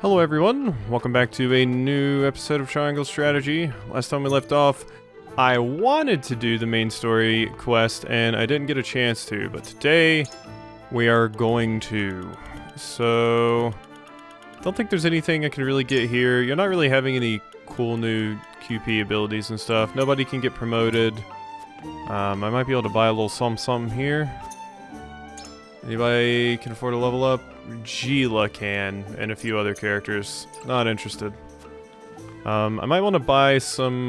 Hello everyone, welcome back to a new episode of Triangle Strategy. Last time we left off, I wanted to do the main story quest and I didn't get a chance to, but today we are going to. So, don't think there's anything I can really get here. You're not really having any cool new QP abilities and stuff. Nobody can get promoted. I might be able to buy a little something here. Anybody can afford to level up? Gila can, and a few other characters. Not interested. I might want to buy some,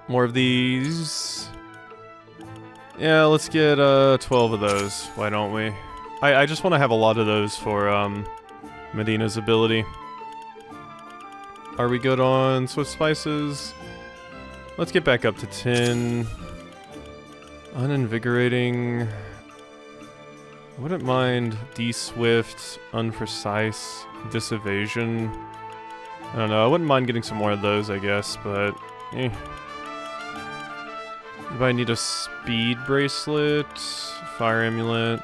more of these. Yeah, let's get, 12 of those. Why don't we? I just want to have a lot of those for, Medina's ability. Are we good on Swift Spices? Let's get back up to 10. Uninvigorating. I wouldn't mind D-Swift, Unprecise, Disevasion. I don't know, I wouldn't mind getting some more of those, I guess, but eh. Anybody need a Speed Bracelet? Fire Amulet?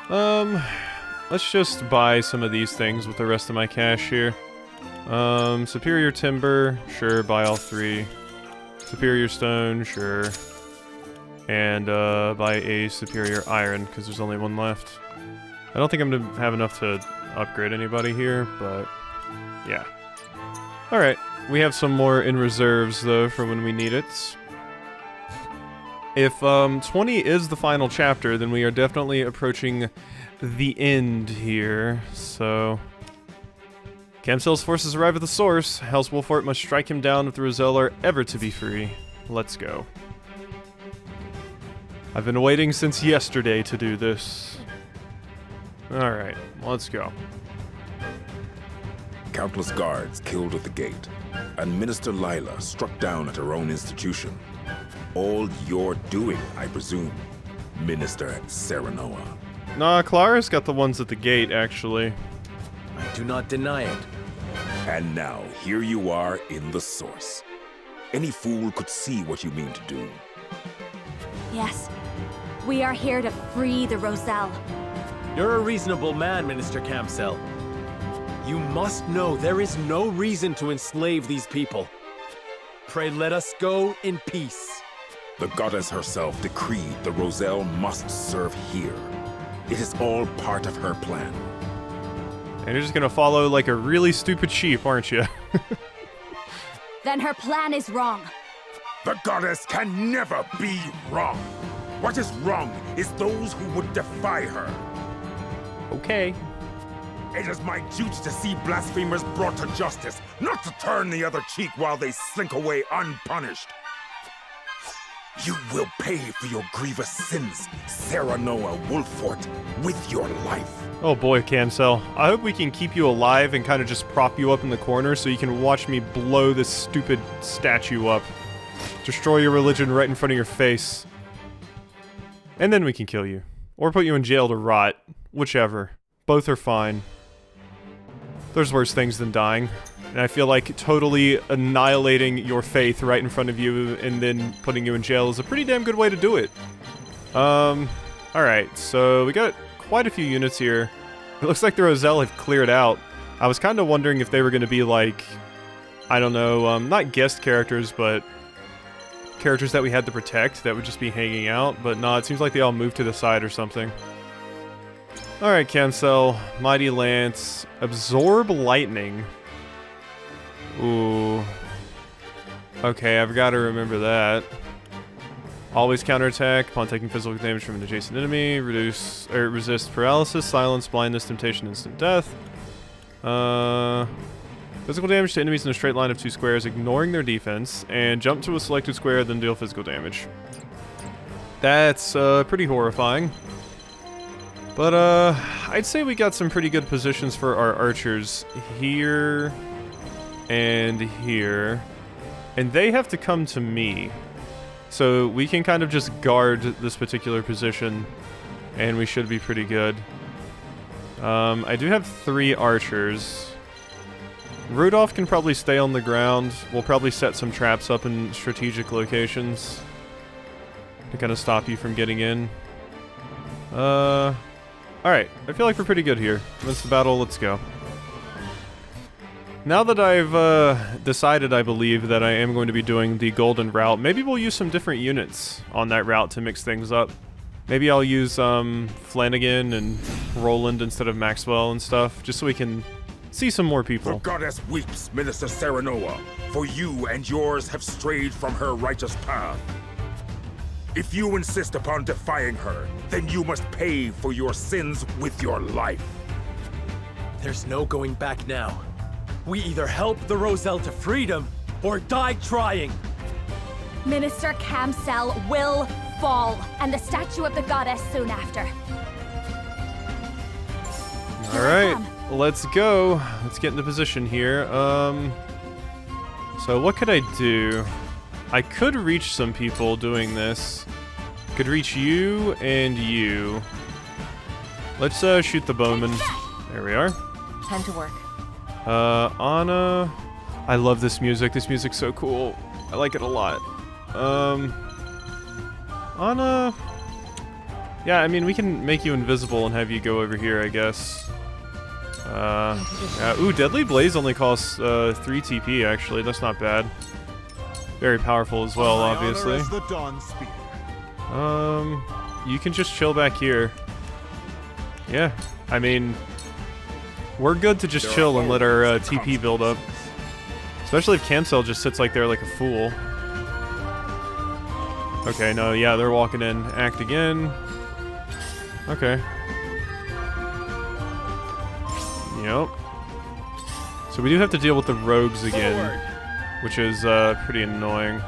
Let's just buy some of these things with the rest of my cash here. Superior Timber, sure, buy all three. Superior Stone, sure. And buy a Superior Iron, because there's only one left. I don't think I'm going to have enough to upgrade anybody here, but yeah. Alright, we have some more in reserves, though, for when we need it. If 20 is the final chapter, then we are definitely approaching the end here, so... Camcel's forces arrive at the source. Hell's Wolfort must strike him down if the Roselle are ever to be free. Let's go. I've been waiting since yesterday to do this. Alright, let's go. Countless guards killed at the gate, and Minister Lila struck down at her own institution. All your doing, I presume, Minister Serenoa. Nah, Clara's got the ones at the gate, actually. I do not deny it. And now, here you are in the source. Any fool could see what you mean to do. Yes. We are here to free the Roselle. You're a reasonable man, Minister Campcell. You must know there is no reason to enslave these people. Pray let us go in peace. The goddess herself decreed the Roselle must serve here. It is all part of her plan. And you're just gonna follow like a really stupid sheep, aren't you? Then her plan is wrong. The goddess can never be wrong. What is wrong is those who would defy her. Okay. It is my duty to see blasphemers brought to justice, not to turn the other cheek while they slink away unpunished. You will pay for your grievous sins, Serenoa Wolfort, with your life. Oh boy, Camcel. I hope we can keep you alive and kind of just prop you up in the corner so you can watch me blow this stupid statue up. Destroy your religion right in front of your face. And then we can kill you. Or put you in jail to rot. Whichever. Both are fine. There's worse things than dying. And I feel like totally annihilating your faith right in front of you and then putting you in jail is a pretty damn good way to do it. Alright, so we got quite a few units here. It looks like the Roselle have cleared out. I was kind of wondering if they were going to be like, I don't know, not guest characters, but characters that we had to protect that would just be hanging out, but no, it seems like they all moved to the side or something. Alright, Cancel, Mighty Lance, Absorb Lightning. Ooh. Okay, I've got to remember that. Always counterattack upon taking physical damage from an adjacent enemy, resist paralysis, silence, blindness, temptation, instant death. Physical damage to enemies in a straight line of 2 squares, ignoring their defense, and jump to a selected square, then deal physical damage. That's, pretty horrifying. But, I'd say we got some pretty good positions for our archers here and here. And they have to come to me. So we can kind of just guard this particular position, and we should be pretty good. I do have 3 archers. Rudolph can probably stay on the ground. We'll probably set some traps up in strategic locations to kind of stop you from getting in. Alright, I feel like we're pretty good here. Once the battle, let's go. Now that I've decided, I believe, that I am going to be doing the golden route, maybe we'll use some different units on that route to mix things up. Maybe I'll use Flanagan and Roland instead of Maxwell and stuff, just so we can see some more The people. goddess weeps, Minister Serenoa, for you and yours have strayed from her righteous path. If you insist upon defying her, then you must pay for your sins with your life. There's no going back now. We either help the Roselle to freedom, or die trying! Minister Camsel will fall, and the statue of the goddess soon after. All right, let's go. Let's get into position here. So what could I do? I could reach some people doing this. Could reach you and you. Let's shoot the bowman. There we are. Time to work. Anna. I love this music. This music's so cool. I like it a lot. Anna. Yeah, I mean, we can make you invisible and have you go over here, I guess. Yeah. Ooh, Deadly Blaze only costs 3 TP, actually. That's not bad. Very powerful as well, obviously. You can just chill back here. Yeah, I mean, we're good to just chill and let our TP build up. Especially if Camsel just sits like there like a fool. Okay, no, yeah, they're walking in. Act again. Okay. Yep. So we do have to deal with the rogues again, which is pretty annoying.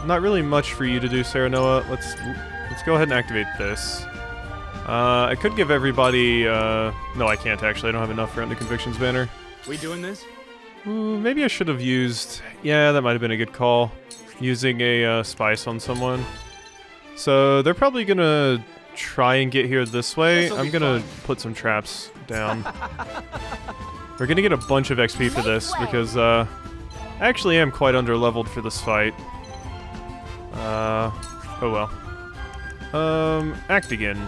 Not really much for you to do, Serenoa. Let's go ahead and activate this. I could give everybody. No, I can't actually. I don't have enough around the Convictions banner. We doing this? Ooh, maybe I should have used. Yeah, that might have been a good call. Using a spice on someone. So they're probably gonna try and get here this way. I'm gonna put some traps down. We're gonna get a bunch of XP for this because I actually am quite under-leveled for this fight. Oh well. Act again.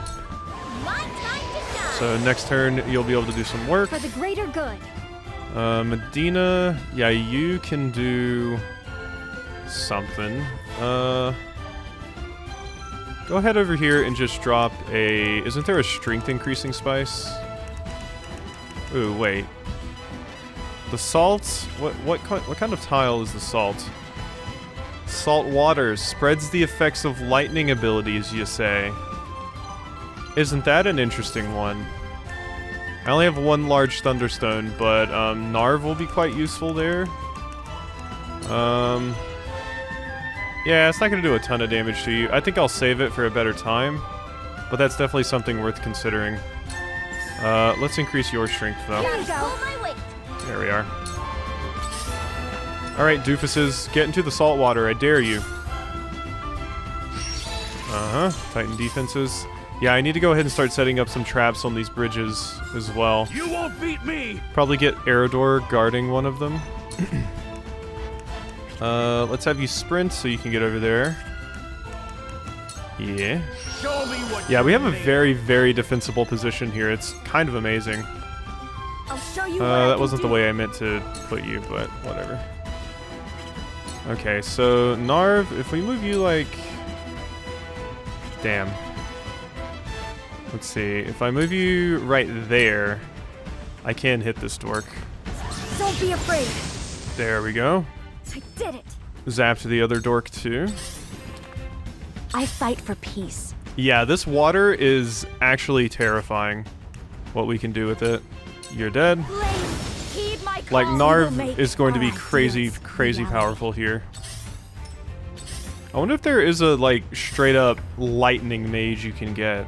So next turn you'll be able to do some work. For the greater good. Medina, yeah, you can do something. Go ahead over here and just drop a... Isn't there a strength increasing spice? Ooh, wait. The salt? What kind of tile is the salt? Salt waters spreads the effects of lightning abilities, you say. Isn't that an interesting one? I only have one large thunderstone, but Narv will be quite useful there. Yeah, it's not going to do a ton of damage to you. I think I'll save it for a better time, but that's definitely something worth considering. Let's increase your strength, though. There we are. Alright, doofuses, get into the salt water, I dare you. Tighten defenses. Yeah, I need to go ahead and start setting up some traps on these bridges as well. You won't beat me! Probably get Eridor guarding one of them. Let's have you sprint so you can get over there. Yeah. Show me what Yeah, we have a very, very defensible position here. It's kind of amazing. I'll show you what I That can wasn't the do. way I meant to put you, but whatever. Okay, so Narv, if we move you like... Damn. Let's see, if I move you right there, I can hit this dork. Don't be afraid. There we go. I did it. Zap to the other dork too. I fight for peace. Yeah, this water is actually terrifying. What we can do with it. You're dead. Blaze, heed my call. Like, We will Narv make is going to be our crazy, ideas crazy reality. powerful here. I wonder if there is a, like, straight-up lightning mage you can get.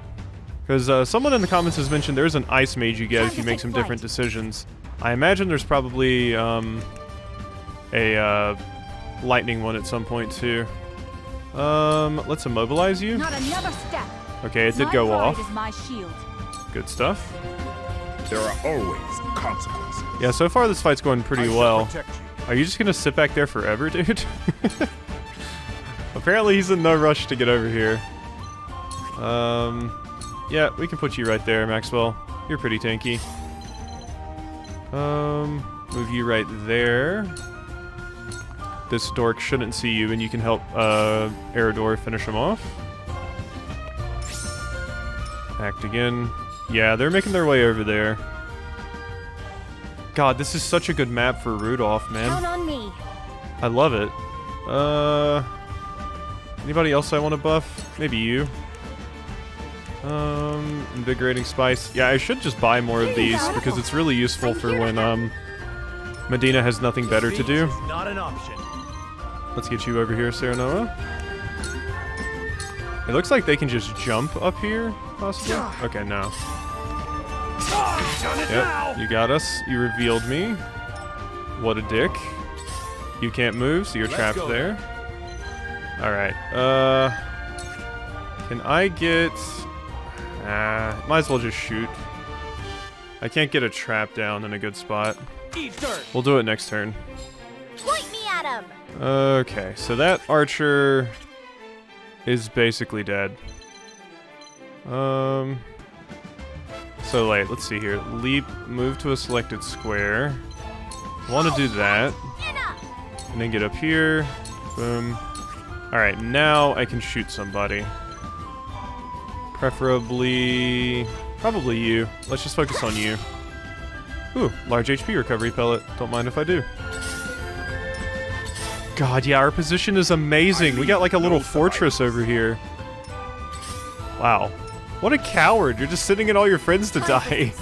Because someone in the comments has mentioned there's an ice mage you get if you make some different decisions. I imagine there's probably a lightning one at some point, too. Let's immobilize you. Not another step. Okay, it did My go pride off. is my shield. Good stuff. There are always consequences. Yeah, so far this fight's going pretty I shall well. protect you. Are you just gonna sit back there forever, dude? Apparently he's in no rush to get over here. Yeah, we can put you right there, Maxwell. You're pretty tanky. Move you right there. This dork shouldn't see you, and you can help Eridor finish him off. Act again. Yeah, they're making their way over there. God, this is such a good map for Rudolph, man. Count on me. I love it. Anybody else I want to buff? Maybe you. Invigorating Spice. Yeah, I should just buy more of these because it's really useful for when Medina has nothing better to do. Not an option. Let's get you over here, Serenoa. It looks like they can just jump up here, possibly. Okay, no. Yep, you got us. You revealed me. What a dick. You can't move, so you're trapped there. Alright, can I get... might as well just shoot. I can't get a trap down in a good spot. We'll do it next turn. Point me at him. Okay, so that archer is basically dead. So wait, let's see here. Leap, move to a selected square. I want to do that. And then get up here. Boom. Alright, now I can shoot somebody. Preferably... probably you. Let's just focus on you. Ooh, large HP recovery pellet. Don't mind if I do. God, yeah, our position is amazing. We got like a little fortress over here. Wow. What a coward. You're just sitting in all your friends to die.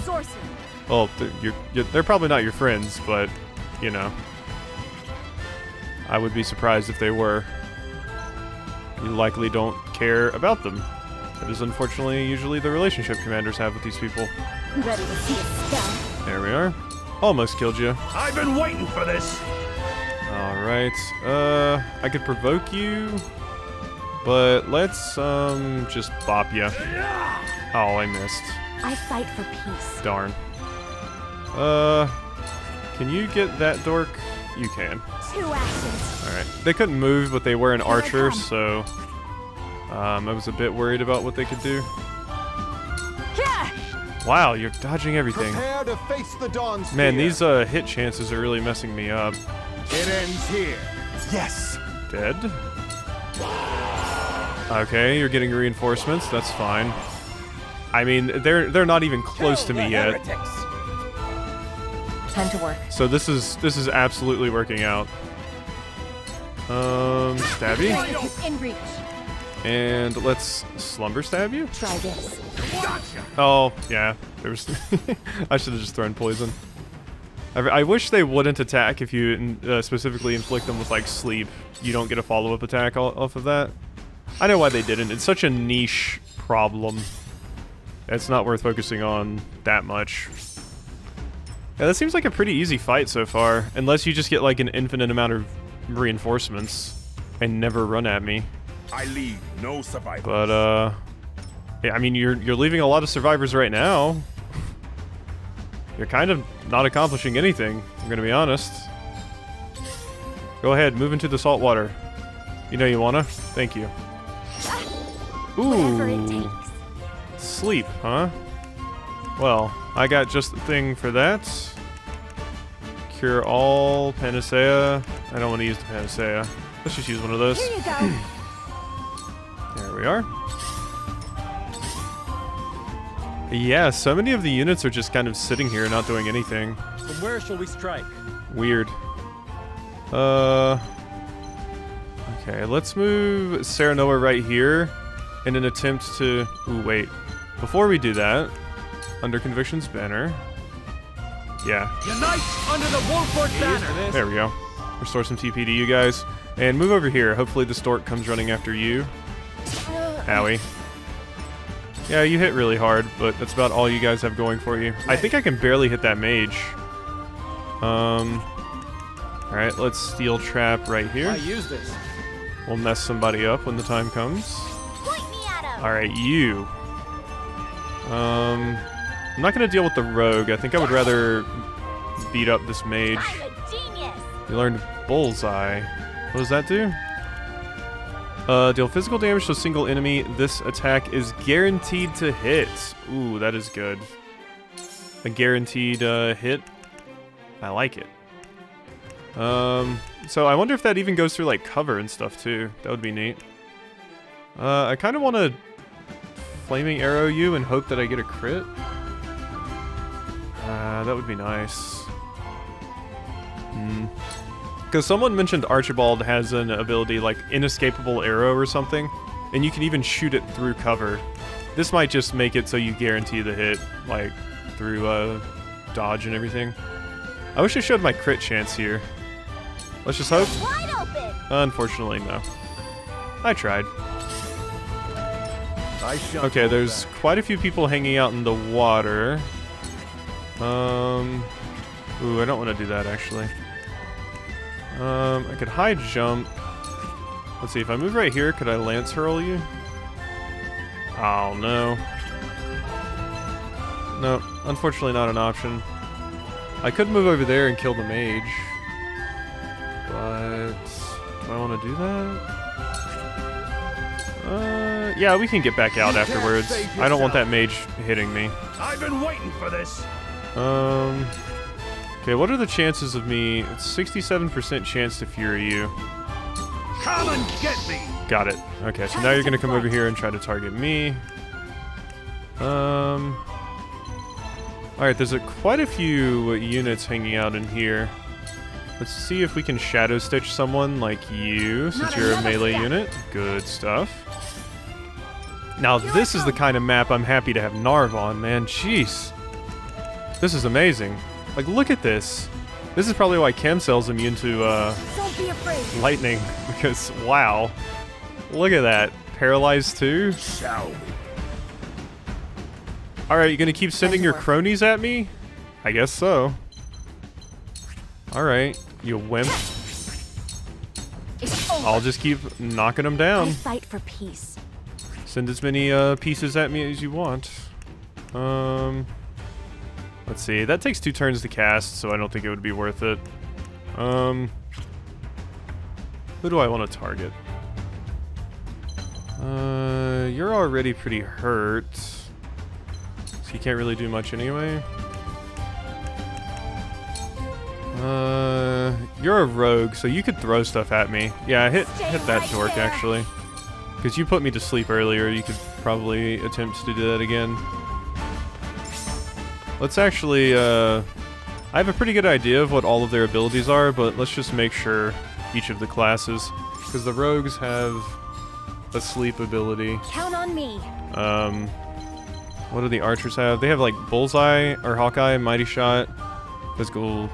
Well, they're probably not your friends, but, you know. I would be surprised if they were. You likely don't care about them. That is unfortunately usually the relationship commanders have with these people. Ready to see a spell. There we are. Almost killed you. I've been waiting for this. Alright. I could provoke you, but let's just bop you. Oh, I missed. I fight for peace. Darn. Can you get that dork? You can. 2 actions. Alright. They couldn't move, but they were an archer, so I was a bit worried about what they could do. Wow, you're dodging everything. Prepare to face the dawn spear. Man, these hit chances are really messing me up. It ends here. Yes. Dead. Okay, you're getting reinforcements. That's fine. I mean, they're not even close to me yet. Time to work. So this is absolutely working out. Stabby. In reach. And let's slumber stab you. Try this. Oh, yeah. There's I should have just thrown poison. I wish they wouldn't attack if you specifically inflict them with, like, sleep. You don't get a follow-up attack off of that. I know why they didn't. It's such a niche problem. It's not worth focusing on that much. Yeah, that seems like a pretty easy fight so far. Unless you just get, like, an infinite amount of reinforcements and never run at me. I leave no survivors. But, yeah, I mean, you're leaving a lot of survivors right now. You're kind of not accomplishing anything, I'm gonna be honest. Go ahead, move into the salt water. You know you wanna? Thank you. Whatever it Ooh. takes. Sleep, huh? Well, I got just the thing for that. Cure all panacea. I don't want to use the panacea. Let's just use one of those. Here you go. There we are. Yeah, so many of the units are just kind of sitting here not doing anything. From where shall we strike? Weird. Okay, let's move Serenoa right here in an attempt to... Ooh, wait. Before we do that, under Conviction's banner... Yeah. Unite under the Wolford banner! There we go. Restore some TP to you guys. And move over here. Hopefully the stork comes running after you. Owie. Yeah, you hit really hard, but that's about all you guys have going for you. I think I can barely hit that mage. Alright, let's steel trap right here. I use this. We'll mess somebody up when the time comes. Point me at him. Alright, you. I'm not gonna deal with the rogue. I think I would rather beat up this mage. I'm a genius. You learned Bullseye. What does that do? Deal physical damage to a single enemy. This attack is guaranteed to hit. Ooh, that is good. A guaranteed hit. I like it. So I wonder if that even goes through like cover and stuff too. That would be neat. I kind of want to flaming arrow you and hope that I get a crit. That would be nice. Because someone mentioned Archibald has an ability like inescapable arrow or something, and you can even shoot it through cover. This might just make it so you guarantee the hit, like through dodge and everything. I wish I showed my crit chance here. Let's just hope. Wide open. Unfortunately, no. I tried. Okay, there's quite a few people hanging out in the water. Ooh, I don't want to do that actually. I could high jump. Let's see, if I move right here, could I lance hurl you? Oh, no. No, unfortunately not an option. I could move over there and kill the mage. But do I want to do that? Yeah, we can get back out afterwards. I don't want that mage hitting me. I've been waiting for this. Okay, what are the chances of me? It's 67% chance to fury you. Come and get me. Got it. Okay, so now you're gonna come over here and try to target me. Alright, there's quite a few units hanging out in here. Let's see if we can shadow stitch someone like you, since you're a melee unit. Good stuff. Now this is the kind of map I'm happy to have Narv on, man. Jeez. This is amazing. Like, look at this. This is probably why Camcell's immune to Don't be afraid. lightning, because wow. Look at that. Paralyzed too? Shall we? Alright, you gonna keep sending your cronies at me? I guess so. Alright, you wimp. It's over. I'll just keep knocking them I down. fight for peace. Send as many pieces at me as you want. Let's see. That takes 2 turns to cast, so I don't think it would be worth it. Who do I want to target? You're already pretty hurt, so you can't really do much anyway. You're a rogue, so you could throw stuff at me. Yeah, hit that dork actually. Because you put me to sleep earlier, you could probably attempt to do that again. Let's actually, I have a pretty good idea of what all of their abilities are, but let's just make sure each of the classes. Because the rogues have a sleep ability. Count on me. What do the archers have? They have like bullseye, or Hawkeye, mighty shot, physical.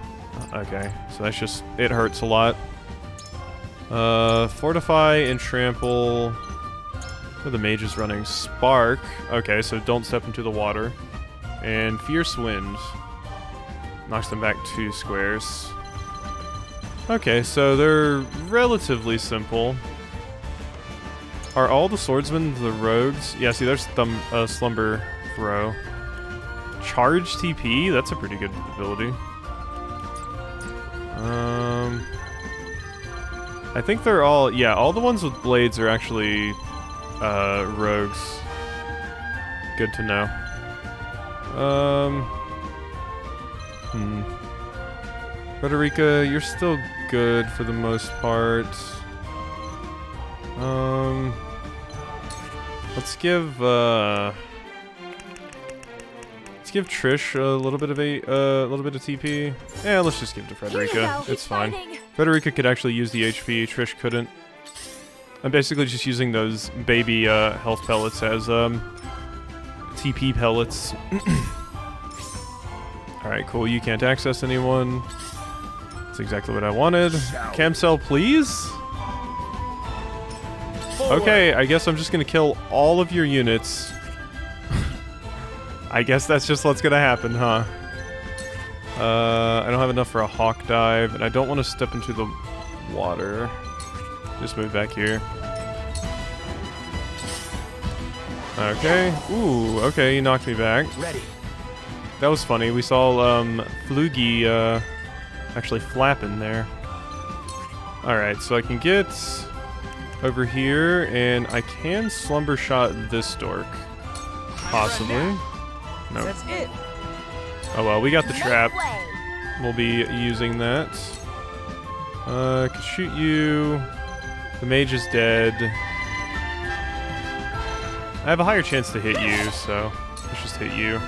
Okay, so that's just, it hurts a lot. Fortify and trample. Where the mage is running? Spark. Okay, so don't step into the water. And Fierce Wind knocks them back 2 squares. Okay, so they're relatively simple. Are all the swordsmen the rogues? Yeah, see, there's Slumber Throw. Charge TP? That's a pretty good ability. I think they're all... Yeah, all the ones with blades are actually rogues. Good to know. Frederica, you're still good for the most part. Let's give Trish a little bit of TP. Yeah, let's just give it to Frederica. It's fine. Frederica could actually use the HP. Trish couldn't. I'm basically just using those baby health pellets as TP pellets. Alright, cool. You can't access anyone. That's exactly what I wanted. Camcell, please? Okay, I guess I'm just gonna kill all of your units. I guess that's just what's gonna happen, huh? I don't have enough for a hawk dive, and I don't want to step into the water. Just move back here. Okay. Ooh, okay, you knocked me back. Ready. That was funny. We saw Flugy actually flapping there. Alright, so I can get over here, and I can slumber shot this dork. Possibly. No. That's it. Oh well, we got the trap. we'll be using that. Could shoot you. The mage is dead. I have a higher chance to hit you, so let's just hit you.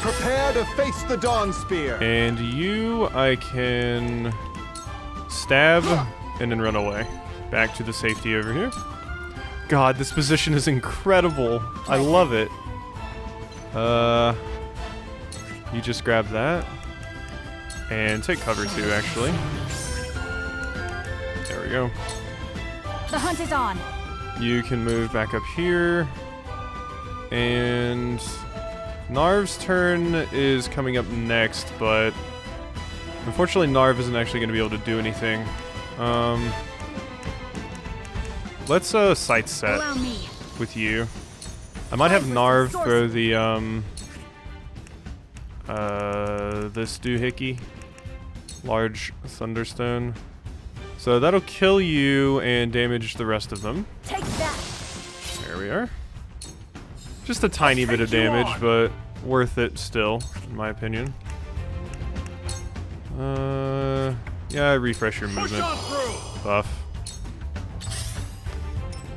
Prepare to face the Dawn Spear. And you, I can stab and then run away. Back to the safety over here. God, this position is incredible. I love it. You just grab that. And take cover too, actually. There we go. The hunt is on. You can move back up here. And Narv's turn is coming up next, but unfortunately Narv isn't actually going to be able to do anything. Let's sight set Allow me. with you. I might have Narv throw the this doohickey, large thunderstone. So that'll kill you and damage the rest of them. Take that. There we are. Just a tiny bit of damage, but worth it still, in my opinion. Yeah, refresh your movement buff.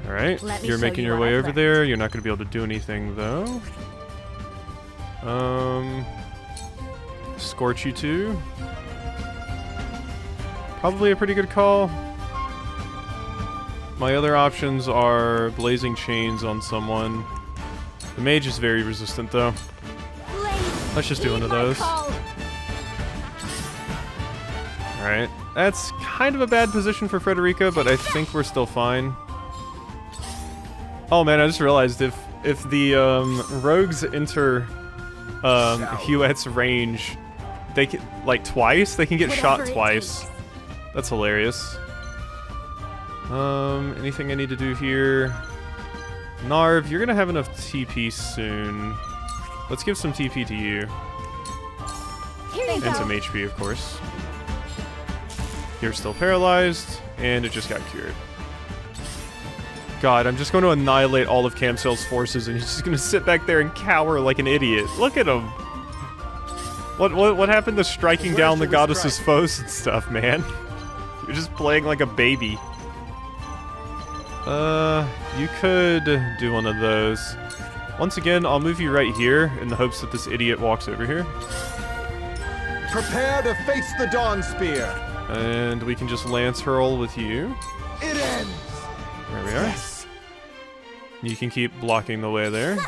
Alright, you're making your way over there. You're not going to be able to do anything, though. Scorch you too. Probably a pretty good call. My other options are blazing chains on someone. The mage is very resistant, though. Let's just do one of those. Alright, that's kind of a bad position for Frederica, but I think we're still fine. Oh man, I just realized if the rogues enter Huette's range, they can, like, twice? They can get shot twice. That's hilarious. Anything I need to do here? Narv, you're gonna have enough TP soon. Let's give some TP to you. And some HP, of course. You're still paralyzed, and it just got cured. God, I'm just going to annihilate all of Camcel's forces, and he's just going to sit back there and cower like an idiot. Look at him. What happened to striking down the goddess's foes and stuff, man? You're just playing like a baby. You could do one of those. Once again, I'll move you right here in the hopes that this idiot walks over here. Prepare to face the Dawn Spear. And we can just lance hurl with you. It ends. There we are. Yes. You can keep blocking the way there.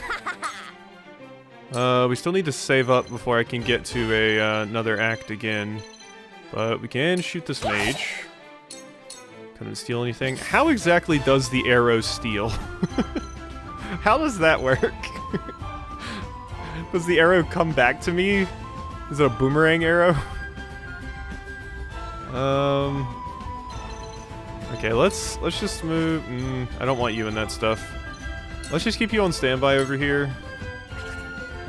We still need to save up before I can get to another act again. But we can shoot this mage. Couldn't steal anything. How exactly does the arrow steal? How does that work? Does the arrow come back to me? Is it a boomerang arrow? Okay, let's just move. I don't want you in that stuff. Let's just keep you on standby over here,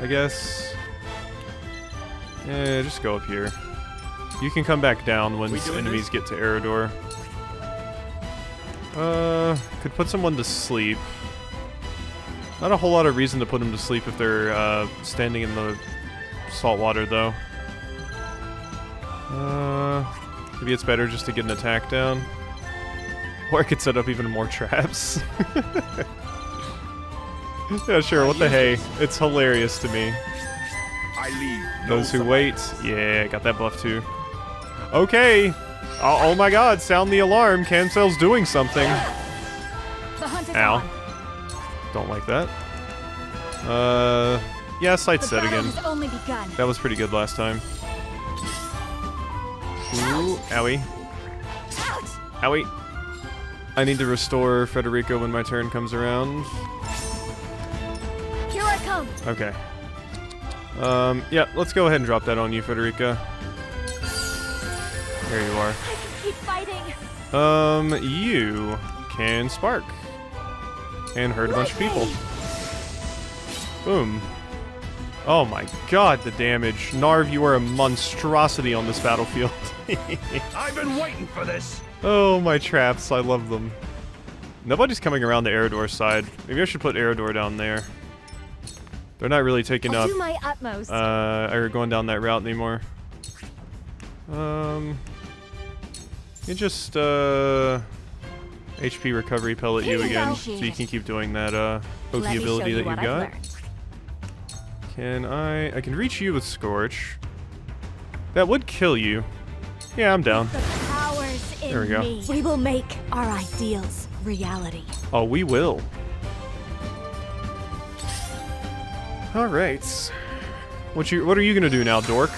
I guess. Yeah, just go up here. You can come back down when enemies get to Eridor. Could put someone to sleep. Not a whole lot of reason to put them to sleep if they're standing in the salt water, though. Maybe it's better just to get an attack down. Or I could set up even more traps. Yeah, sure, what the hey. It's hilarious to me. I leave. Those who wait. Yeah, got that buff too. Okay. Oh my god, sound the alarm. Camcel's doing something. The hunt is Ow. on. Don't like that. Yeah, sight The set battle again. has only begun. That was pretty good last time. Ooh, owie. Owie. I need to restore Frederica when my turn comes around. Here I come. Okay. Yeah, let's go ahead and drop that on you, Frederica. There you are. I can keep fighting. You can spark. And hurt a bunch of people. Boom. Oh my god, the damage. Narv, you are a monstrosity on this battlefield. I've been waiting for this. Oh, my traps. I love them. Nobody's coming around the Eridor side. Maybe I should put Eridor down there. They're not really taking I'll up, do my utmost. or going down that route anymore. You just HP recovery pellet you again, so you can keep doing that OP ability that you've got. I can reach you with Scorch. That would kill you. Yeah, I'm down. The powers in There we go. me. We will make our ideals reality. Oh, we will. All right. What are you gonna do now, Dork?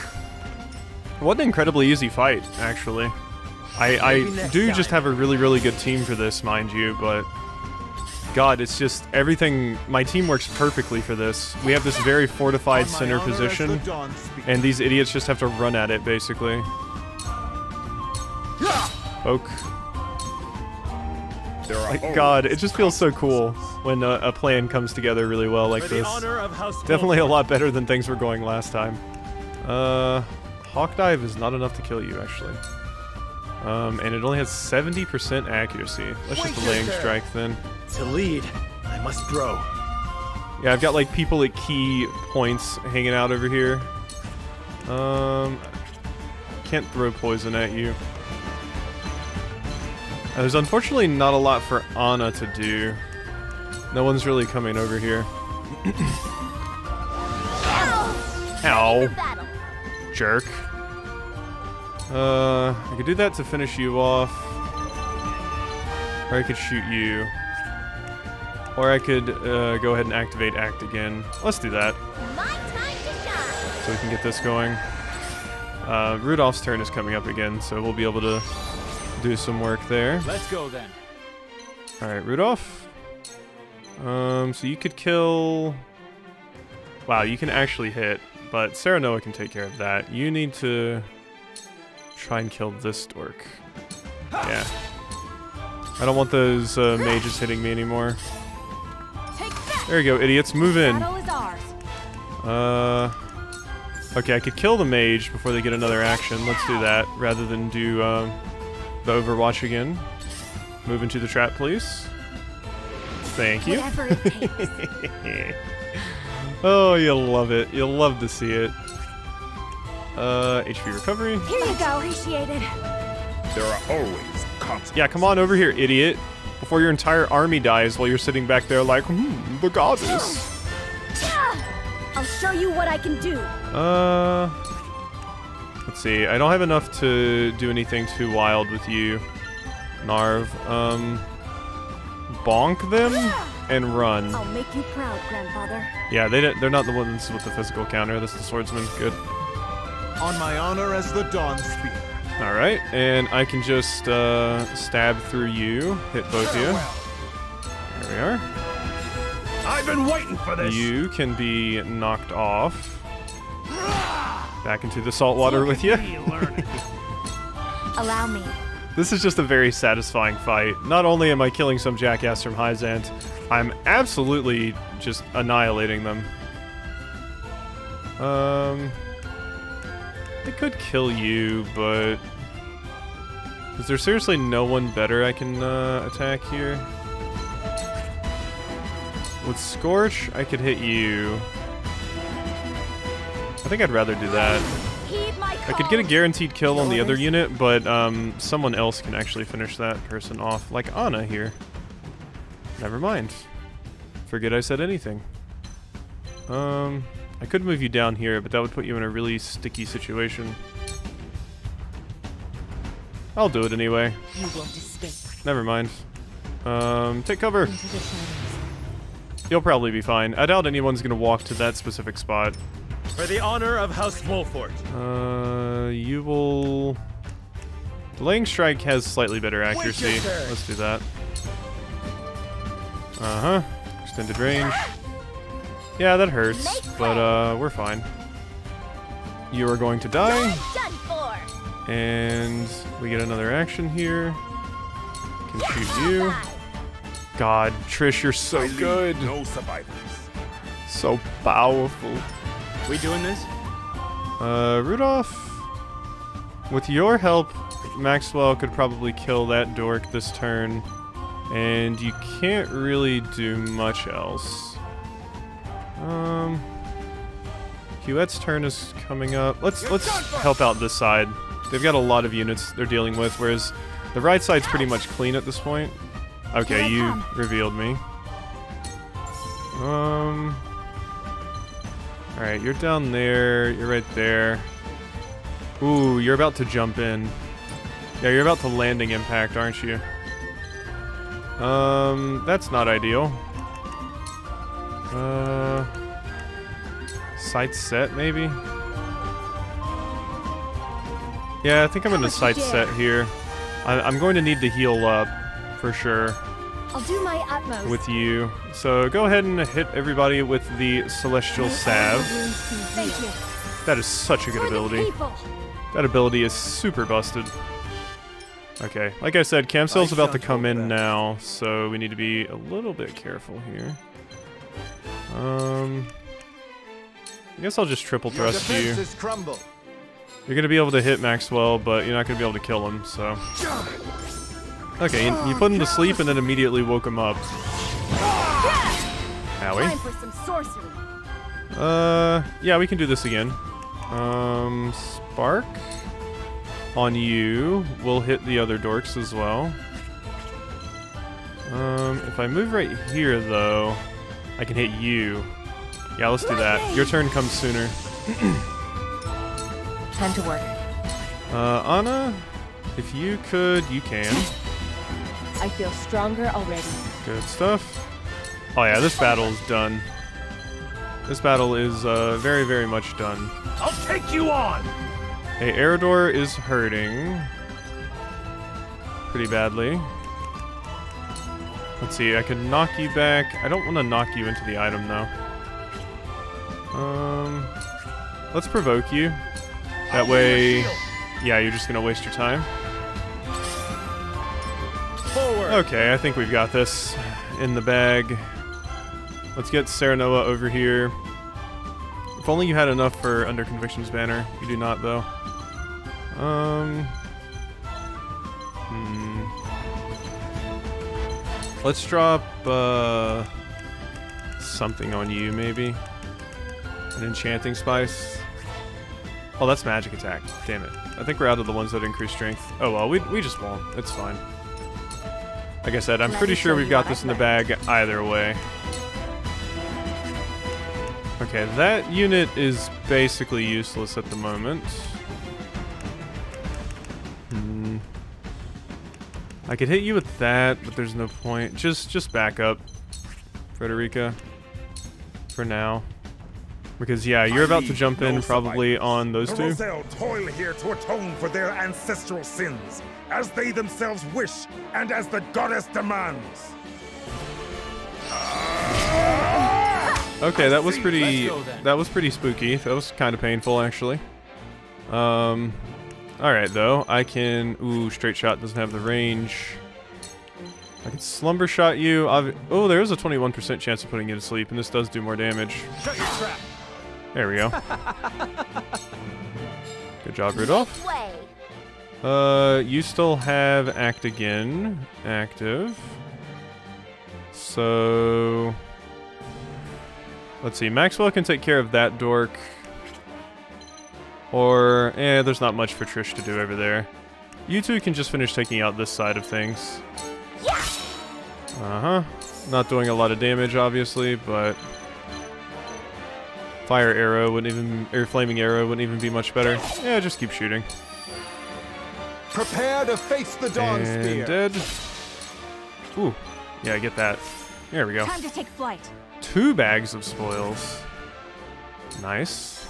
What an incredibly easy fight, actually. I do just have a really good team for this, mind you, but God, it's just everything. My team works perfectly for this. We have this very fortified center position, and these idiots just have to run at it, basically. Poke. Like, God, it just feels so cool when a plan comes together really well like this. Definitely a lot better than things were going last time. Hawk Dive is not enough to kill you, actually. And it only has 70% accuracy. Let's just Laying Strike then. To lead, I must throw. Yeah, I've got like people at key points hanging out over here. Can't throw poison at you. There's unfortunately not a lot for Anna to do. No one's really coming over here. Ow. Jerk. I could do that to finish you off. Or I could shoot you. Or I could go ahead and activate Act again. Let's do that. So we can get this going. Rudolph's turn is coming up again, so we'll be able to do some work there. Let's go then. Alright, Rudolph. So you could kill... Wow, you can actually hit, but Serenoa can take care of that. You need to try and kill this dork. Yeah. I don't want those mages hitting me anymore. There you go, idiots. Move in. Okay, I could kill the mage before they get another action. Let's do that, rather than do the Overwatch again. Move into the trap, please. Thank you. Oh, you'll love it. You'll love to see it. HP recovery. Here you go. Appreciated. There are always consequences. Yeah, come on over here, idiot. Before your entire army dies while you're sitting back there like, the goddess. I'll show you what I can do. Let's see. I don't have enough to do anything too wild with you, Narv. Bonk them and run. I'll make you proud, grandfather. Yeah, they're not the ones with the physical counter. That's the swordsman. Good. On my honor as the Dawn Spear. All right, and I can just stab through you, hit both of you. There we are. I've been waiting for this. You can be knocked off. Back into the salt water with you. Allow me. This is just a very satisfying fight. Not only am I killing some jackass from Hyzant, I'm absolutely just annihilating them. I could kill you, but... Is there seriously no one better I can attack here? With Scorch, I could hit you. I think I'd rather do that. I could get a guaranteed kill on the other unit, but someone else can actually finish that person off, like Anna here. Never mind. Forget I said anything. I could move you down here, but that would put you in a really sticky situation. I'll do it anyway. You won't escape. Never mind. Take cover. Into the shadows. You'll probably be fine. I doubt anyone's gonna walk to that specific spot. For the honor of House Wolfort. You will... The Laying Strike has slightly better accuracy. Let's do that. Uh-huh. Extended range. Yeah, that hurts, but we're fine. You are going to die. And we get another action here. Can shoot you. God, Trish, you're so good. No survivors. So powerful. We doing this? Rudolph, with your help, Maxwell could probably kill that dork this turn, and you can't really do much else. Huette's turn is coming up. Let's help out this side. They've got a lot of units they're dealing with, whereas the right side's pretty much clean at this point. Okay, you revealed me. Alright, you're down there. You're right there. Ooh, you're about to jump in. Yeah, you're about to landing impact, aren't you? That's not ideal. Sight set, maybe? Yeah, I think I'm gonna sight set here. I'm going to need to heal up, for sure. I'll do my utmost. With you. So go ahead and hit everybody with the Celestial Salve. Thank you. That is such a good For the ability. people. That ability is super busted. Okay, like I said, Camcel's about to come in now, so we need to be a little bit careful here. I guess I'll just triple thrust you. You're gonna be able to hit Maxwell, but you're not gonna be able to kill him, so. Okay, you put him to sleep and then immediately woke him up. Howie. Time for some sorcery. Yeah, we can do this again. Spark on you. We'll hit the other dorks as well. If I move right here, though, I can hit you. Yeah, let's do that. Your turn comes sooner. Time to work. Anna, if you could, you can. I feel stronger already. Good stuff. Oh yeah, this battle is done. This battle is very, very much done. I'll take you on. Hey, Eridor is hurting pretty badly. Let's see, I could knock you back. I don't want to knock you into the item though. Let's provoke you. That way, yeah, you're just gonna waste your time. Forward. Okay, I think we've got this in the bag. Let's get Serenoa over here. If only you had enough for Under Conviction's banner. You do not, though. Let's drop something on you, maybe. An enchanting spice. Oh, that's magic attack. Damn it. I think we're out of the ones that increase strength. Oh well, we just won't. It's fine. Like I said, I'm pretty sure we've got this in the bag either way. Okay, that unit is basically useless at the moment. I could hit you with that, but there's no point. Just back up, Frederica, for now. Because, yeah, you're about to jump in probably on those the two. Roselle toil here to atone for their ancestral sins, as they themselves wish and as the goddess demands. Okay, that was pretty spooky. That was kind of painful, actually. Alright, though. I can... Ooh, straight shot doesn't have the range. I can slumber shot you. Oh, there is a 21% chance of putting you to sleep, and this does do more damage. Shut your trap. There we go. Good job, Rudolph. Play. You still have Act Again active. So... Let's see, Maxwell can take care of that dork. Or, there's not much for Trish to do over there. You two can just finish taking out this side of things. Uh-huh. Not doing a lot of damage, obviously, but... Fire arrow wouldn't even... Or flaming arrow wouldn't even be much better. Yeah, just keep shooting. Prepare to face the dawn And spear. dead. Ooh. Yeah, I get that. There we go. Time to take flight. 2 bags of spoils. Nice.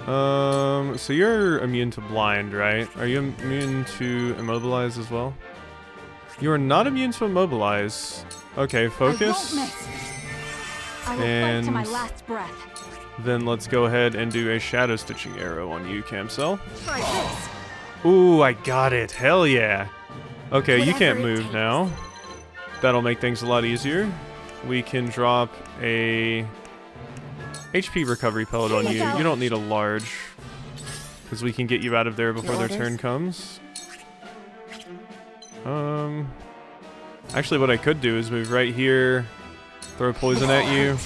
So you're immune to blind, right? Are you immune to immobilize as well? You are not immune to immobilize. Okay, focus. I won't miss. I will fight to my last breath. Then let's go ahead and do a shadow stitching arrow on you, Camcel. Try this. Ooh, I got it. Hell yeah. Okay, you Whatever can't it move takes. now. That'll make things a lot easier. We can drop a HP recovery pellet on you. You don't need a large, because we can get you out of there before their turn comes. Actually, what I could do is move right here, throw poison at you.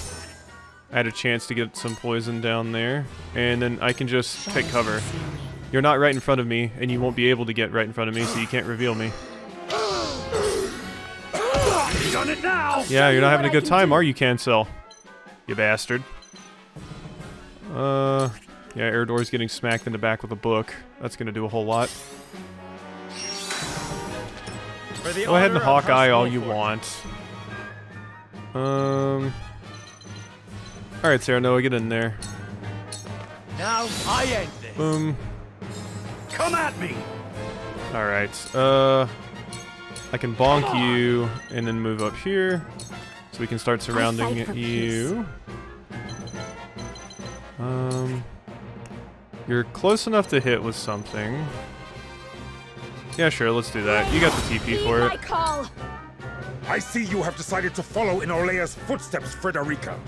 I had a chance to get some poison down there, and then I can just take cover. You're not right in front of me, and you won't be able to get right in front of me, so you can't reveal me. Done it now! Yeah, you're not having a good time, are you, Cancel? You bastard. Yeah, Eridor's getting smacked in the back with a book. That's gonna do a whole lot. Go ahead and Hawkeye all you want. Alright, Serenoa, get in there. Now I end this. Boom. Come at me! Alright, I can bonk you and then move up here. So we can start surrounding you. You're close enough to hit with something. Yeah, sure, let's do that. You got the TP for it. Call. I see you have decided to follow in Olea's footsteps, Frederica.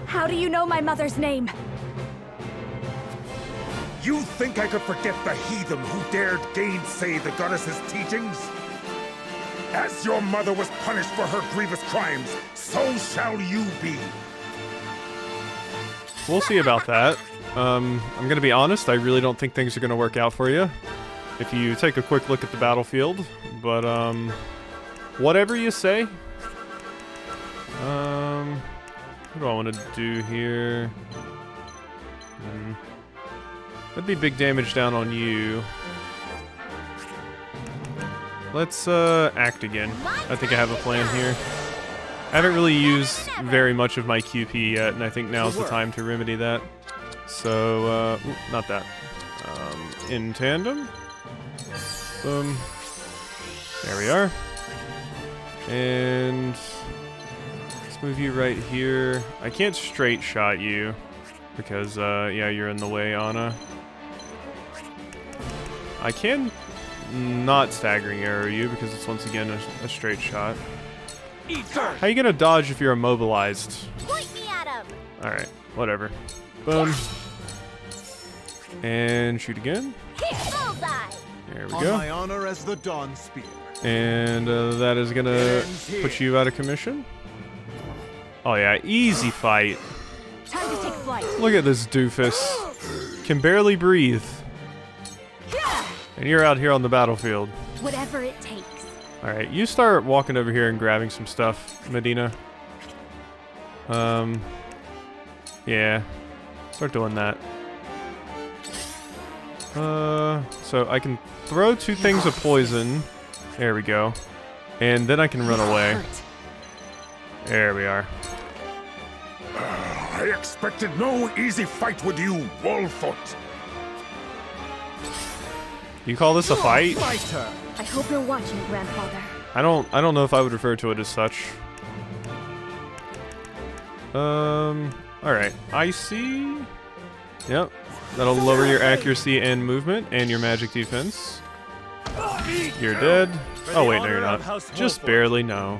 How do you know my mother's name? You think I could forget the heathen who dared gainsay the goddess's teachings? As your mother was punished for her grievous crimes, so shall you be. We'll see about that. I'm gonna be honest, I really don't think things are gonna work out for you if you take a quick look at the battlefield, but whatever you say. What do I want to do here? That'd be big damage down on you. Let's act again. I think I have a plan here. I haven't really used very much of my QP yet, and I think now's the time to remedy that. So, not that. In tandem. Boom. There we are. And let's move you right here. I can't straight shot you because, yeah, you're in the way, Anna. I can not staggering arrow you because it's once again a straight shot. How you gonna dodge if you're immobilized? Point me at him. Alright, whatever. Boom. And shoot again. Bullseye. There we On go. my honor as the Dawn Spear. And that is gonna put you out of commission. Oh yeah, easy fight. Time to take flight. Look at this doofus. Can barely breathe. And you're out here on the battlefield. Whatever it takes. Alright, you start walking over here and grabbing some stuff, Medina. Yeah. Start doing that. So I can throw 2 things of poison. There we go. And then I can run away. There we are. I expected no easy fight with you, Wallfoot. You call this a fight? I hope you're watching, Grandfather. I don't know if I would refer to it as such. Alright. Icy. Yep. That'll lower your accuracy and movement and your magic defense. You're dead. Oh wait, no you're not. Just barely, no.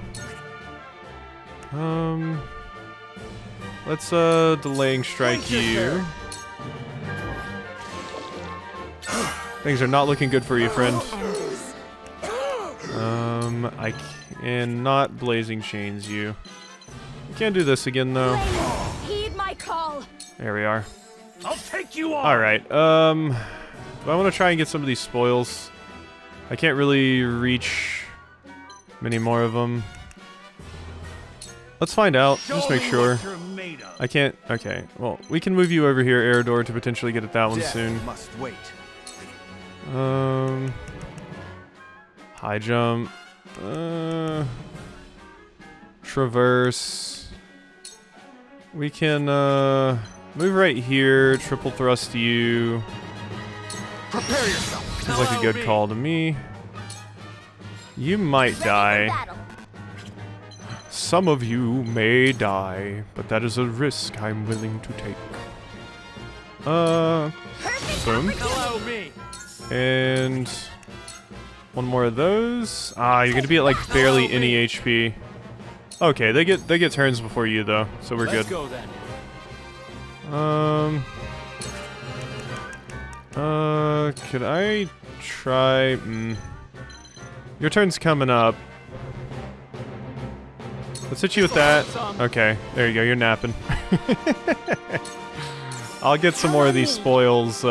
Let's delaying strike you. Things are not looking good for you, friend. I cannot blazing chains you. You can't do this again though. Heed my call. There we are. I'll take you on. Alright, do I want to try and get some of these spoils? I can't really reach many more of them. Let's find out. Just make sure. I can't. Okay, well, we can move you over here, Eridor, to potentially get at that one soon. Must wait. High jump. Traverse. We can, move right here, triple thrust you. Prepare yourself. Seems like a good call to me. You might die. Some of you may die, but that is a risk I'm willing to take. Boom. Allow me. And one more of those. Ah, you're gonna be at like barely any HP. Okay, they get turns before you though, so we're good. Let's go then. Could I try? Your turn's coming up. Let's hit you with that. Okay, there you go. You're napping. I'll get some more of these spoils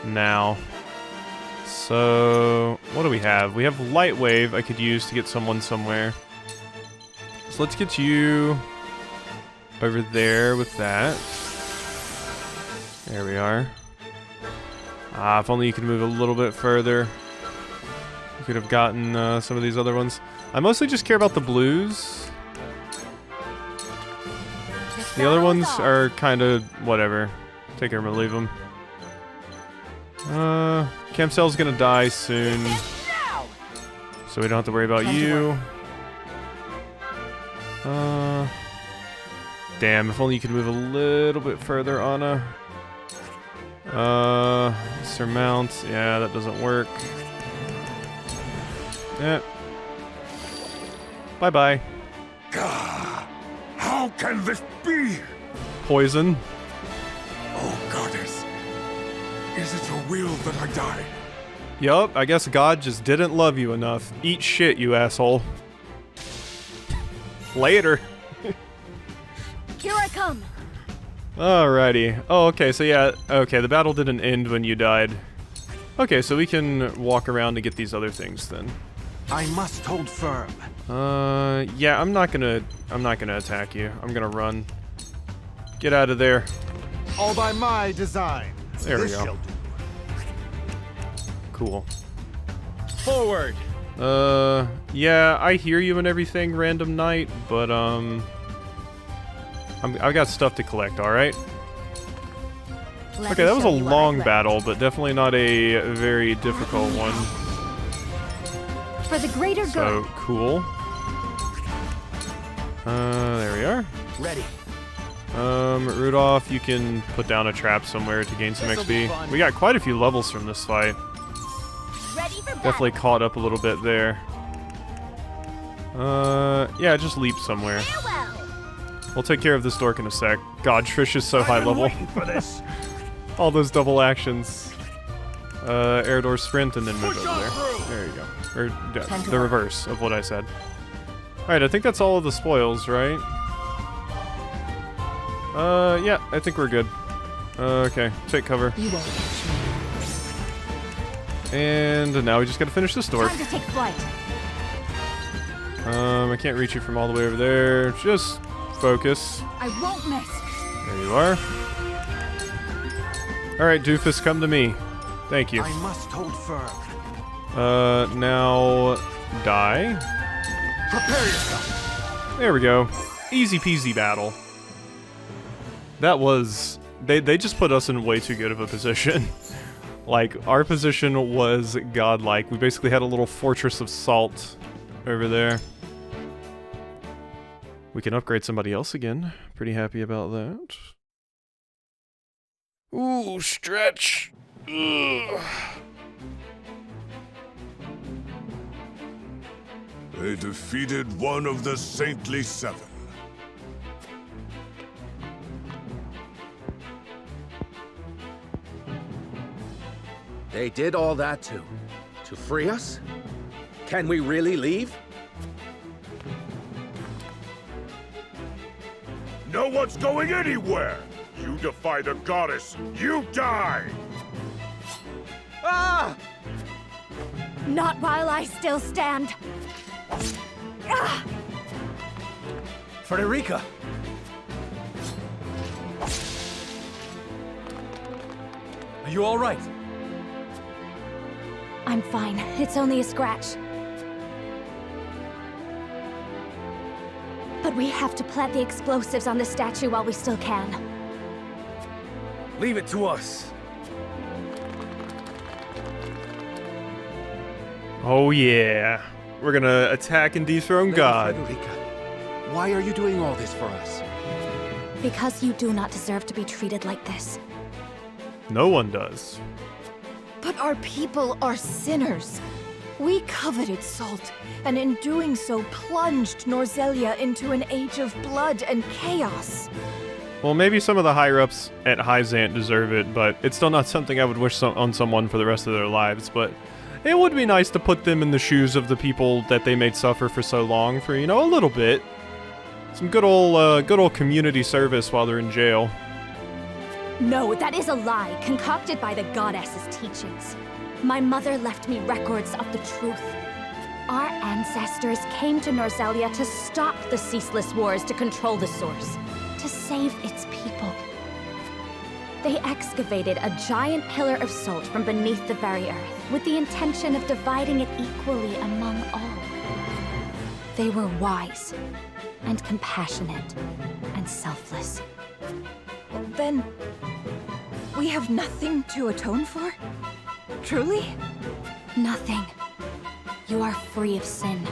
now. So, what do we have? We have light wave I could use to get someone somewhere. So let's get you over there with that. There we are. If only you could move a little bit further. You could have gotten some of these other ones. I mostly just care about the blues. The other ones are kind of whatever. Take them or leave them. Camcel's gonna die soon, so we don't have to worry about you. Damn, if only you could move a little bit further, Anna. Surmount. Yeah, that doesn't work. Yeah. Bye-bye. How can this be? Poison. Oh, goddess. Is it your will that I die? Yup, I guess God just didn't love you enough. Eat shit, you asshole. Later. Here I come. Alrighty. Oh, okay, so yeah, okay, the battle didn't end when you died. Okay, so we can walk around to get these other things then. I must hold firm. Yeah, I'm not gonna attack you. I'm gonna run. Get out of there. All by my design. There we This go. shall do. Cool. Forward! Yeah, I hear you and everything, Random Knight, but, I've got stuff to collect, alright? Okay, that was a long battle, but definitely not a very difficult one. For the greater So, good. cool. There we are. Ready. Rudolph, you can put down a trap somewhere to gain some This'll be XP. fun. We got quite a few levels from this fight. Ready for battle. Definitely caught up a little bit there. Yeah, just leap somewhere. Farewell. We'll take care of this dork in a sec. God, Trish is so high I've been level. waiting for this. All those double actions. Air door sprint and then move Push over on there. through. There you go. Or Time to the work. reverse of what I said. Alright, I think that's all of the spoils, right? Yeah, I think we're good. Okay, take cover. You won't catch me. And now we just gotta finish this door. Time to take flight. I can't reach you from all the way over there. Just focus. I won't miss. There you are. Alright, Doofus, come to me. Thank you. I must hold firm. Now die. Prepare yourself. There we go. Easy peasy battle. That was... They just put us in way too good of a position. Like, our position was godlike. We basically had a little fortress of salt over there. We can upgrade somebody else again. Pretty happy about that. Ooh, stretch. Ugh. They defeated one of the Saintly Seven. They did all that to free us? Can we really leave? No one's going anywhere! You defy the goddess, you die! Ah! Not while I still stand. Ah! Frederica! Are you alright? I'm fine. It's only a scratch. But we have to plant the explosives on the statue while we still can. Leave it to us. Oh yeah. We're gonna attack and dethrone Lady God. Frederica, why are you doing all this for us? Because you do not deserve to be treated like this. No one does. But our people are sinners. We coveted salt, and in doing so plunged Norzelia into an age of blood and chaos. Well, maybe some of the higher-ups at Hyzant deserve it, but it's still not something I would wish on someone for the rest of their lives, but it would be nice to put them in the shoes of the people that they made suffer for so long for, you know, a little bit. Some good old community service while they're in jail. No, that is a lie, concocted by the goddess's teachings. My mother left me records of the truth. Our ancestors came to Norzelia to stop the ceaseless wars to control the source, to save its people. They excavated a giant pillar of salt from beneath the very earth, with the intention of dividing it equally among all. They were wise, and compassionate, and selfless. Then, we have nothing to atone for? Truly? Nothing. You are free of sin.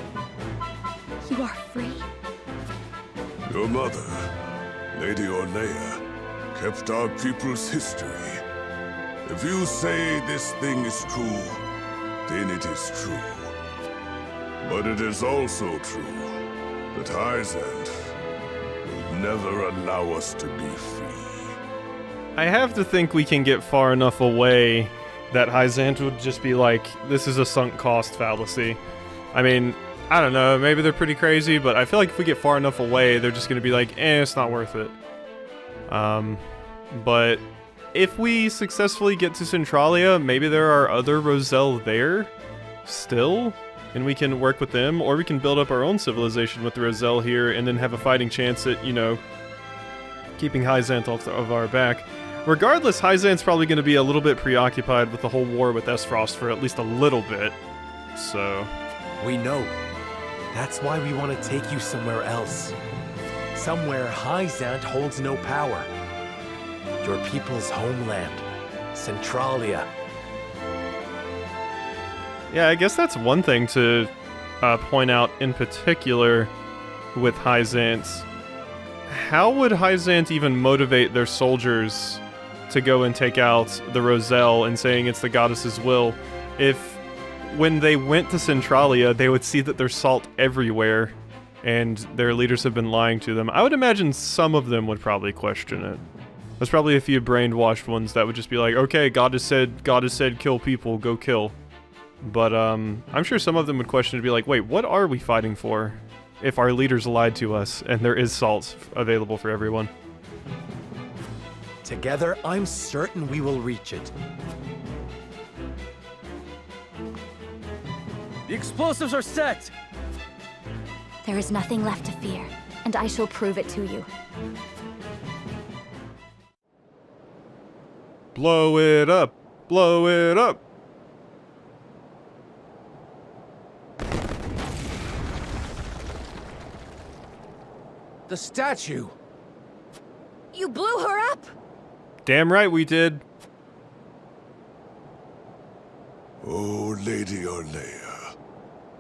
You are free. Your mother, Lady Ornea, kept our people's history. If you say this thing is true, then it is true. But it is also true that Hyzant will never allow us to be free. I have to think we can get far enough away that Hyzant would just be like, this is a sunk cost fallacy. I mean, I don't know, maybe they're pretty crazy, but I feel like if we get far enough away, they're just gonna be like, it's not worth it. But if we successfully get to Centralia, maybe there are other Roselle there still, and we can work with them, or we can build up our own civilization with the Roselle here and then have a fighting chance at, you know, keeping Hyzant off of our back. Regardless, Hyzant's probably going to be a little bit preoccupied with the whole war with Esfrost for at least a little bit, so... We know. That's why we want to take you somewhere else. Somewhere Hyzant holds no power. Your people's homeland, Centralia. Yeah, I guess that's one thing to point out in particular with Hyzant. How would Hyzant even motivate their soldiers to go and take out the Roselle and saying it's the goddess's will if when they went to Centralia they would see that there's salt everywhere and their leaders have been lying to them? I would imagine some of them would probably question it. There's probably a few brainwashed ones that would just be like, okay, God has said kill people, go kill. But I'm sure some of them would question it and be like, wait, what are we fighting for if our leaders lied to us and there is salt available for everyone? Together, I'm certain we will reach it. The explosives are set! There is nothing left to fear, and I shall prove it to you. Blow it up! Blow it up! The statue! You blew her up? Damn right we did. Oh, Lady Ornea,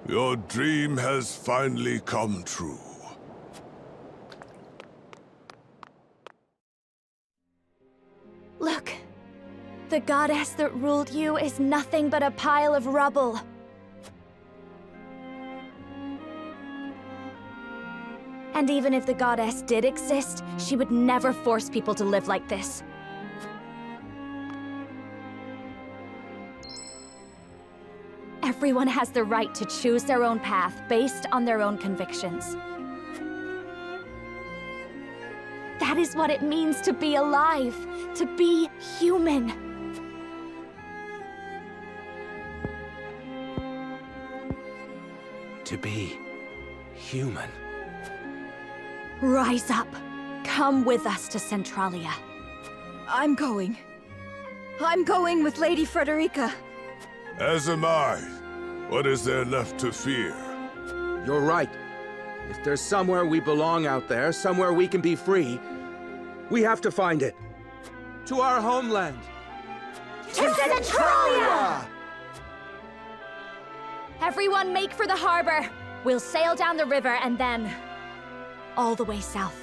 your dream has finally come true. Look. The goddess that ruled you is nothing but a pile of rubble. And even if the goddess did exist, she would never force people to live like this. Everyone has the right to choose their own path based on their own convictions. That is what it means to be alive, to be human. To be human. Rise up. Come with us to Centralia. I'm going. I'm going with Lady Frederica. As am I. What is there left to fear? You're right. If there's somewhere we belong out there, somewhere we can be free, we have to find it. To our homeland. To Centralia! Everyone make for the harbor. We'll sail down the river and then... all the way south.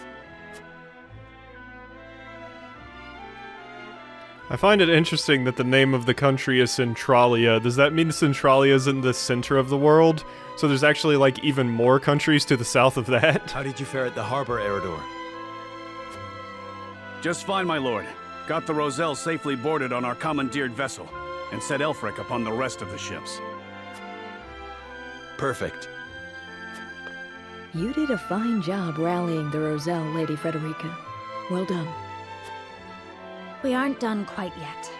I find it interesting that the name of the country is Centralia. Does that mean Centralia is in the center of the world? So there's actually, like, even more countries to the south of that? How did you fare at the harbor, Eridor? Just fine, my lord. Got the Roselle safely boarded on our commandeered vessel, and set Elfric upon the rest of the ships. Perfect. You did a fine job rallying the Roselle, Lady Frederica. Well done. We aren't done quite yet.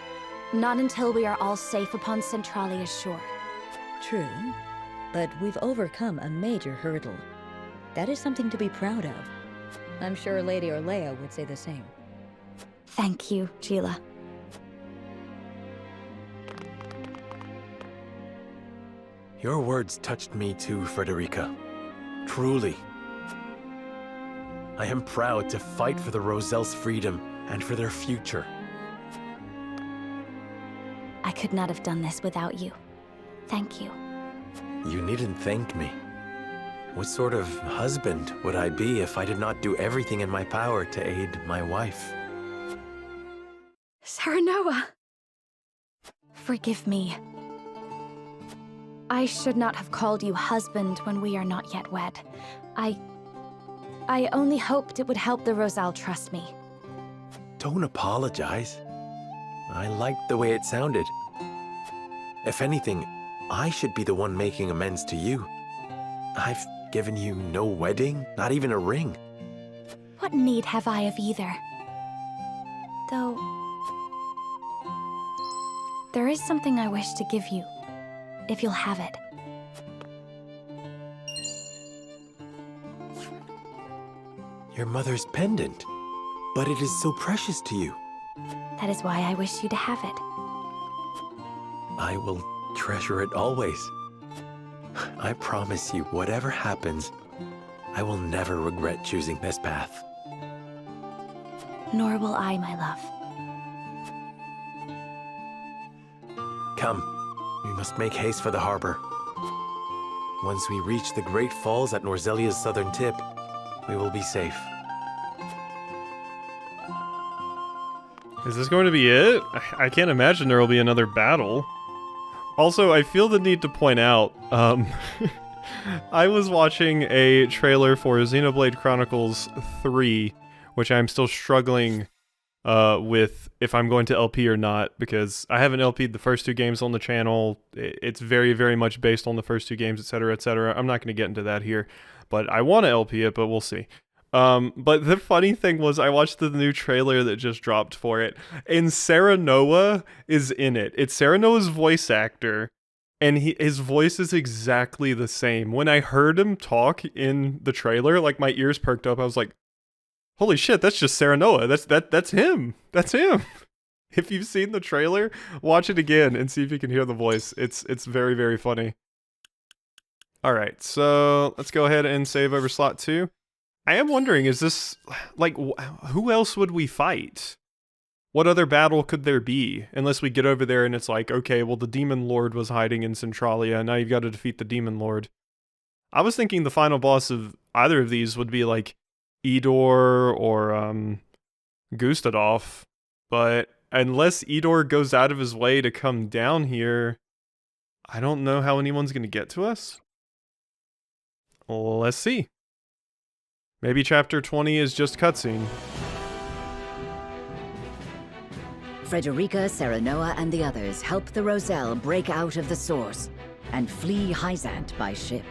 Not until we are all safe upon Centralia's shore. True, but we've overcome a major hurdle. That is something to be proud of. I'm sure Lady Orlea would say the same. Thank you, Gila. Your words touched me too, Frederica. Truly. I am proud to fight for the Roselle's freedom and for their future. I could not have done this without you. Thank you. You needn't thank me. What sort of husband would I be if I did not do everything in my power to aid my wife? Serenoa! Forgive me. I should not have called you husband when we are not yet wed. I only hoped it would help the Roselle trust me. Don't apologize. I liked the way it sounded. If anything, I should be the one making amends to you. I've given you no wedding, not even a ring. What need have I of either? Though... there is something I wish to give you, if you'll have it. Your mother's pendant, but it is so precious to you. That is why I wish you to have it. I will treasure it always. I promise you, whatever happens, I will never regret choosing this path. Nor will I, my love. Come, we must make haste for the harbor. Once we reach the Great Falls at Norzelia's southern tip, we will be safe. Is this going to be it? I can't imagine there will be another battle. Also, I feel the need to point out, I was watching a trailer for Xenoblade Chronicles 3, which I'm still struggling with if I'm going to LP or not, because I haven't LP'd the first two games on the channel. It's very, very much based on the first two games, etc., etc. I'm not going to get into that here, but I want to LP it, but we'll see. But the funny thing was, I watched the new trailer that just dropped for it, and Serenoa is in it. It's Serenoa's voice actor, and his voice is exactly the same. When I heard him talk in the trailer, like, my ears perked up. I was like, holy shit, that's just Serenoa. That's him. That's him. If you've seen the trailer, watch it again and see if you can hear the voice. It's very, very funny. Alright, so let's go ahead and save over slot 2. I am wondering, is this, like, who else would we fight? What other battle could there be? Unless we get over there and it's like, okay, well, the Demon Lord was hiding in Centralia, now you've got to defeat the Demon Lord. I was thinking the final boss of either of these would be, like, Idor or, Gustadolf. But unless Idor goes out of his way to come down here, I don't know how anyone's going to get to us. Let's see. Maybe chapter 20 is just cutscene. Frederica, Serenoa, and the others help the Roselle break out of the source and flee Hyzant by ship.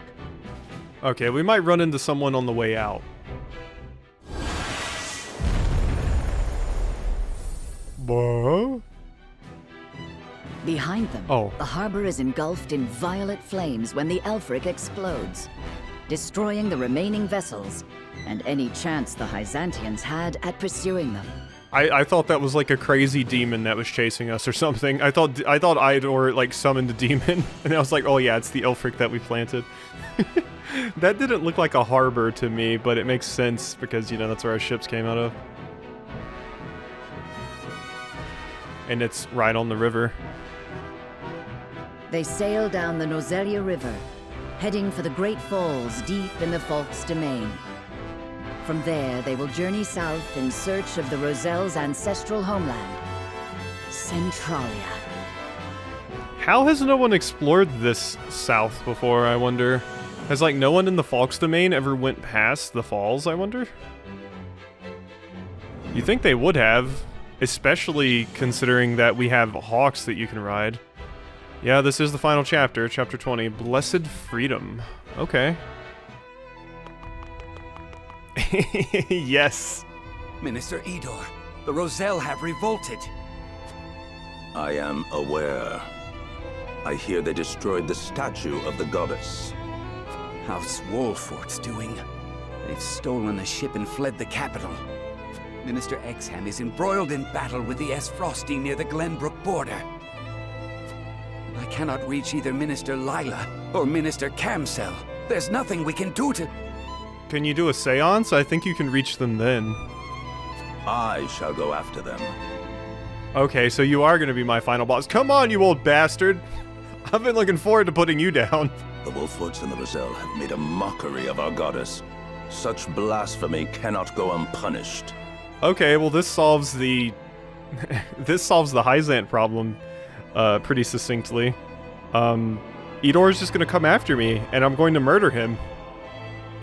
Okay, we might run into someone on the way out. What? Behind them, the harbor is engulfed in violet flames when the Elfric explodes, destroying the remaining vessels and any chance the Hyzantians had at pursuing them. I thought that was like a crazy demon that was chasing us or something. I thought Idor like summoned a demon, and I was like, oh yeah, it's the Elfric that we planted. That didn't look like a harbor to me, but it makes sense because, you know, that's where our ships came out of. And it's right on the river. They sail down the Nozelia River, heading for the Great Falls deep in the Falk's domain. From there, they will journey south in search of the Roselle's ancestral homeland, Centralia. How has no one explored this south before, I wonder? Has, like, no one in the Falk's domain ever went past the falls, I wonder? You think they would have, especially considering that we have hawks that you can ride. Yeah, this is the final chapter, chapter 20, Blessed Freedom. Okay. Yes. Minister Idor, The Roselle have revolted. I am aware. I hear they destroyed the statue of the goddess. How's Wolfort's doing? They've stolen a ship and fled the capital. Minister Exham is embroiled in battle with the S. Frosty near the Glenbrook border. I cannot reach either Minister Lila or Minister Camsell. There's nothing we can do to... Can you do a seance? I think you can reach them then. I shall go after them. Okay, so you are going to be my final boss. Come on, you old bastard! I've been looking forward to putting you down. The Wolforts and the Roselle have made a mockery of our goddess. Such blasphemy cannot go unpunished. Okay, well this solves the... this solves the Hyzant problem pretty succinctly. Edor's just going to come after me, and I'm going to murder him.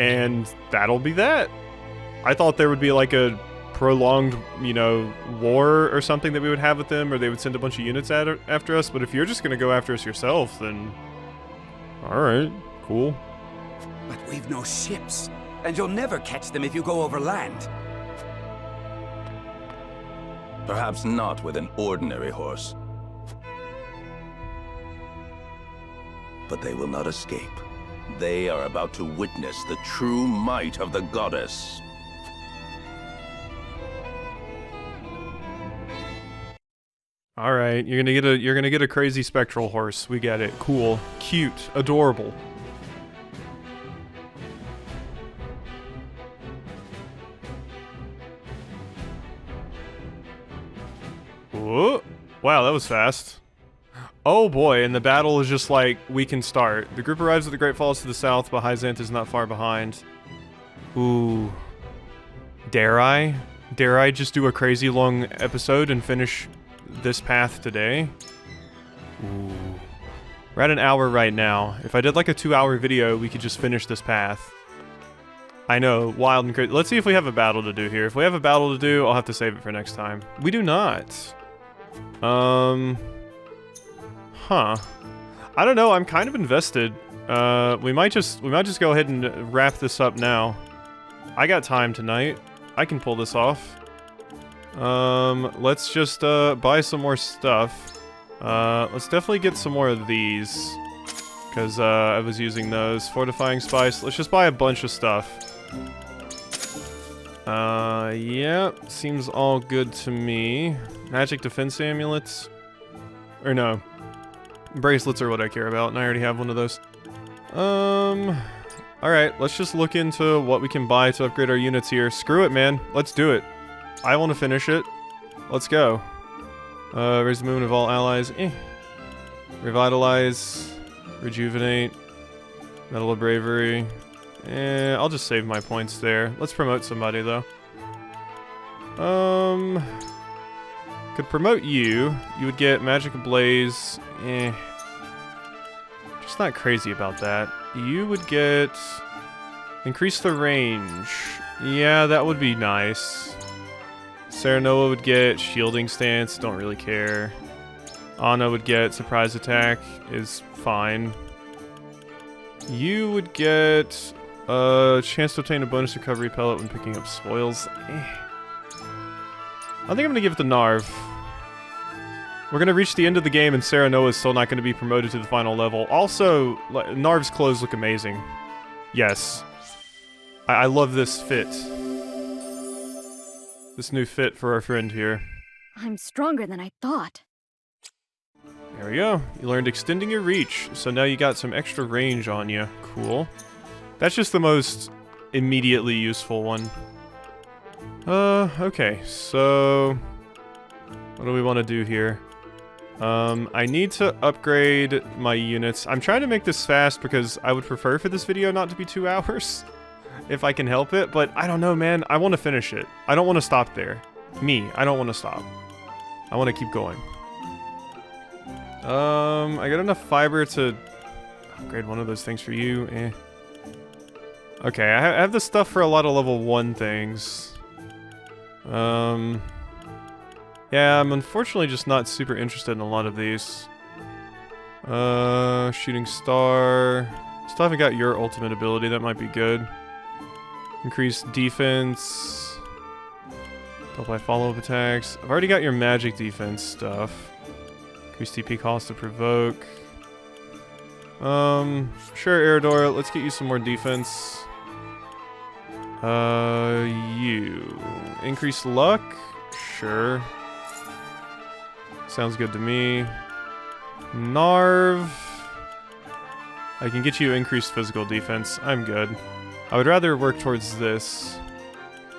And that'll be that. I thought there would be like a prolonged, you know, war or something that we would have with them, or they would send a bunch of units after us, but if you're just going to go after us yourself, then... Alright, cool. But we've no ships, and you'll never catch them if you go over land. Perhaps not with an ordinary horse. But they will not escape. They are about to witness the true might of the goddess. All right, you're gonna get a crazy spectral horse. We get it. Cool, cute, adorable. Whoa. Wow, that was fast. Oh boy, and the battle is just like, we can start. The group arrives at the Great Falls to the south, but Hyzant is not far behind. Ooh. Dare I? Dare I just do a crazy long episode and finish this path today? Ooh. We're at an hour right now. If I did like a 2-hour video, we could just finish this path. I know, wild and crazy. Let's see if we have a battle to do here. If we have a battle to do, I'll have to save it for next time. We do not. Huh. I don't know, I'm kind of invested. We might just go ahead and wrap this up now. I got time tonight. I can pull this off. Let's just buy some more stuff. Let's definitely get some more of these, because I was using those. Fortifying spice. Let's just buy a bunch of stuff. Yeah, seems all good to me. Magic defense amulets. Or no. Bracelets are what I care about, and I already have one of those. Alright, let's just look into what we can buy to upgrade our units here. Screw it, man. Let's do it. I want to finish it. Let's go. Raise the movement of all allies. Revitalize. Rejuvenate. Medal of Bravery. I'll just save my points there. Let's promote somebody, though. Could promote you. You would get Magic Ablaze. Just not crazy about that. You would get... Increase the range. Yeah, that would be nice. Serenoa would get Shielding Stance. Don't really care. Anna would get Surprise Attack. Is fine. You would get... a chance to obtain a bonus recovery pellet when picking up spoils. I think I'm gonna give it to Narv. We're gonna reach the end of the game and Serenoa is still not gonna be promoted to the final level. Also, Narv's clothes look amazing. Yes. I love this fit. This new fit for our friend here. I'm stronger than I thought. There we go. You learned extending your reach, so now you got some extra range on you. Cool. That's just the most immediately useful one. Okay, so... What do we want to do here? I need to upgrade my units. I'm trying to make this fast because I would prefer for this video not to be 2 hours. If I can help it, but I don't know, man. I want to finish it. I don't want to stop there. I don't want to stop. I want to keep going. I got enough fiber to upgrade one of those things for you. Okay, I have the stuff for a lot of level 1 things. Yeah, I'm unfortunately just not super interested in a lot of these. Shooting star. Still haven't got your ultimate ability, that might be good. Increased defense. Apply follow-up attacks. I've already got your magic defense stuff. Increase TP cost to provoke. Sure, Eridor, let's get you some more defense. You. Increase luck? Sure. Sounds good to me. Narv. I can get you increased physical defense. I'm good. I would rather work towards this.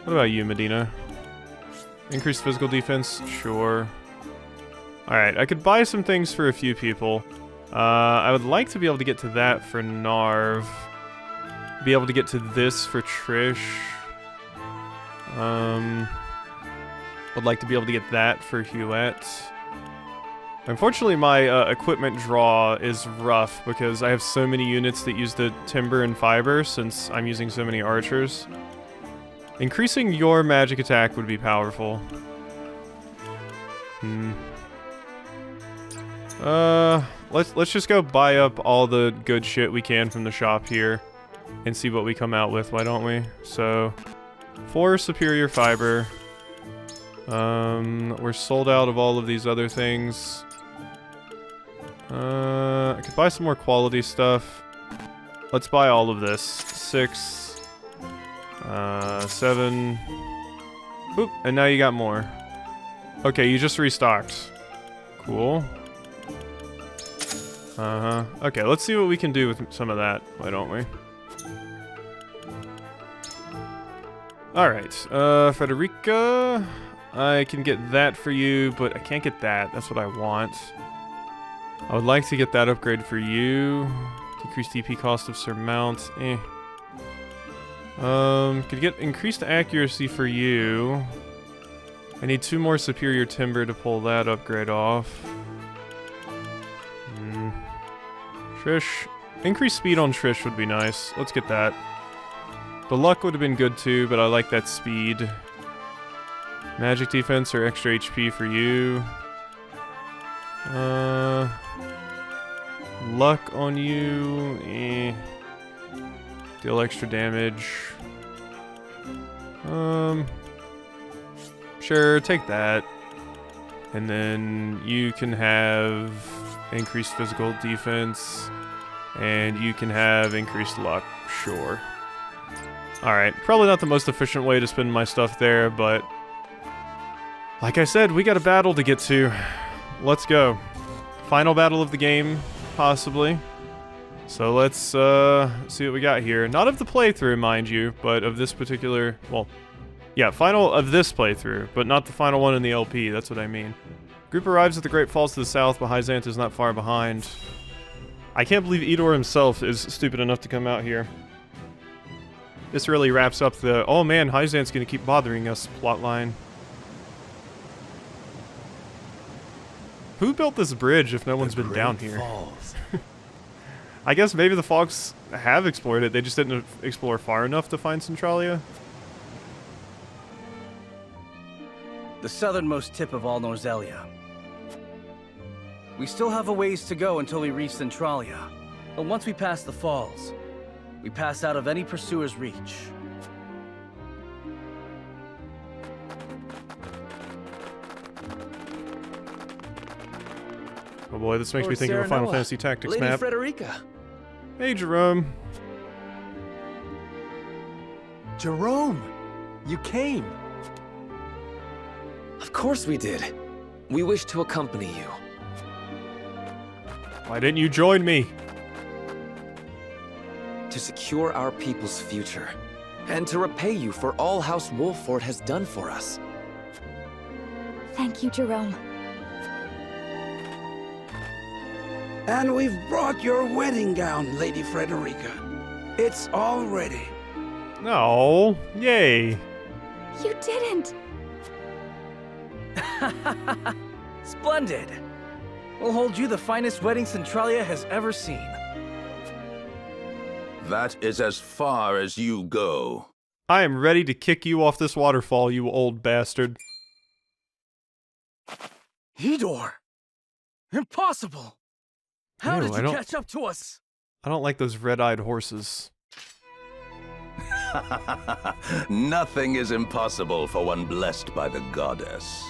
What about you, Medina? Increased physical defense? Sure. Alright, I could buy some things for a few people. I would like to be able to get to that for Narv. Be able to get to this for Trish. Would like to be able to get that for Huette. Unfortunately, my equipment draw is rough because I have so many units that use the timber and fiber since I'm using so many archers. Increasing your magic attack would be powerful. Let's just go buy up all the good shit we can from the shop here and see what we come out with, why don't we? So, 4 superior fiber. We're sold out of all of these other things. I could buy some more quality stuff. Let's buy all of this. 6, 7. Oop, and now you got more. Okay, you just restocked. Cool. Okay, let's see what we can do with some of that, why don't we? Alright, Frederica. I can get that for you, but I can't get that. That's what I want. I would like to get that upgrade for you. Decrease TP cost of surmount. Could get increased accuracy for you. I need 2 more superior timber to pull that upgrade off. Trish. Increased speed on Trish would be nice. Let's get that. The luck would have been good too, but I like that speed. Magic defense or extra HP for you. Luck on you. Deal extra damage. Sure, take that. And then you can have increased physical defense. And you can have increased luck. Sure. Alright, probably not the most efficient way to spend my stuff there, but like I said, we got a battle to get to. Let's go. Final battle of the game, possibly. So let's see what we got here. Not of the playthrough, mind you, but of this particular, well, yeah, final of this playthrough, but not the final one in the LP, that's what I mean. Group arrives at the Great Falls to the south, but Hyzant is not far behind. I can't believe Edor himself is stupid enough to come out here. This really wraps up the, oh man, Hyzant's gonna keep bothering us plotline. Who built this bridge if no one's been down here? I guess maybe the Fox have explored it, they just didn't explore far enough to find Centralia. The southernmost tip of all Norzelia. We still have a ways to go until we reach Centralia. But once we pass the falls, we pass out of any pursuer's reach. Oh boy, this makes me think of a Final Fantasy Tactics Lady map. Frederica. Hey, Jerome. Jerome, you came. Of course we did. We wish to accompany you. Why didn't you join me? To secure our people's future, and to repay you for all House Wolffort has done for us. Thank you, Jerome. And we've brought your wedding gown, Lady Frederica. It's all ready. No, yay. You didn't. Splendid. We'll hold you the finest wedding Centralia has ever seen. That is as far as you go. I am ready to kick you off this waterfall, you old bastard. Edor! Impossible! How Ew, did you catch up to us? I don't like those red-eyed horses. Nothing is impossible for one blessed by the goddess.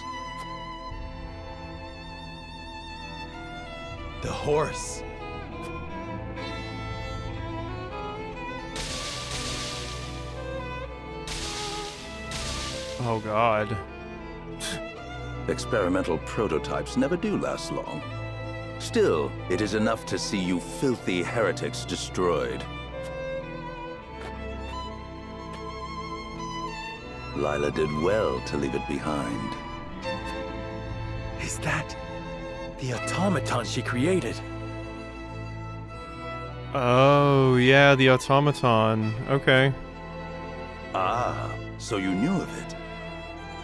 The horse. Oh god. Experimental prototypes never do last long. Still, it is enough to see you filthy heretics destroyed. Lila did well to leave it behind. Is that the automaton she created? Oh, yeah, the automaton. Okay. Ah, so you knew of it.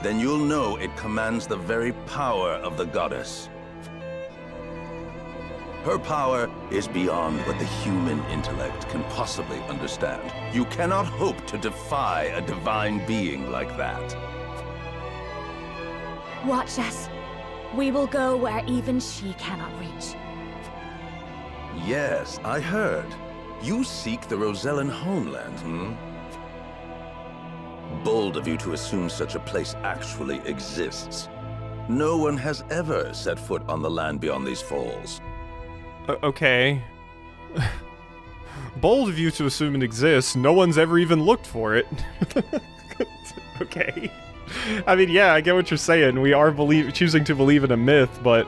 Then you'll know it commands the very power of the goddess. Her power is beyond what the human intellect can possibly understand. You cannot hope to defy a divine being like that. Watch us. We will go where even she cannot reach. Yes, I heard. You seek the Rosellan homeland, hmm? Bold of you to assume such a place actually exists. No one has ever set foot on the land beyond these falls. Okay. Bold of you to assume it exists. No one's ever even looked for it. Okay. I mean, yeah, I get what you're saying. We are choosing to believe in a myth, but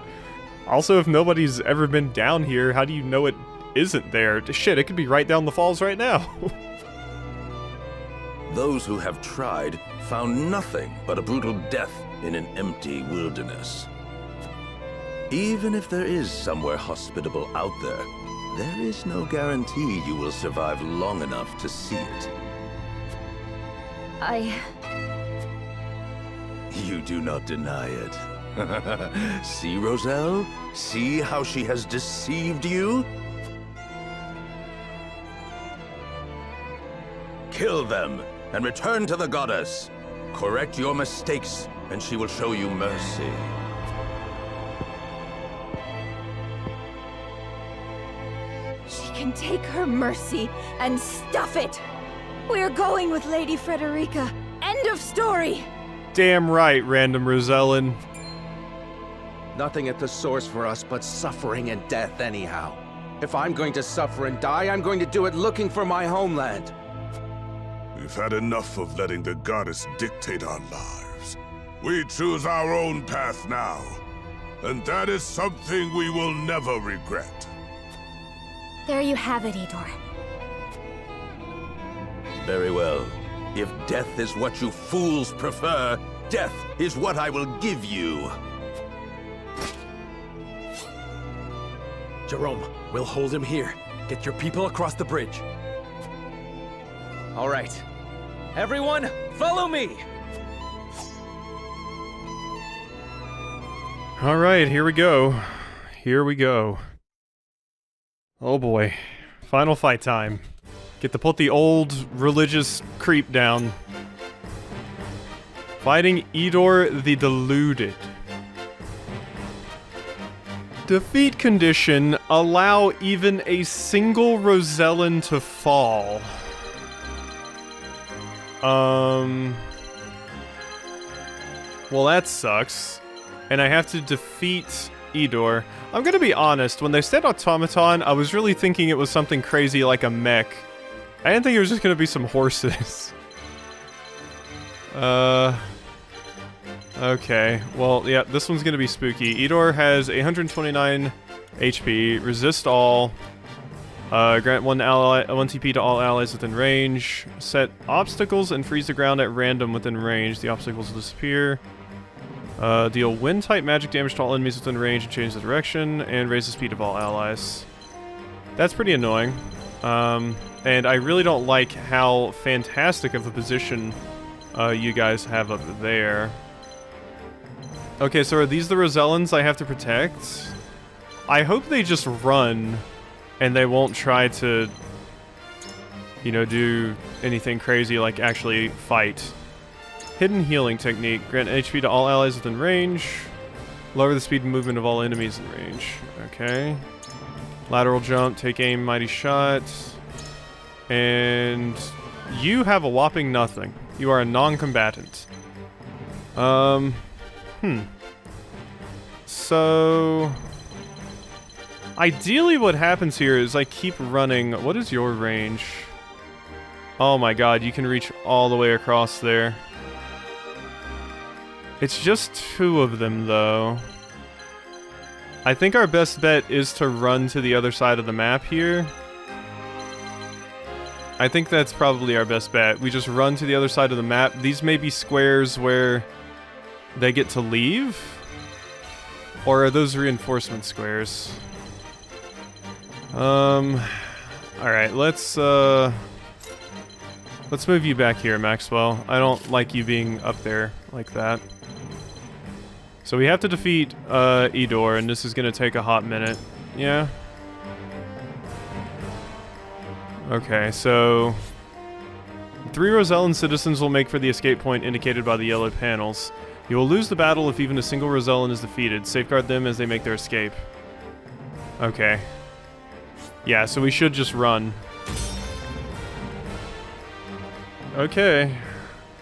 also if nobody's ever been down here, how do you know it isn't there? Shit, it could be right down the falls right now. Those who have tried found nothing but a brutal death in an empty wilderness. Even if there is somewhere hospitable out there, there is no guarantee you will survive long enough to see it. You do not deny it. See, Roselle? See how she has deceived you? Kill them and return to the goddess. Correct your mistakes, and she will show you mercy. She can take her mercy and stuff it. We're going with Lady Frederica. End of story. Damn right, random Rosellan. Nothing at the source for us but suffering and death anyhow. If I'm going to suffer and die, I'm going to do it looking for my homeland. We've had enough of letting the goddess dictate our lives. We choose our own path now, and that is something we will never regret. There you have it, Idor. Very well. If death is what you fools prefer, death is what I will give you. Jerome, we'll hold him here. Get your people across the bridge. All right. Everyone, follow me! Alright, here we go. Here we go. Oh boy. Final fight time. Get to put the old religious creep down. Fighting Idor the Deluded. Defeat condition, allow even a single Rosellan to fall. Well, that sucks. And I have to defeat Idor. I'm gonna be honest, when they said automaton, I was really thinking it was something crazy like a mech. I didn't think it was just gonna be some horses. Okay. Well, yeah, this one's gonna be spooky. Idor has 129 HP, resist all, grant one TP to all allies within range, set obstacles and freeze the ground at random within range. The obstacles will disappear. Deal wind-type magic damage to all enemies within range and change the direction, and raise the speed of all allies. That's pretty annoying. And I really don't like how fantastic of a position you guys have up there. Okay, so are these the Rosellans I have to protect? I hope they just run, and they won't try to, you know, do anything crazy like actually fight. Hidden healing technique. Grant HP to all allies within range. Lower the speed and movement of all enemies in range. Okay. Lateral jump, take aim, mighty shot. And You have a whopping nothing. You are a non-combatant. So... ideally what happens here is I keep running... What is your range? Oh my god, you can reach all the way across there. It's just 2 of them, though. I think our best bet is to run to the other side of the map here. I think that's probably our best bet. We just run to the other side of the map. These may be squares where they get to leave? Or are those reinforcement squares? Alright, let's move you back here, Maxwell. I don't like you being up there like that. So we have to defeat Edor, and this is gonna take a hot minute. Yeah? Okay, so... 3 Rosellan citizens will make for the escape point indicated by the yellow panels. You will lose the battle if even a single Rosellan is defeated. Safeguard them as they make their escape. Okay. Yeah, so we should just run. Okay.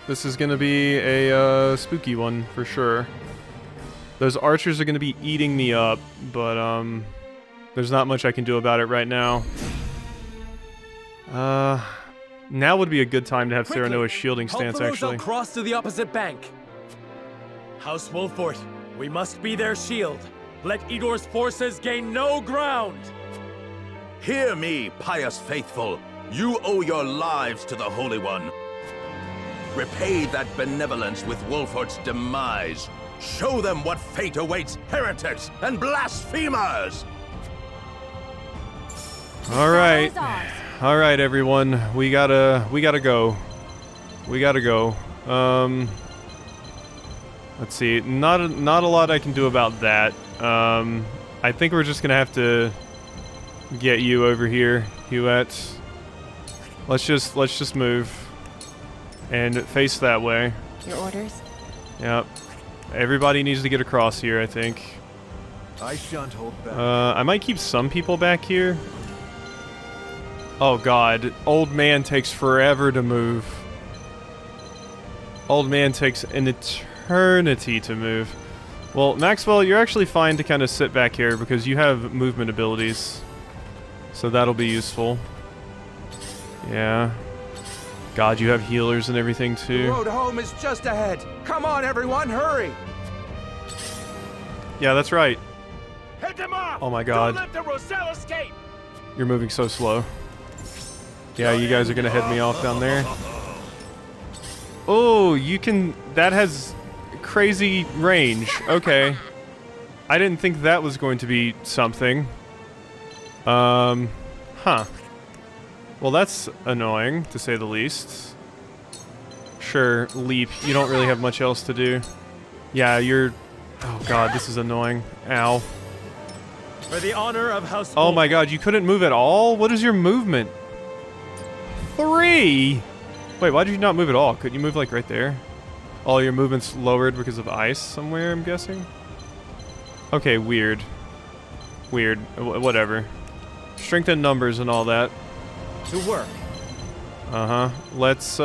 This is gonna be a spooky one, for sure. Those archers are gonna be eating me up, but there's not much I can do about it right now. Now would be a good time to have Serenoa's shielding stance, actually. Cross to the opposite bank. House Wolfort, we must be their shield. Let Edor's forces gain no ground. Hear me, pious faithful. You owe your lives to the Holy One. Repay that benevolence with Wolfort's demise. Show them what fate awaits heretics and blasphemers! Alright. Alright, everyone. We gotta go. We gotta go. Let's see. Not a lot I can do about that. I think we're just gonna have to get you over here, Huette. Let's just move. And face that way. Your orders? Yep. Everybody needs to get across here, I think. I shan't hold back. I might keep some people back here. Oh god, old man takes forever to move. Old man takes an eternity to move. Well, Maxwell, you're actually fine to kind of sit back here because you have movement abilities. So that'll be useful. Yeah. God, you have healers and everything too. The road home is just ahead. Come on, everyone, hurry! Yeah, that's right. Head them off! Oh my god. Don't let the Roselle escape! You're moving so slow. Yeah, you guys are gonna head me off down there. Oh, you can... That has crazy range. Okay. I didn't think that was going to be something. Huh. Well, that's annoying, to say the least. Sure, leap. You don't really have much else to do. Yeah, you're... Oh god, this is annoying. Ow. For the honor of House Oh my god, you couldn't move at all? What is your movement? 3? Wait, why did you not move at all? Couldn't you move, like, right there? Oh, your movement's lowered because of ice somewhere, I'm guessing? Okay, weird. Weird. Whatever. Strength in numbers and all that. To work. Uh-huh. Let's,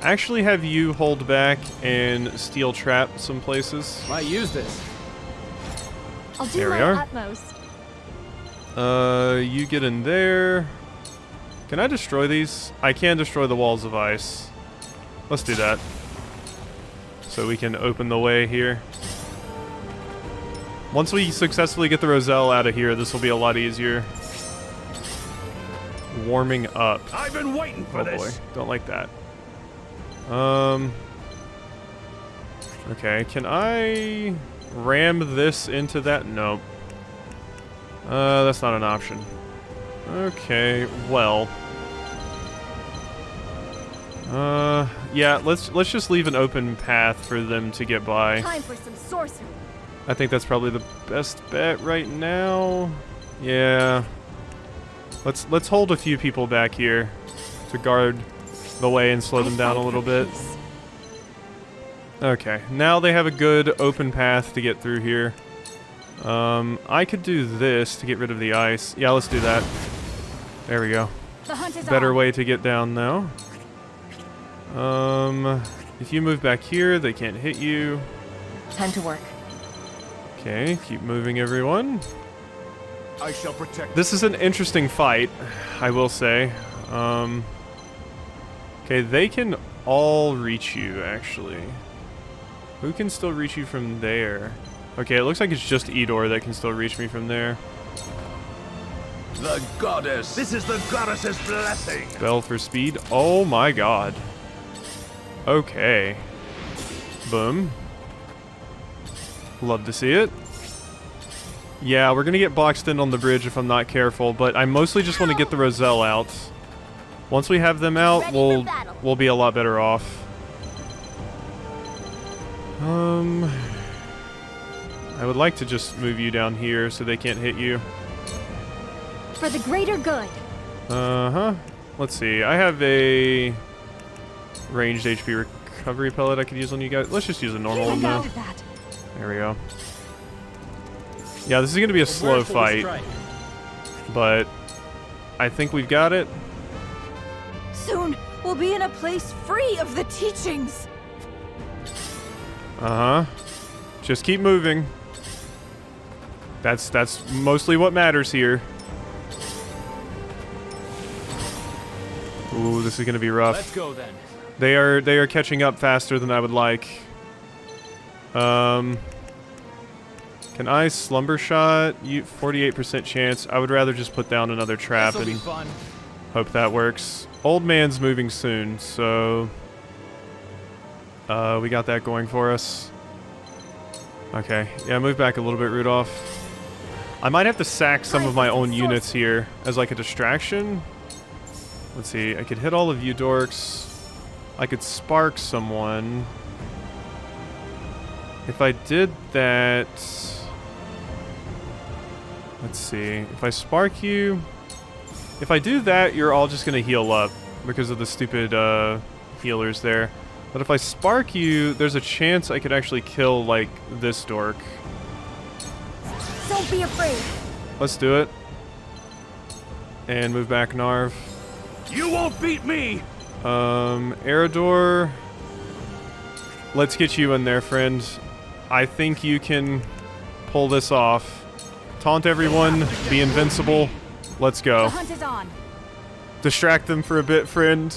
actually have you hold back and steel trap some places. Might use this. I'll do There we my are. utmost. You get in there. Can I destroy these? I can destroy the walls of ice. Let's do that. So we can open the way here. Once we successfully get the Roselle out of here, this will be a lot easier. Warming up. I've been waiting for this. Oh boy, don't like that. Okay, can I ram this into that? Nope. That's not an option. Okay, well. Yeah, let's just leave an open path for them to get by. Time for some sorcery. I think that's probably the best bet right now. Yeah. Let's hold a few people back here to guard the way and slow them down a little bit. Okay, now they have a good open path to get through here. I could do this to get rid of the ice. Yeah, let's do that. There we go. The hunt is better on. way to get down though. If you move back here, they can't hit you. Time to work. Okay, keep moving, everyone. I shall protect. This is an interesting fight, I will say. Okay, they can all reach you, actually. Who can still reach you from there? Okay, it looks like it's just Edor that can still reach me from there. The goddess! This is the goddess's blessing! Bell for speed. Oh my god. Okay. Boom. Love to see it. Yeah, we're gonna get boxed in on the bridge if I'm not careful, but I mostly just want to get the Roselle out. Once we have them out, we'll be a lot better off. I would like to just move you down here so they can't hit you. For the greater good. Uh-huh. Let's see. I have a ranged HP recovery pellet I could use on you guys. Let's just use a normal one though. There we go. Yeah, this is going to be a slow fight, but I think we've got it. Soon, we'll be in a place free of the teachings. Uh-huh. Just keep moving. That's mostly what matters here. Ooh, this is going to be rough. Let's go then. They are catching up faster than I would like. Can I slumber shot? 48% chance. I would rather just put down another trap and hope that works. Old man's moving soon, so we got that going for us. Okay, yeah, move back a little bit, Rudolph. I might have to sack some of my own units here as like a distraction. Let's see, I could hit all of you dorks. I could spark someone. If I did that... Let's see, if I spark you... If I do that, you're all just gonna heal up because of the stupid healers there. But if I spark you, there's a chance I could actually kill, like, this dork. Don't be afraid. Let's do it. And move back, Narv. You won't beat me! Eridor. Let's get you in there, friend. I think you can pull this off. Taunt everyone, be invincible. Let's go. The hunt is on. Distract them for a bit, friend.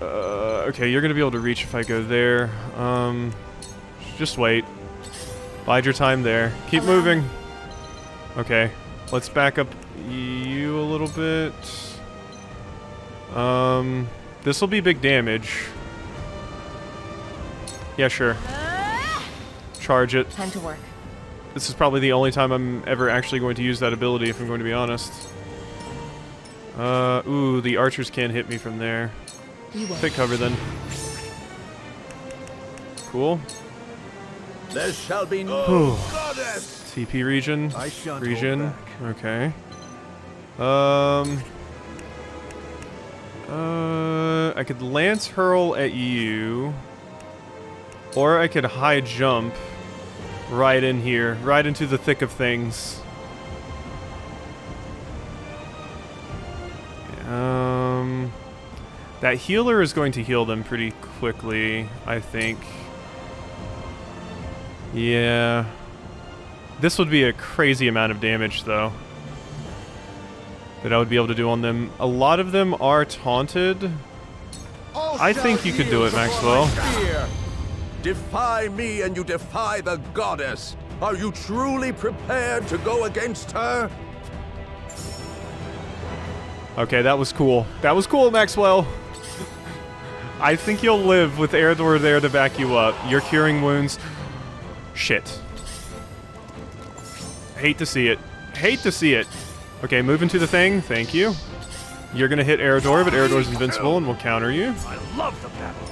Okay, you're gonna be able to reach if I go there. Just wait. Bide your time there. Keep moving. Okay, let's back up you a little bit. This will be big damage. Yeah, sure. Charge it. Time to work. This is probably the only time I'm ever actually going to use that ability, if I'm going to be honest. Ooh, the archers can't hit me from there. Take cover then. Cool. There shall be no goddess. TP region. Region. Okay. I could lance hurl at you, or I could high jump right in here, right into the thick of things. That healer is going to heal them pretty quickly, I think. Yeah. This would be a crazy amount of damage, though, that I would be able to do on them. A lot of them are taunted. I think you could do it, Maxwell. Defy me and you defy the goddess. Are you truly prepared to go against her? Okay, that was cool. That was cool, Maxwell. I think you'll live with Eridor there to back you up. You're curing wounds. Shit. Hate to see it. Hate to see it. Okay, move into the thing. Thank you. You're gonna hit Eridor, but Eridor's invincible and will counter you. I love the battle.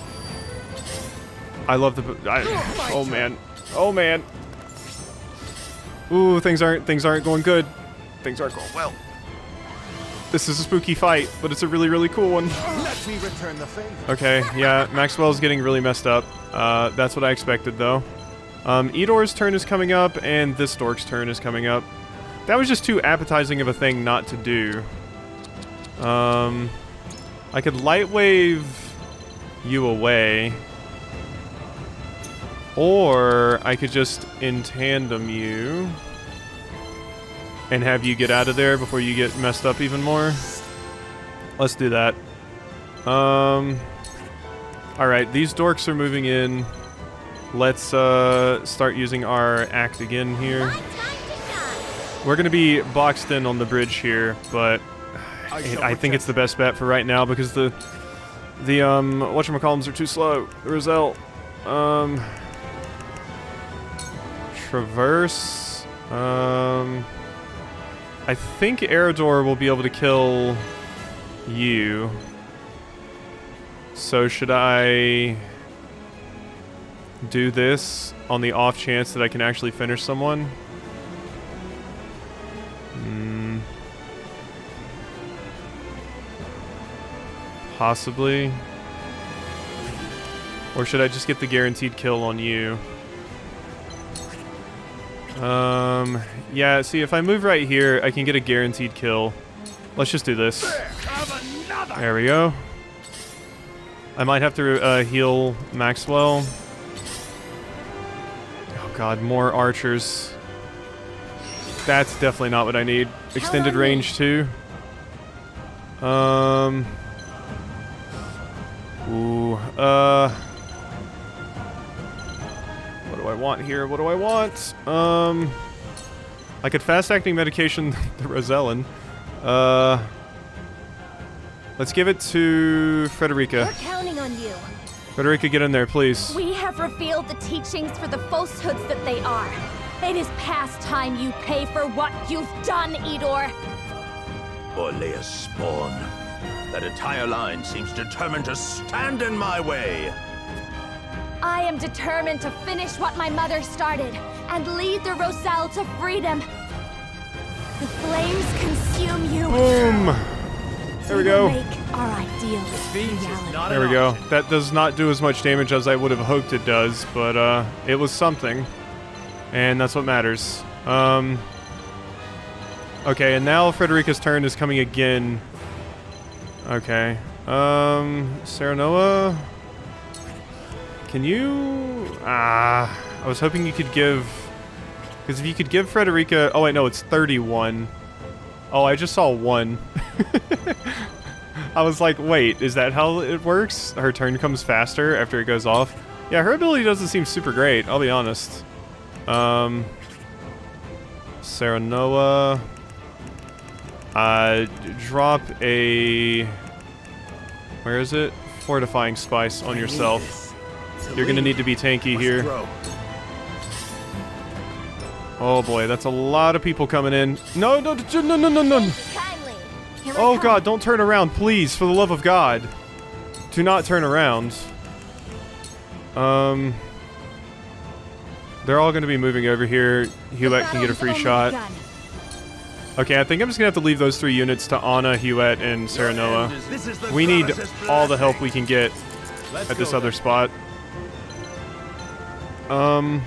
I love the... oh, man. Oh, man. Ooh, things aren't going good. Things aren't going well. This is a spooky fight, but it's a really, really cool one. Let me return the favor. Okay, yeah, Maxwell's getting really messed up. That's what I expected, though. Edor's turn is coming up, and this dork's turn is coming up. That was just too appetizing of a thing not to do. I could light wave you away. Or I could just in tandem you and have you get out of there before you get messed up even more. Let's do that. Alright, these dorks are moving in. Let's start using our act again here. We're gonna be boxed in on the bridge here, but I think it's the best bet for right now because the whatchamacallums are too slow. The Roselle. Traverse. I think Eridor will be able to kill you. So should I do this on the off chance that I can actually finish someone? Possibly. Or should I just get the guaranteed kill on you? Yeah, see, if I move right here, I can get a guaranteed kill. Let's just do this. There we go. I might have to heal Maxwell. Oh god, more archers. That's definitely not what I need. Extended range too. What do I want here? What do I want? I could fast-acting medication the Rosellan. Let's give it to Frederica. We're counting on you. Frederica, get in there, please. We have revealed the teachings for the falsehoods that they are. It is past time you pay for what you've done, Idor. Orlea's spawn. That entire line seems determined to stand in my way. I am determined to finish what my mother started and lead the Roselle to freedom. The flames consume you. Boom. There we go. Make our ideals reality. There we go. That does not do as much damage as I would have hoped it does, but it was something. And that's what matters. Okay, and now Frederica's turn is coming again. Okay. Serenoa? Can you... I was hoping you could give... Because if you could give Frederica... Oh, wait, no, it's 31. Oh, I just saw 1. I was like, wait, is that how it works? Her turn comes faster after it goes off? Yeah, her ability doesn't seem super great, I'll be honest. Serenoa... drop a... Where is it? Fortifying Spice on yourself. You're gonna need to be tanky here. Oh boy, that's a lot of people coming in. No, no, no, no, no, no. Oh god, don't turn around, please, for the love of God. Do not turn around. They're all gonna be moving over here. Hewlett can get a free shot. Okay, I think I'm just gonna have to leave those 3 units to Anna, Hewlett, and Serenoa. We need all the help we can get at this other spot. I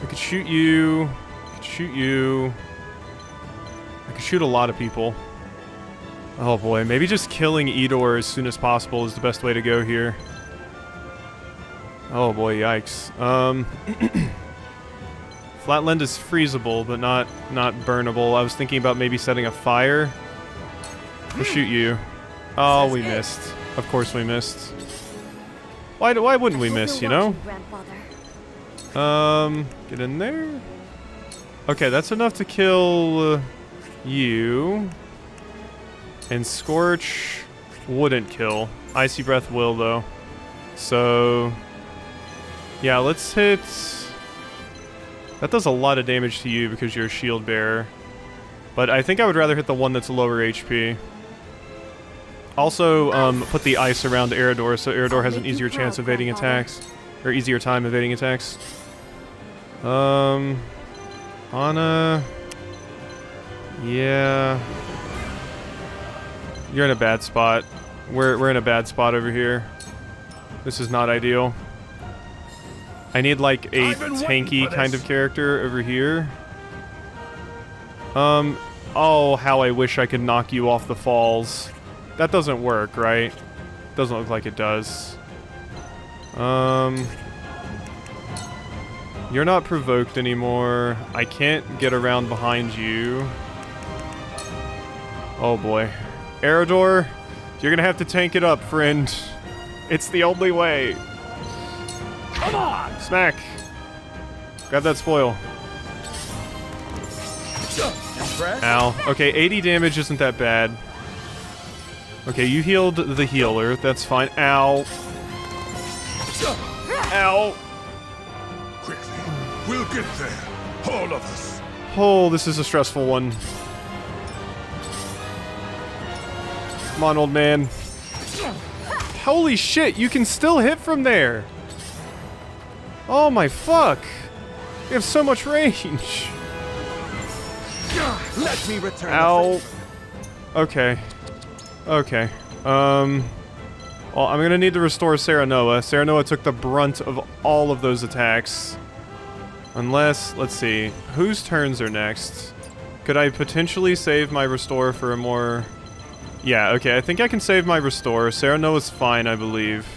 could shoot you. I could shoot you. I could shoot a lot of people. Oh boy, maybe just killing Idor as soon as possible is the best way to go here. Oh boy, yikes. Flatland is freezable, but not burnable. I was thinking about maybe setting a fire. We'll shoot you. Oh, we missed. Of course we missed. Why wouldn't we miss, you know? Get in there. Okay, that's enough to kill you. And Scorch wouldn't kill. Icy Breath will, though. So... yeah, let's hit... That does a lot of damage to you because you're a shield bearer. But I think I would rather hit the one that's lower HP. Also, put the ice around Eridor so Eridor has an easier chance of evading attacks. Or easier time evading attacks. Anna... yeah... You're in a bad spot. We're in a bad spot over here. This is not ideal. I need like a tanky kind of character over here. Oh, how I wish I could knock you off the falls. That doesn't work, right? Doesn't look like it does. You're not provoked anymore. I can't get around behind you. Oh boy. Eridor, you're gonna have to tank it up, friend. It's the only way. Come on! Smack. Grab that spoil. Ow. Okay, 80 damage isn't that bad. Okay, you healed the healer. That's fine. Ow. Ow. Quickly, we'll get there. All of us. Oh, this is a stressful one. Come on, old man. Holy shit, you can still hit from there. Oh my fuck. You have so much range. Let me return. Ow. Okay. Okay. Well, I'm gonna need to restore Serenoa. Serenoa took the brunt of all of those attacks. Unless, let's see, whose turns are next? Could I potentially save my restore for a more... Yeah, okay, I think I can save my restore. Serenoa's fine, I believe.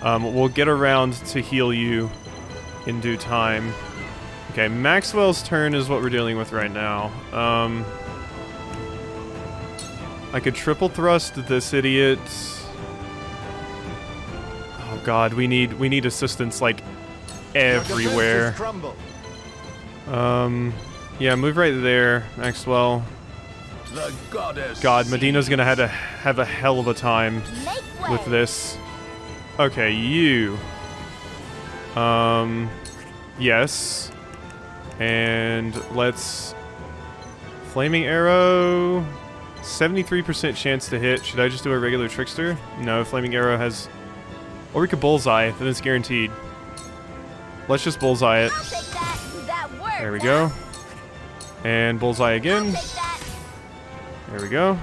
We'll get around to heal you in due time. Okay, Maxwell's turn is what we're dealing with right now. I could triple thrust this idiot. Oh god, we need assistance like everywhere. Yeah, move right there, Maxwell. The goddess. God, Medina's gonna have a hell of a time with this. Okay, you. Yes. And let's... Flaming Arrow... 73% chance to hit. Should I just do a regular Trickster? No, Flaming Arrow has... Or we could Bullseye, then it's guaranteed. Let's just Bullseye it. There we go. And Bullseye again. There we go.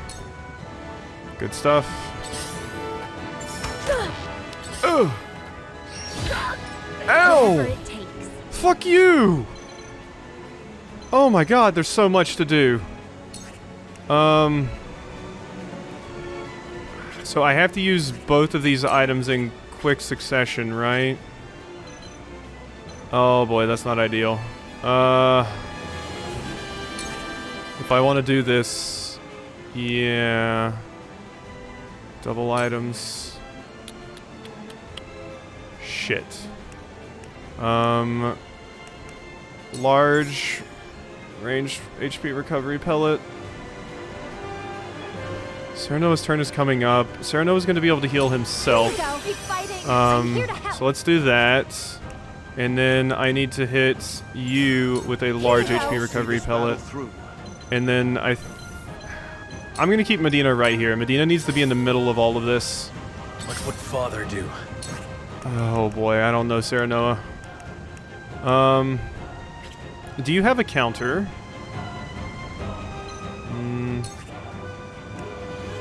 Good stuff. Ugh! Ow! Fuck you! Oh my god, there's so much to do. So I have to use both of these items in quick succession, right? Oh boy, that's not ideal. If I want to do this... Yeah... Double items... Shit. Large... Ranged HP recovery pellet. Serenoa's turn is coming up. Serenoa's going to be able to heal himself. So let's do that. And then I need to hit you with a large HP recovery pellet. And then I'm going to keep Medina right here. Medina needs to be in the middle of all of this. What would Father do? Oh boy, I don't know, Serenoa. Do you have a counter?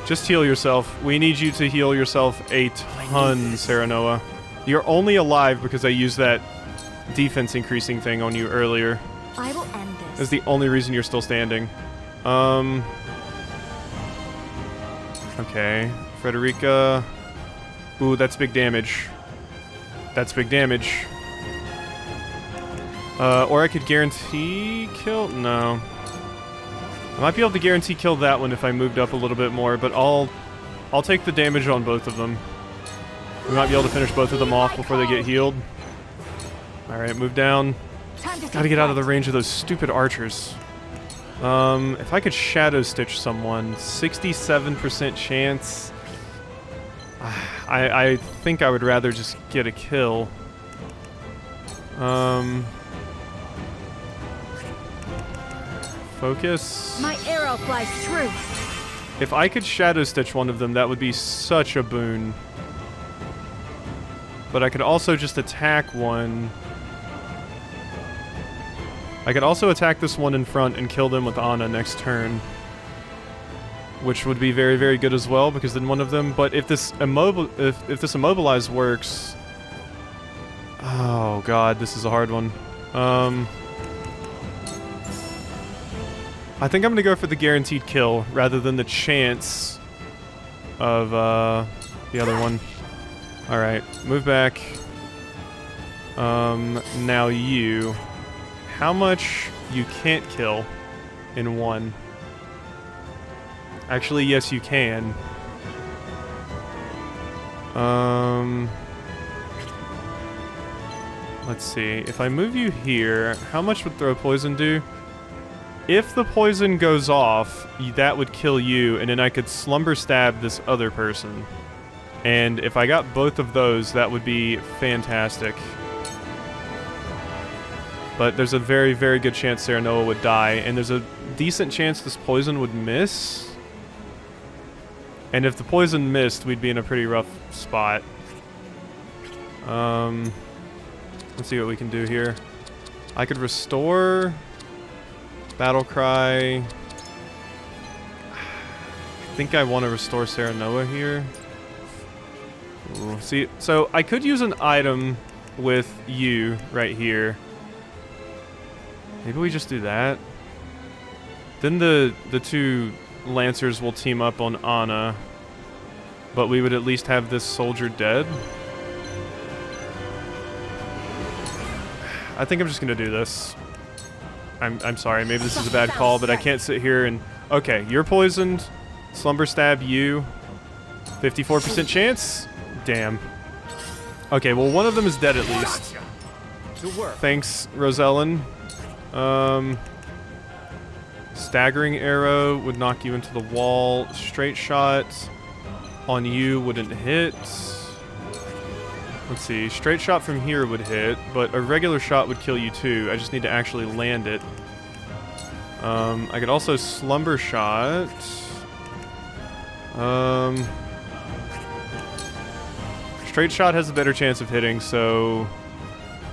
Just heal yourself. We need you to heal yourself a ton, Serenoa. You're only alive because I used that defense increasing thing on you earlier. I will end this. That's the only reason you're still standing. Okay. Frederica. Ooh, that's big damage. That's big damage. Or I could guarantee kill? No. I might be able to guarantee kill that one if I moved up a little bit more, but I'll take the damage on both of them. We might be able to finish both of them off before they get healed. Alright, move down. Gotta get out of the range of those stupid archers. If I could Shadow Stitch someone, 67% chance. I think I would rather just get a kill. Focus. My arrow flies true. If I could Shadow Stitch one of them, that would be such a boon. But I could also just attack one. I could also attack this one in front and kill them with Ana next turn. Which would be very, very good as well, because then one of them... But if this if this Immobilize works... Oh god, this is a hard one. I think I'm gonna go for the guaranteed kill rather than the chance of the other one. Alright, move back. Now you. How much you can't kill in one? Actually, yes you can. Let's see. If I move you here, how much would throw poison do? If the poison goes off, that would kill you, and then I could slumber stab this other person. And if I got both of those, that would be fantastic. But there's a very, very good chance Serenoa would die, and there's a decent chance this poison would miss. And if the poison missed, we'd be in a pretty rough spot. Let's see what we can do here. I could restore Battle Cry. I think I want to restore Serenoa here. Ooh, see, so I could use an item with you right here. Maybe we just do that. Then the two Lancers will team up on Anna, but we would at least have this soldier dead. I think I'm just gonna do this. I'm sorry, maybe this is a bad call, but I can't sit here and... Okay, you're poisoned. Slumber stab you. 54% chance? Damn. Okay, well one of them is dead at least. Thanks, Roselle. Staggering arrow would knock you into the wall. Straight shot on you wouldn't hit. Let's see, straight shot from here would hit, but a regular shot would kill you too. I just need to actually land it. I could also slumber shot. Straight shot has a better chance of hitting, so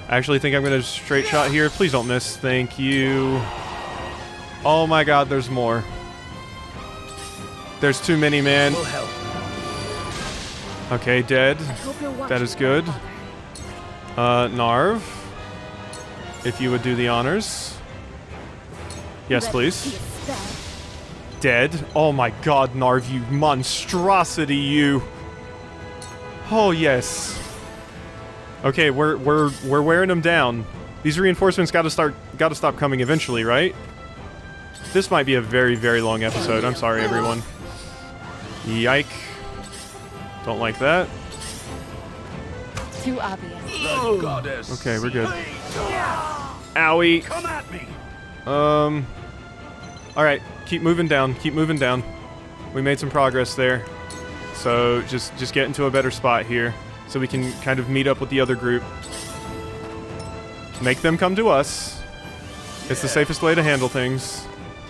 I actually think I'm going to straight shot here. Please don't miss. Thank you. Oh my god, there's more. There's too many, man. Okay, dead. That is good. Narv, if you would do the honors. Yes, please. Dead. Oh my god, Narv, you monstrosity, you. Oh, yes. Okay, we're wearing them down. These reinforcements gotta stop coming eventually, right? This might be a very, very long episode. I'm sorry, everyone. Yike. Don't like that. Too obvious. Okay, we're good. Owie. Come at me. Alright, keep moving down. Keep moving down. We made some progress there. So just get into a better spot here so we can kind of meet up with the other group. Make them come to us. It's the safest way to handle things.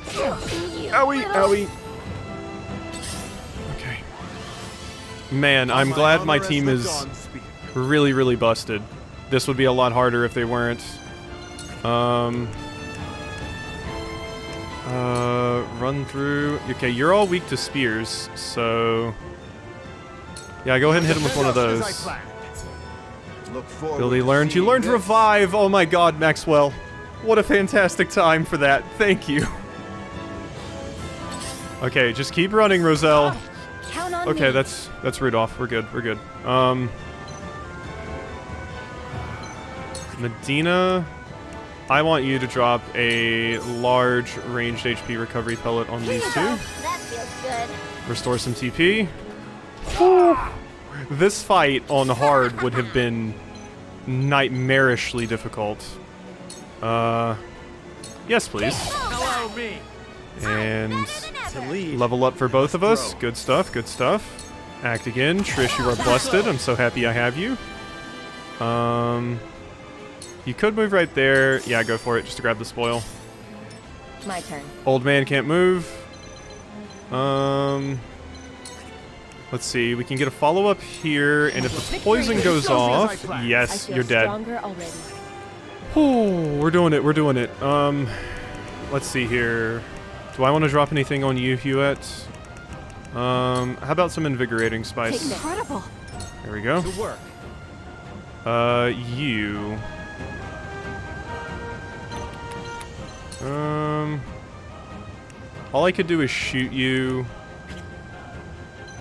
Owie, owie. Okay. Man, I'm glad my team is really, really busted. This would be a lot harder if they weren't. Run through. Okay, you're all weak to spears, so... Yeah, go ahead and hit him with one of those. Billy learned. You learned Revive! Oh my god, Maxwell. What a fantastic time for that. Thank you. Okay, just keep running, Roselle. Okay, that's Rudolph. We're good. We're good. Medina, I want you to drop a large ranged HP recovery pellet on these two. That feels good. Restore some TP. Whew. This fight on hard would have been nightmarishly difficult. Yes, please. Hello, me. And level up for both of us. Good stuff, good stuff. Act again. Trish, you are busted. I'm so happy I have you. You could move right there. Yeah, go for it, just to grab the spoil. My turn. Old man can't move. Let's see. We can get a follow-up here, and if the poison goes off... Yes, you're dead. Oh, we're doing it, we're doing it. Let's see here. Do I want to drop anything on you, Hewitt? How about some invigorating spice? Incredible. There we go. To work. You. All I could do is shoot you.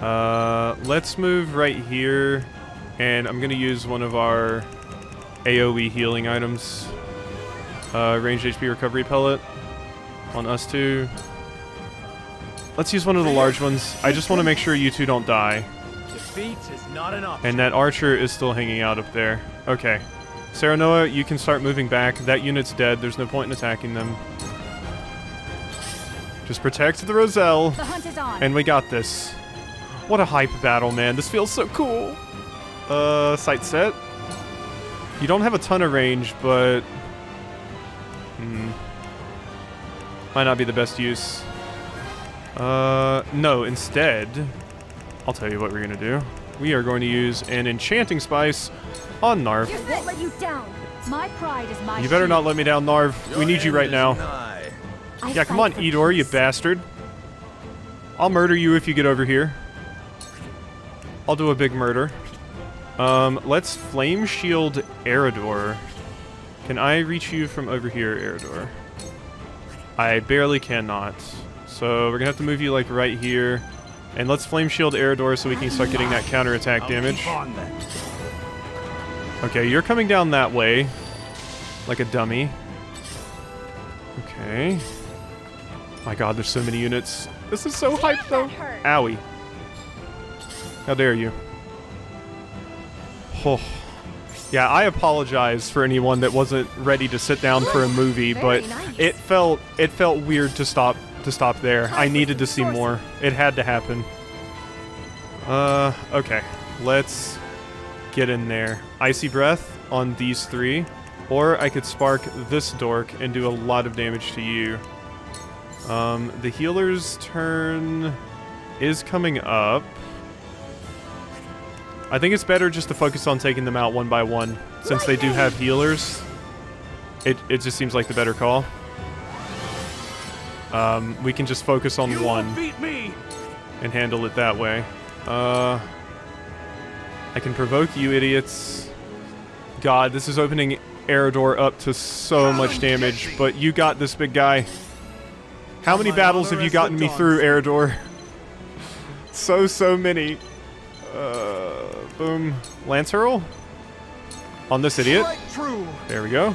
Let's move right here. And I'm going to use one of our AoE healing items. Ranged HP recovery pellet on us two. Let's use one of the large ones. I just want to make sure you two don't die. Defeat is not an option. And that archer is still hanging out up there. Okay. Serenoa, you can start moving back. That unit's dead. There's no point in attacking them. Just protect the Roselle. The hunt is on. And we got this. What a hype battle, man. This feels so cool. Sight set. You don't have a ton of range, but... might not be the best use. No, instead... I'll tell you what we're going to do. We are going to use an enchanting spice on Narv. I won't let you down. My pride is my You better not let me down, Narv. We need you right now. Yeah, come on, Edor, you bastard. I'll murder you if you get over here. I'll do a big murder. Let's flame shield Eredor. Can I reach you from over here, Eredor? I barely cannot. So we're gonna have to move you like right here. And let's flame shield Eredor so we can start getting that counterattack damage. Okay, you're coming down that way. Like a dummy. Okay. My god, there's so many units. This is so hyped though. Owie. How dare you? Oh. Yeah, I apologize for anyone that wasn't ready to sit down for a movie, but it felt weird to stop there. I needed to see more. It had to happen. Okay. Let's get in there. Icy Breath on these three, or I could spark this dork and do a lot of damage to you. The healer's turn is coming up. I think it's better just to focus on taking them out one by one, since they do have healers. It just seems like the better call. We can just focus on one and handle it that way. I can provoke you idiots. God, this is opening Eredor up to so much damage, but you got this, big guy. How many battles have you gotten me through, Eredor? So many. Boom. Lance Hurl? On this idiot. There we go.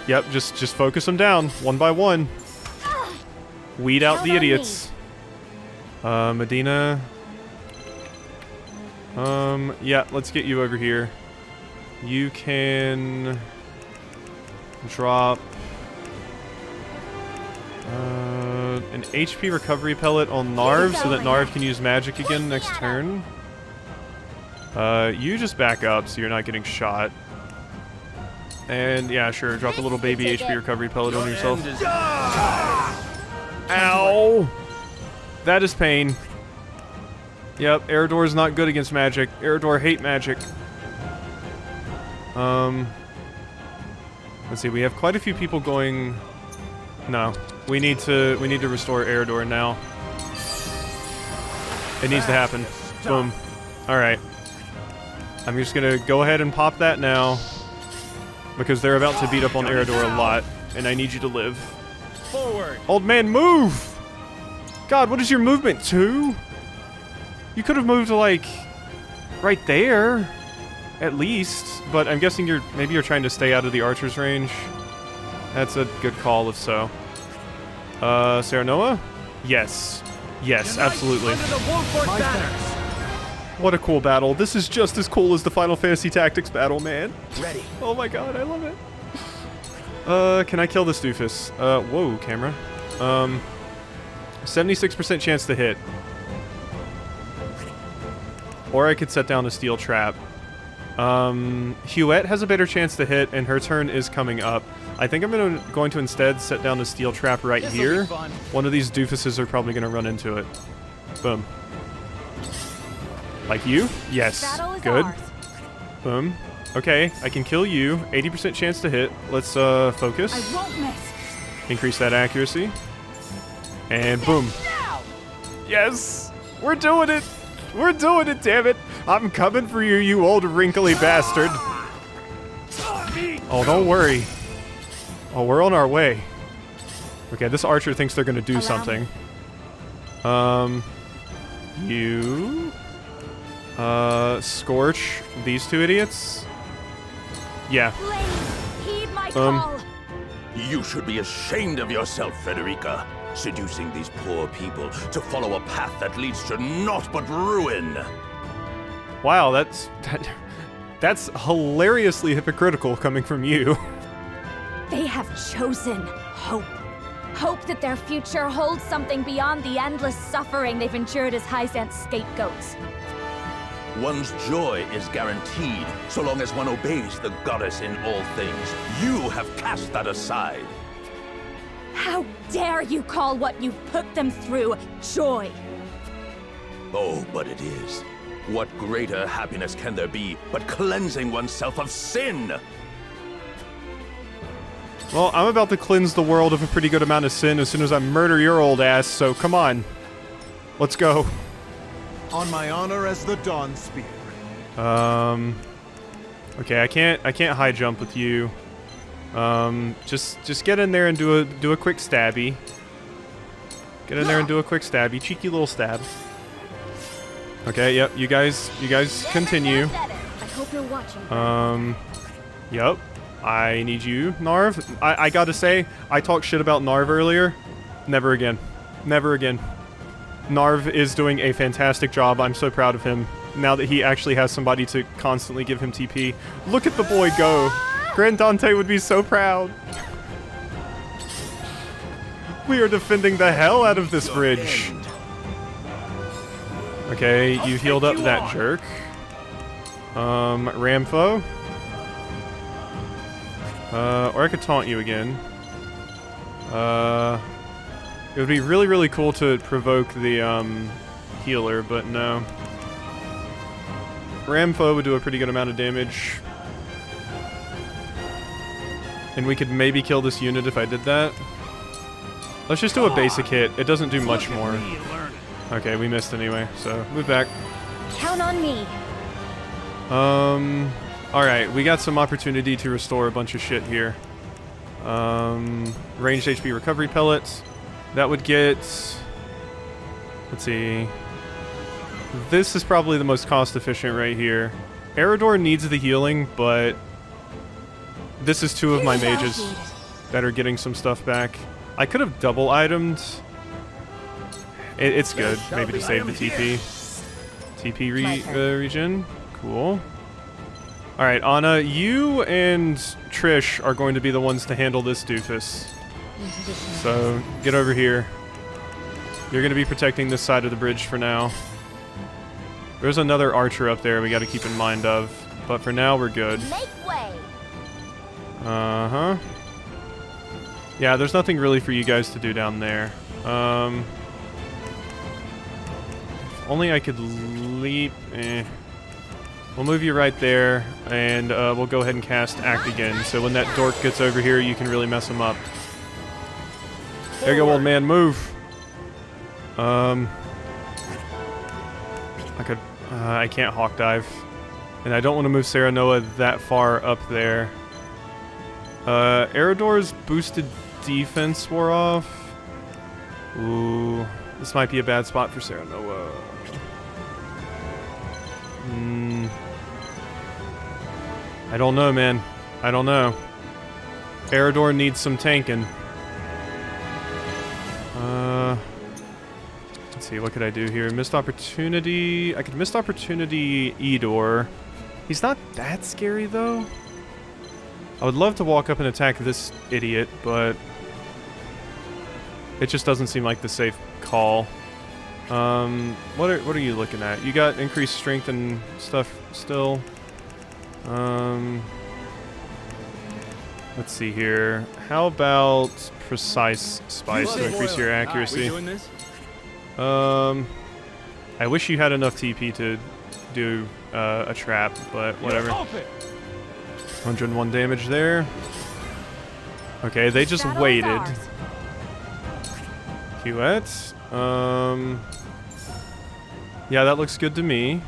Yep, just focus them down, one by one. Weed out the idiots. Medina. Yeah, let's get you over here. You can drop an HP recovery pellet on Narv so that Narv can use magic again next turn. You just back up so you're not getting shot. And yeah, sure, drop a little baby HP recovery pellet on yourself. Ow! That is pain. Yep, Eredor is not good against magic. Eredor hate magic. Let's see, we have quite a few people going... No, we need to restore Eredor now. It needs to happen. Boom. Alright. I'm just gonna go ahead and pop that now. Because they're about to beat up on Eredor a lot. And I need you to live. Forward. Old man, move! God, what is your movement, 2? You could have moved to, like, right there. At least. But I'm guessing maybe you're trying to stay out of the archer's range. That's a good call if so. Serenoa? Yes. Yes, absolutely. What a cool battle. This is just as cool as the Final Fantasy Tactics battle, man. Ready. Oh my god, I love it. Can I kill this doofus? Whoa, camera. 76% chance to hit. Or I could set down a steel trap. Huette has a better chance to hit, and her turn is coming up. I think I'm going to instead set down a steel trap right here. One of these doofuses are probably going to run into it. Boom. Like you? Yes. Good. Boom. Okay, I can kill you. 80% chance to hit. Let's focus. I won't miss. Increase that accuracy. And boom. Yes! We're doing it! We're doing it, damn it! I'm coming for you, you old wrinkly bastard. Oh, don't worry. Oh, we're on our way. Okay, this archer thinks they're gonna do something. You... Scorch these two idiots? Yeah. Please, heed my call. You should be ashamed of yourself, Frederica. Seducing these poor people to follow a path that leads to naught but ruin. Wow, that's hilariously hypocritical coming from you. They have chosen hope. Hope that their future holds something beyond the endless suffering they've endured as Hyzant's scapegoats. One's joy is guaranteed so long as one obeys the goddess in all things. You have cast that aside. How dare you call what you've put them through joy? Oh, but it is. What greater happiness can there be but cleansing oneself of sin? Well, I'm about to cleanse the world of a pretty good amount of sin as soon as I murder your old ass, so come on. Let's go. On my honor as the Dawn Spear. Okay, I can't high jump with you. Just get in there and do a quick stabby. Get in there and do a quick stabby. Cheeky little stab. Okay, yep, you guys continue. I hope you're watching. Yep. I need you, Narv. I gotta say, I talked shit about Narv earlier. Never again. Never again. Narv is doing a fantastic job. I'm so proud of him. Now that he actually has somebody to constantly give him TP. Look at the boy go. Grand Dante would be so proud. We are defending the hell out of this bridge. Okay, you healed up that jerk. Ramfo. Or I could taunt you again. It would be really, really cool to provoke the, healer, but no. Ramfo would do a pretty good amount of damage. And we could maybe kill this unit if I did that. Let's just do a basic hit. It doesn't do much more. Okay, we missed anyway, so move back. Count on me. Alright, we got some opportunity to restore a bunch of shit here. Ranged HP recovery pellets. That would get... Let's see. This is probably the most cost efficient right here. Eridor needs the healing, but... This is two of my mages that are getting some stuff back. I could have double itemed. It's good, maybe to save the TP. TP regen. Cool. Alright, Anna, you and Trish are going to be the ones to handle this doofus. So, get over here. You're going to be protecting this side of the bridge for now. There's another archer up there we got to keep in mind of. But for now, we're good. Make way. Uh-huh. Yeah, there's nothing really for you guys to do down there. If only I could leap. We'll move you right there, and we'll go ahead and cast Act again. So when that dork gets over here, you can really mess him up. There you go, old man, move. I can't hawk dive, and I don't want to move Serenoa that far up there. Eridor's boosted defense wore off. Ooh, this might be a bad spot for Serenoa. I don't know, man. I don't know. Eridor needs some tanking. Let's see, what could I do here? Missed opportunity. I could missed opportunity Edor. He's not that scary, though. I would love to walk up and attack this idiot, but it just doesn't seem like the safe call. What are you looking at? You got increased strength and stuff still. Let's see here. How about precise spice to increase your accuracy? I wish you had enough TP to do a trap, but whatever. 101 damage there. Okay, they just waited. Quet. Yeah, that looks good to me.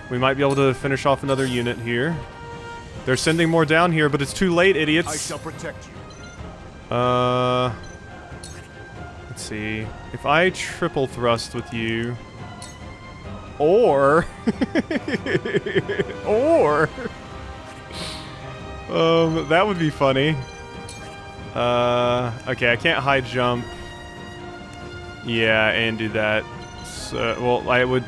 We might be able to finish off another unit here. They're sending more down here, but it's too late, idiots. I shall protect you. Let's see. If I triple thrust with you, or that would be funny. Okay, I can't high jump. Yeah, and do that. So, well, I would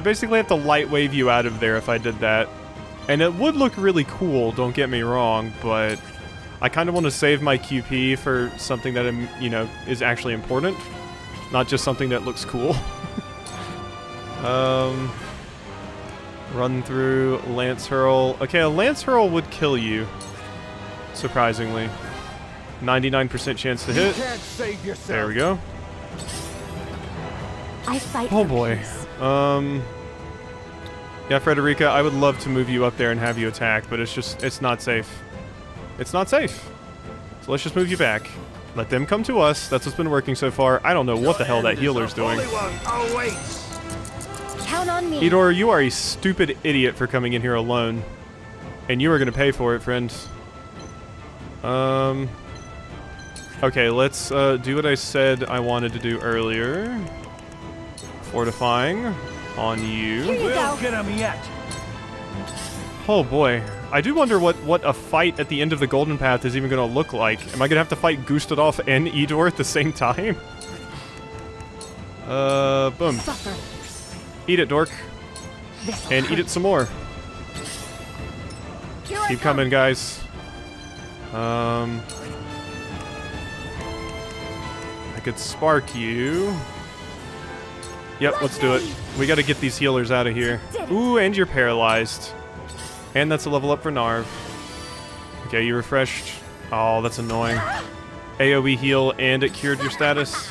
basically have to light wave you out of there if I did that. And it would look really cool, don't get me wrong, but I kind of want to save my QP for something that, you know, is actually important. Not just something that looks cool. Run through, Lance Hurl. Okay, a Lance Hurl would kill you. Surprisingly. 99% chance to hit. You can't save yourself. There we go. I fight Oh for boy. peace. Yeah, Frederica, I would love to move you up there and have you attack, but it's not safe. It's not safe. So let's just move you back. Let them come to us. That's what's been working so far. I don't know what the hell that healer's doing. Count on me. Edor, you are a stupid idiot for coming in here alone. And you are going to pay for it, friend. Okay, let's do what I said I wanted to do earlier. Fortifying on you. We'll get him yet. Oh boy. I do wonder what a fight at the end of the Golden Path is even going to look like. Am I going to have to fight Gustadolf and Edor at the same time? Boom. Suffer. Eat it, dork. This And eat it some more. Keep coming, guys. I could spark you. Yep, let's do it. We got to get these healers out of here. Ooh, and you're paralyzed. And that's a level up for Narv. Okay, you refreshed. Oh, that's annoying. AoE heal and it cured your status.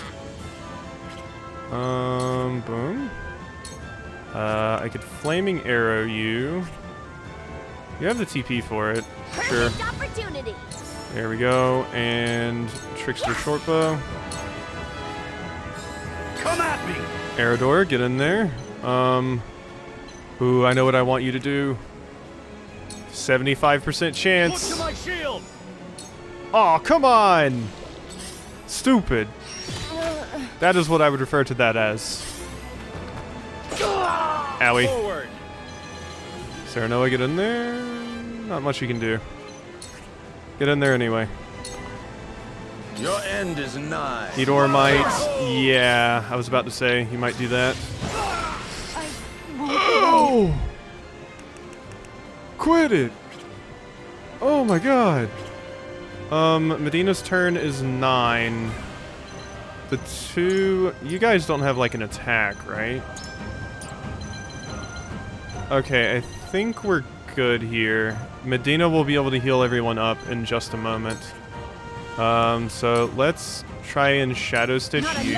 Boom. I could flaming arrow you. You have the TP for it. Sure. There we go. And Trickster Shortbow. Come at me! Aerodor, get in there. Ooh, I know what I want you to do. 75% chance. Look to my shield! Oh, come on! Stupid. That is what I would refer to that as. Owie. Forward. Serenoa, get in there. Not much you can do. Get in there anyway. Your end is nigh. Edor might. Yeah, I was about to say, he might do that. Oh! Quit it! Oh my god. Medina's turn is 9. The two... You guys don't have, like, an attack, right? Okay, I think we're good here. Medina will be able to heal everyone up in just a moment. So let's try and Shadow Stitch you.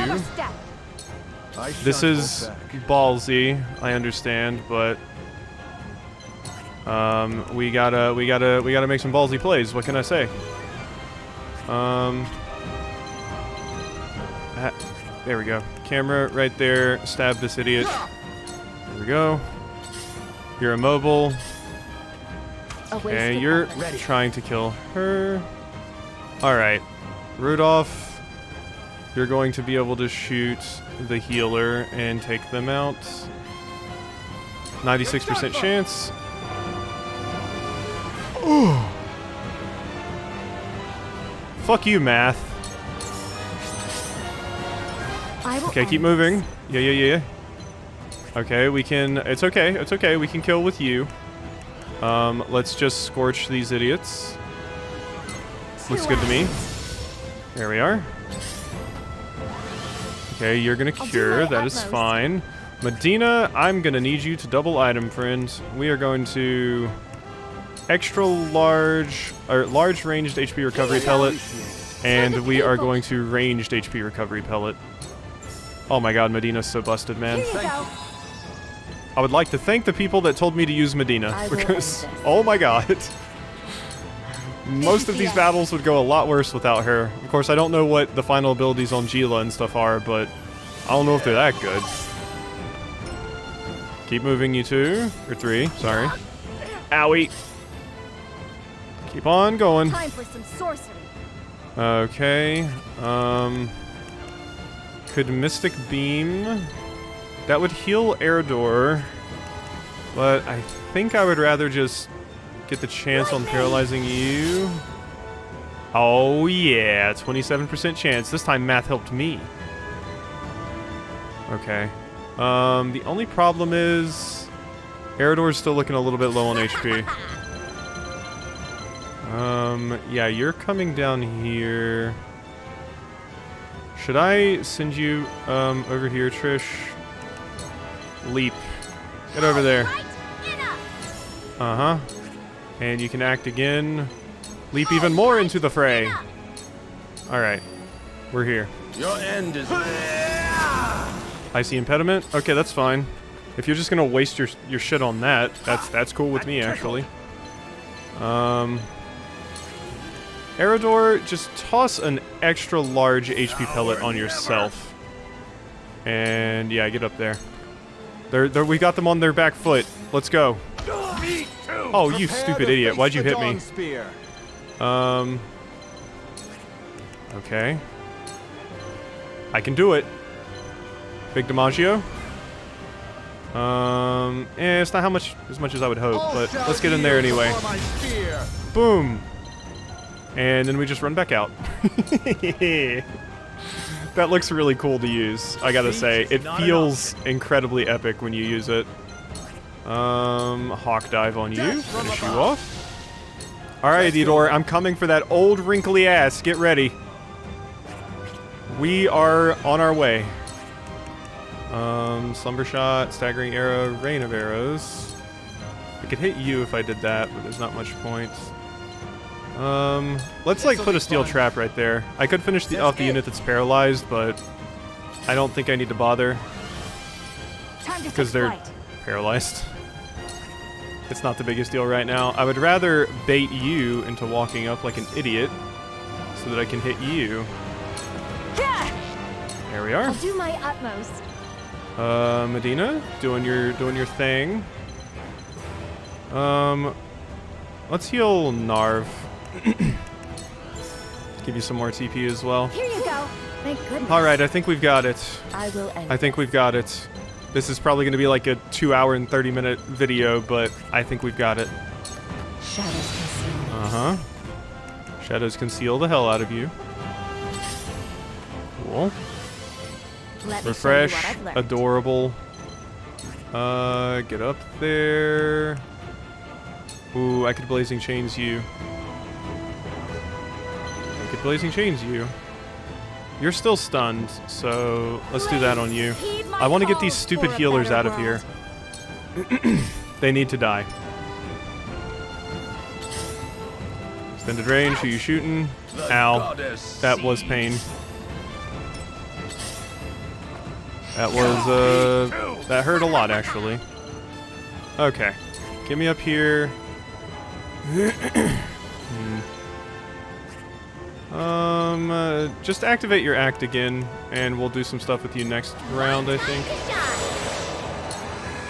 This is ballsy, I understand, but... we gotta make some ballsy plays. What can I say? There we go. Camera right there. Stab this idiot. There we go. You're immobile. Okay, you're trying to kill her. All right, Rudolph. You're going to be able to shoot the healer and take them out. 96% chance. Ooh. Fuck you, math. Okay, keep moving. Yeah. Okay, we can... It's okay. We can kill with you. Let's just scorch these idiots. Looks good to me. There we are. Okay, you're gonna cure. That is fine. Medina, I'm gonna need you to double item, friend. We are going to... Extra large... Or large ranged HP recovery pellet. And we are going to ranged HP recovery pellet. Oh my god, Medina's so busted, man. I would like to thank the people that told me to use Medina, because, oh my god. Most of these battles would go a lot worse without her. Of course, I don't know what the final abilities on Gila and stuff are, but I don't know if they're that good. Keep moving, you two. Or 3, sorry. Owie. Keep on going. Time for some sorcery. Okay. Could Mystic Beam... That would heal Eredor, but I think I would rather just get the chance on paralyzing you. Oh yeah, 27% chance. This time math helped me. Okay. The only problem is Eredor's still looking a little bit low on HP. Yeah, you're coming down here. Should I send you over here, Trish? Leap. Get over there. Uh-huh. And you can act again. Leap even more into the fray. Alright. We're here. Your end is... Icy impediment? Okay, that's fine. If you're just gonna waste your shit on that, that's cool with me, actually. Eredor, just toss an extra large HP pellet on yourself. And yeah, get up there. We got them on their back foot. Let's go. Oh, you stupid idiot. Why'd you hit me? Okay. I can do it. Big DiMaggio. It's not as much as I would hope, but let's get in there anyway. Boom. And then we just run back out. That looks really cool to use, I gotta say. It feels incredibly epic when you use it. Hawk dive on you. Finish you off. Alright, Eredor, I'm coming for that old wrinkly ass. Get ready. We are on our way. Slumber shot, staggering arrow, rain of arrows. I could hit you if I did that, but there's not much point. Let's like put a steel trap right there. I could finish off the unit that's paralyzed, but I don't think I need to bother because they're paralyzed. It's not the biggest deal right now. I would rather bait you into walking up like an idiot so that I can hit you. There we are. I'll do my utmost. Medina, doing your thing. Let's heal Narv. Give you some more TP as well. Here you go. Thank goodness. Alright, I think we've got it. I will end I think we've got it. This is probably going to be like a 2 hour and 30-minute video, but I think we've got it. Shadows conceal. Uh-huh. Shadows conceal the hell out of you. Cool. Refresh. Adorable. Get up there. Ooh, I could Blazing Chains you. I could Blazing Chains you. You're still stunned, so let's do that on you. I want to get these stupid healers out of here. They need to die. Extended range, who you shooting? Ow. That was pain. That was, that hurt a lot, actually. Okay. Get me up here. Just activate your act again, and we'll do some stuff with you next round, I think.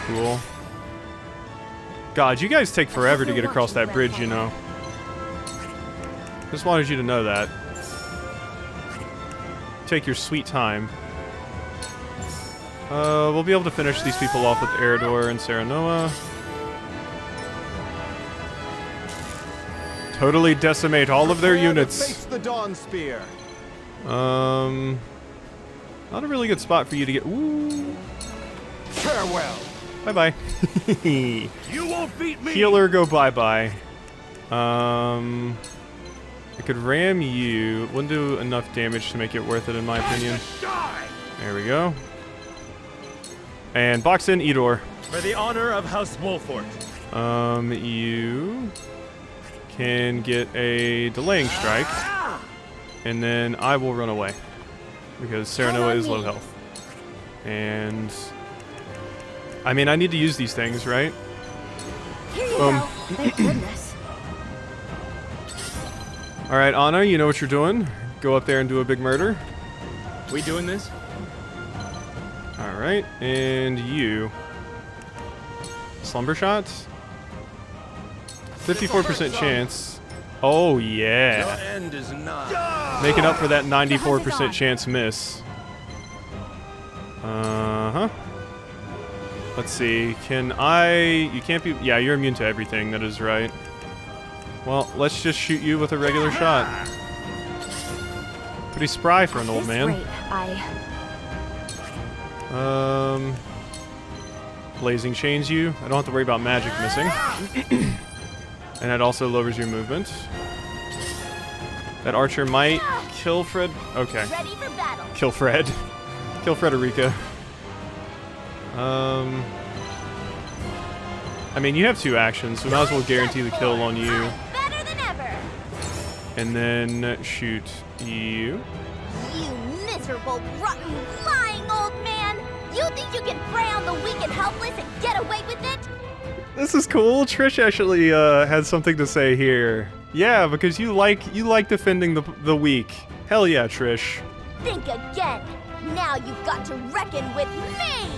Cool. God, you guys take forever to get across that bridge, you know. Just wanted you to know that. Take your sweet time. We'll be able to finish these people off with Eredor and Serenoa. Totally decimate all of their units. Face the Dawn Spear. Not a really good spot for you to get. Ooh. Farewell. Bye-bye. You won't beat me. Healer, go bye-bye. I could ram you. Wouldn't do enough damage to make it worth it, in my opinion. There we go. And box in Eredor. For the honor of House Wolfort. You can get a delaying strike, and then I will run away because Serenoa is low health. And I mean, I need to use these things, right? Here you go. Thank goodness. All right, Anna, you know what you're doing. Go up there and do a big murder. We doing this? All right, and you. Slumber shots. 54% chance. Oh, yeah. Your end is nigh. Making up for that 94% chance miss. Uh-huh. Let's see. Can I... You can't be... Yeah, you're immune to everything. That is right. Well, let's just shoot you with a regular shot. Pretty spry for an old man. Blazing chains you. I don't have to worry about magic missing. And that also lowers your movement. That archer might kill Fred. Okay. Ready for battle. Kill Fred. Kill Frederica. I mean, you have 2 actions, so we might as well guarantee the kill on you. Better than ever. And then shoot you. You miserable, rotten, lying old man! You think you can prey on the weak and helpless and get away with it? This is cool. Trish actually had something to say here. Yeah, because you like defending the weak. Hell yeah, Trish. Think again. Now you've got to reckon with me.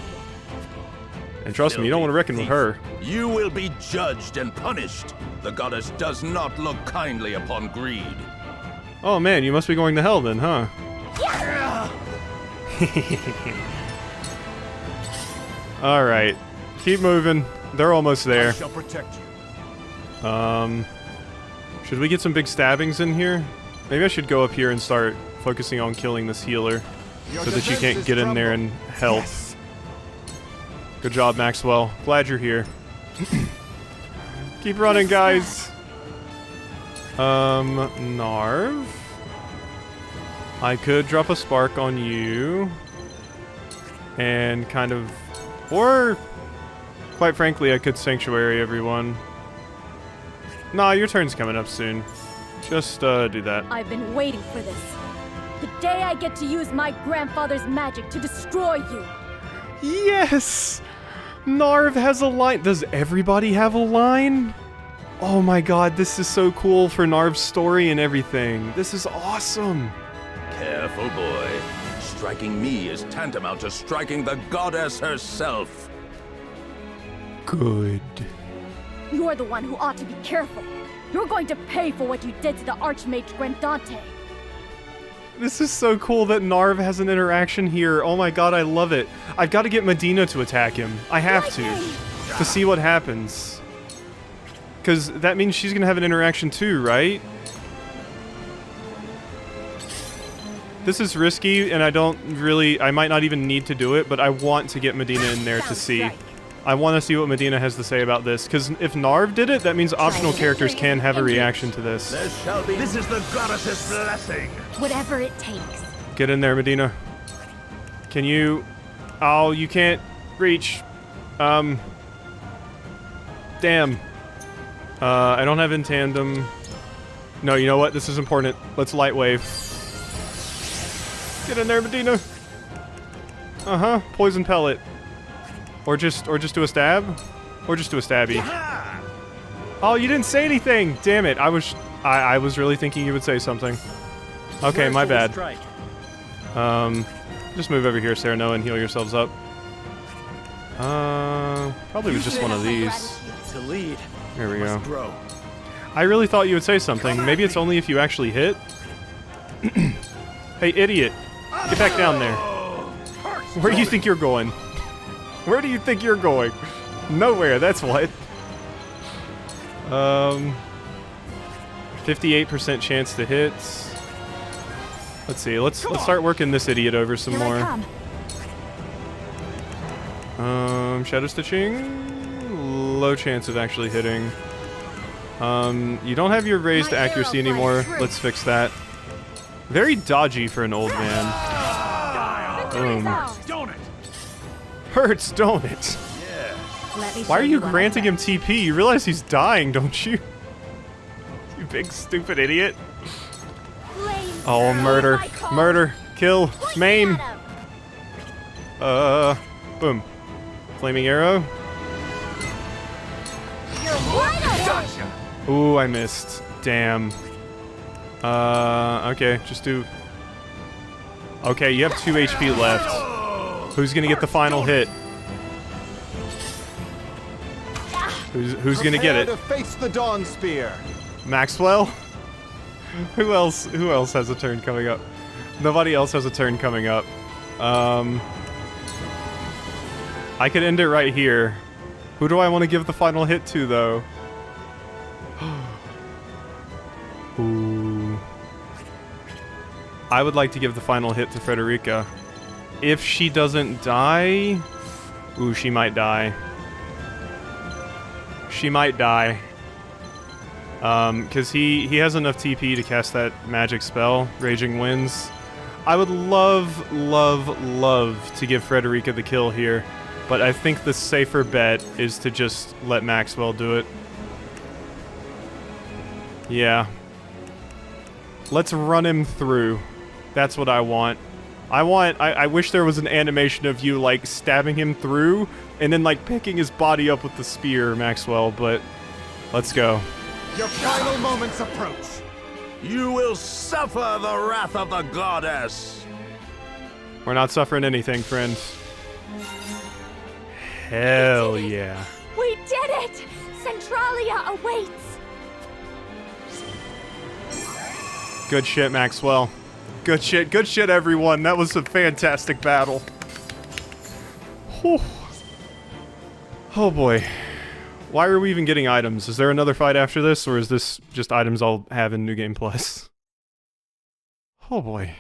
And trust me, you don't want to reckon with her. You will be judged and punished. The goddess does not look kindly upon greed. Oh man, you must be going to hell then, huh? Yeah. All right, keep moving. They're almost there. I shall protect you. Should we get some big stabbings in here? Maybe I should go up here and start focusing on killing this healer so that you can't get in there and help. Yes. Good job, Maxwell. Glad you're here. Keep running, guys. Narv. I could drop a spark on you. And kind of... Or... Quite frankly, I could sanctuary everyone. Nah, your turn's coming up soon. Just, do that. I've been waiting for this. The day I get to use my grandfather's magic to destroy you. Yes! Narv has a line. Does everybody have a line? Oh my god, this is so cool for Narv's story and everything. This is awesome. Careful, boy. Striking me is tantamount to striking the goddess herself. Good. You're the one who ought to be careful. You're going to pay for what you did to the Archmage Grandante. This is so cool that Narv has an interaction here. Oh my god, I love it. I've got to get Medina to attack him. I have to see what happens. Because that means she's going to have an interaction too, right? This is risky, and I might not even need to do it, but I want to get Medina in there to see. I want to see what Medina has to say about this, because if Narv did it, that means optional characters can have a reaction to this. This is the goddess's blessing. Whatever it takes. Get in there, Medina. Can you... Oh, you can't reach. Damn. I don't have in tandem. No, you know what? This is important. Let's light wave. Get in there, Medina. Uh-huh. Poison pellet. Or just do a stab? Or just do a stabby. Oh, you didn't say anything! Damn it, I was really thinking you would say something. Okay, my bad. Just move over here, Serenoa, and heal yourselves up. Probably was just one of these. To lead. There we go. I really thought you would say something. Maybe it's only if you actually hit. Hey, idiot. Get back down there. Where do you think you're going? Where do you think you're going? Nowhere, that's what. 58% chance to hit. Let's see, let's start working this idiot over some more. Shadow stitching. Low chance of actually hitting. You don't have your raised accuracy anymore. Let's fix that. Very dodgy for an old man. Boom. Hurts, don't it? Why are you granting him TP? You realize he's dying, don't you? You big stupid idiot. Oh, murder. Murder. Kill. Maim. Boom. Flaming arrow. Ooh, I missed. Damn. Okay, just do... Okay, you have 2 HP left. Who's gonna get the final hit? Who's gonna get it? To face the Dawn Spear. Maxwell? Who else has a turn coming up? Nobody else has a turn coming up. I could end it right here. Who do I want to give the final hit to, though? Ooh. I would like to give the final hit to Frederica. If she doesn't die... Ooh, she might die. She might die. Because he has enough TP to cast that magic spell, Raging Winds. I would love, love, love to give Frederica the kill here, but I think the safer bet is to just let Maxwell do it. Yeah. Let's run him through. That's what I want. I wish there was an animation of you, like, stabbing him through, and then, like, picking his body up with the spear, Maxwell, but let's go. Your final moments approach. You will suffer the wrath of the goddess. We're not suffering anything, friends. Hell yeah. We did it! Centralia awaits! Good shit, Maxwell. Good shit, everyone. That was a fantastic battle. Whew. Oh boy. Why are we even getting items? Is there another fight after this, or is this just items I'll have in New Game Plus? Oh boy.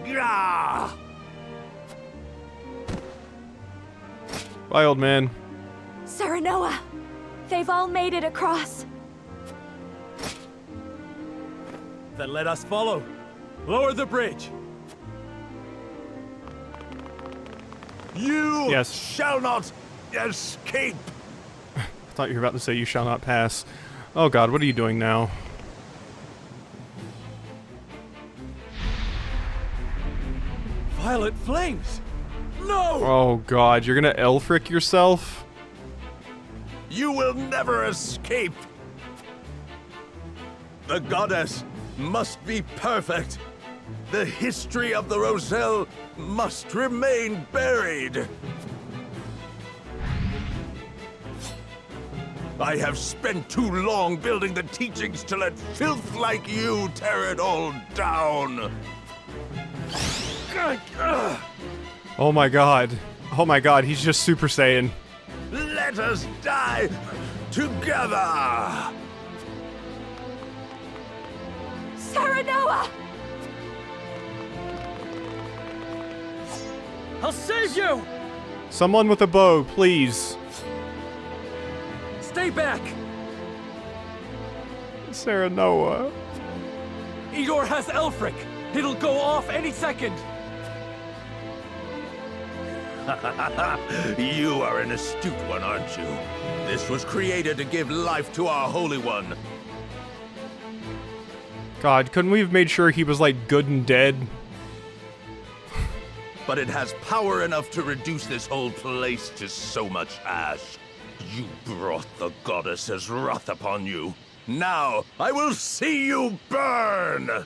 Gah! Bye, old man. Serenoa! They've all made it across. Then let us follow. Lower the bridge. You shall not escape. I thought you were about to say you shall not pass. Oh god, what are you doing now? Violet flames! No! Oh god, you're gonna Elfric yourself? You will never escape. The goddess must be perfect. The history of the Roselle must remain buried. I have spent too long building the teachings to let filth like you tear it all down. Oh my god. Oh my god, he's just Super Saiyan. Let us die together. Serenoa! I'll save you! Someone with a bow, please. Stay back! Serenoa. Igor has Elfric. It'll go off any second. You are an astute one, aren't you? This was created to give life to our Holy One. God, couldn't we have made sure he was, like, good and dead? But it has power enough to reduce this whole place to so much ash. You brought the goddess's wrath upon you. Now, I will see you burn!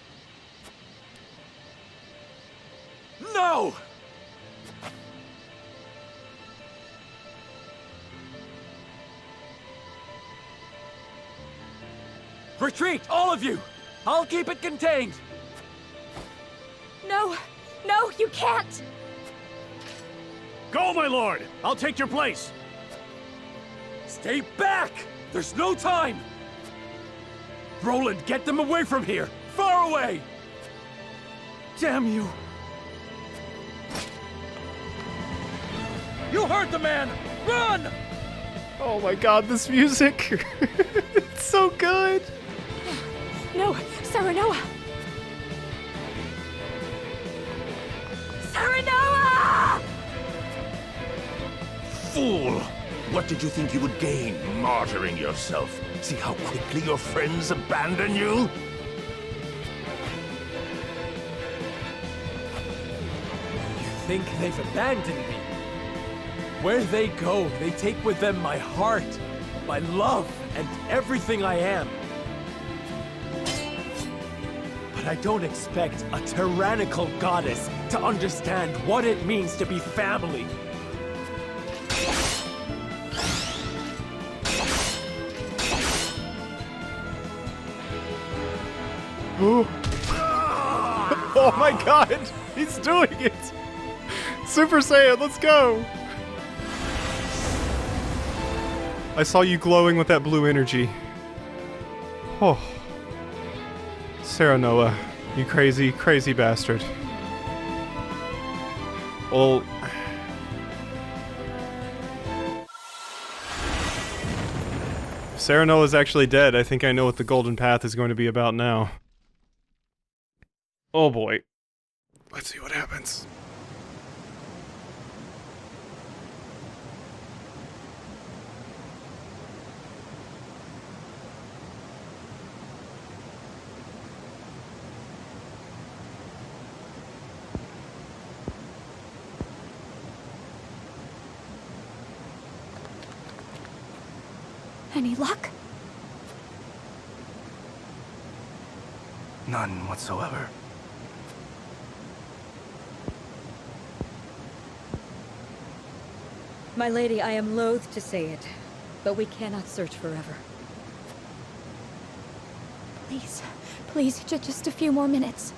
No! Retreat, all of you! I'll keep it contained! No! No, you can't! Go, my lord! I'll take your place! Stay back! There's no time! Roland, get them away from here! Far away! Damn you! You heard the man! Run! Oh my god, this music! It's so good! No, Serenoa! Serenoa! Fool! What did you think you would gain, martyring yourself? See how quickly your friends abandon you? You think they've abandoned me? Where they go, they take with them my heart, my love, and everything I am. But I don't expect a tyrannical goddess to understand what it means to be family. Oh my god! He's doing it! Super Saiyan, let's go! I saw you glowing with that blue energy. Oh. Serenoa, you crazy, crazy bastard. Well... if Serenoa's actually dead, I think I know what the Golden Path is going to be about now. Oh boy. Let's see what happens. Any luck? None whatsoever. My lady, I am loath to say it, but we cannot search forever. Please, please, just a few more minutes.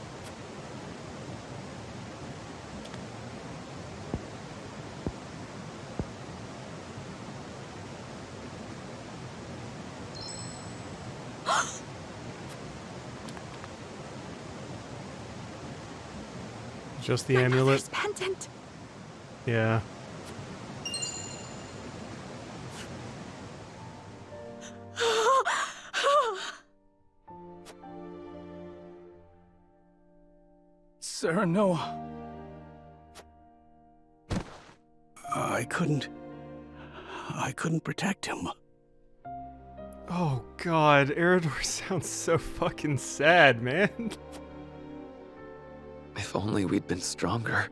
Just the amulet? Mother's pendant. Yeah. Serenoa. I couldn't protect him. Oh god, Eridor sounds so fucking sad, man. If only we'd been stronger.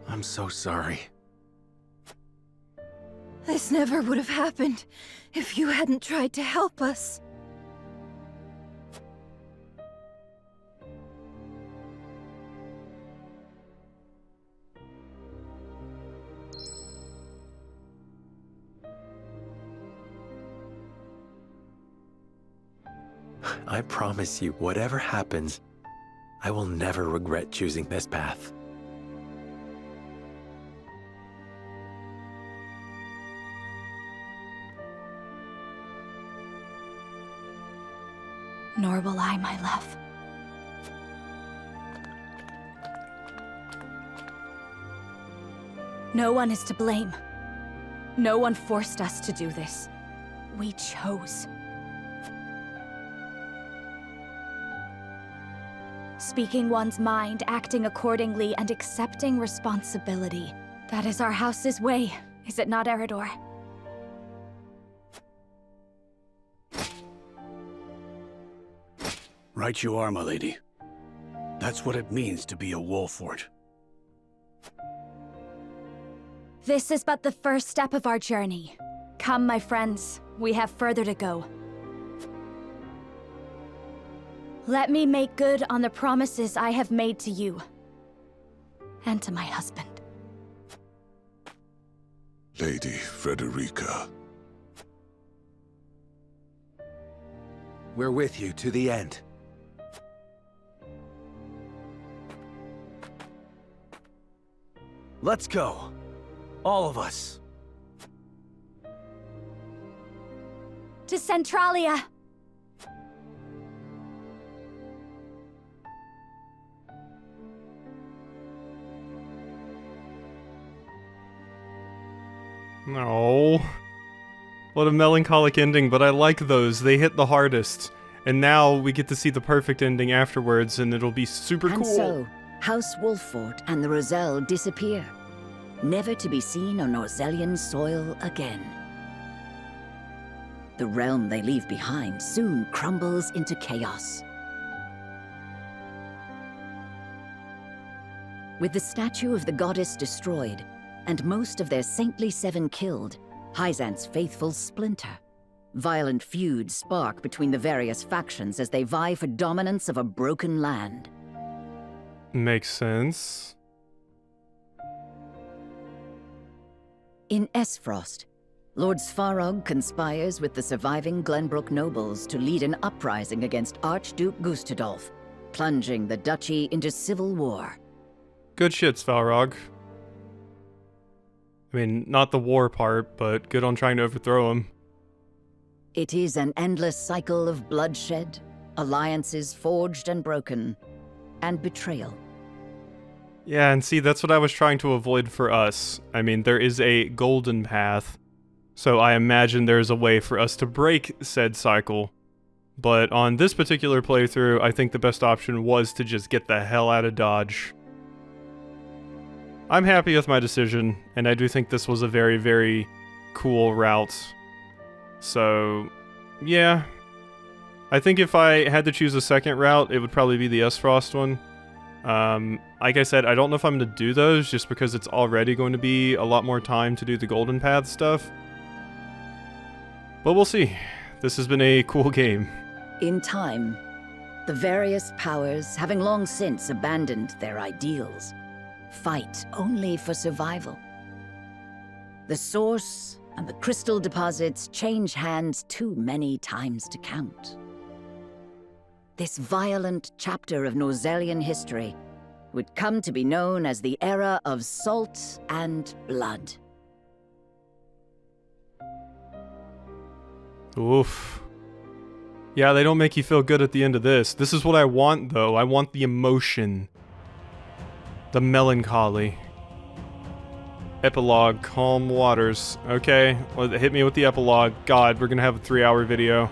I'm so sorry. This never would have happened if you hadn't tried to help us. I promise you, whatever happens, I will never regret choosing this path. Nor will I, my love. No one is to blame. No one forced us to do this. We chose. Speaking one's mind, acting accordingly, and accepting responsibility. That is our house's way, is it not, Eridor? Right you are, my lady. That's what it means to be a Wolfort. This is but the first step of our journey. Come, my friends, we have further to go. Let me make good on the promises I have made to you. And to my husband. Lady Frederica. We're with you to the end. Let's go. All of us. To Centralia! No. What a melancholic ending, but I like those. They hit the hardest. And now we get to see the perfect ending afterwards, and it'll be super cool. And so, House Wolfort and the Roselle disappear, never to be seen on Norzellian soil again. The realm they leave behind soon crumbles into chaos. With the statue of the goddess destroyed, and most of their saintly seven killed, Hyzant's faithful splinter. Violent feuds spark between the various factions as they vie for dominance of a broken land. Makes sense. In Esfrost, Lord Svarog conspires with the surviving Glenbrook nobles to lead an uprising against Archduke Gustadolf, plunging the duchy into civil war. Good shit, Svarog. I mean, not the war part, but good on trying to overthrow him. It is an endless cycle of bloodshed, alliances forged and broken, and betrayal. Yeah, and see, that's what I was trying to avoid for us. I mean, there is a golden path, so I imagine there's a way for us to break said cycle. But on this particular playthrough, I think the best option was to just get the hell out of Dodge. I'm happy with my decision, and I do think this was a very, very cool route. So, yeah. I think if I had to choose a second route, it would probably be the S-Frost one. Like I said, I don't know if I'm going to do those, just because it's already going to be a lot more time to do the Golden Path stuff. But we'll see. This has been a cool game. In time, the various powers, having long since abandoned their ideals, fight only for survival. The source and the crystal deposits change hands too many times to count. This violent chapter of Norzelian history would come to be known as the era of salt and blood. Oof. Yeah, they don't make you feel good at the end of this. This is what I want, though. I want the emotion. The melancholy. Epilogue, calm waters. Okay, well, hit me with the epilogue. God, we're gonna have a 3-hour video.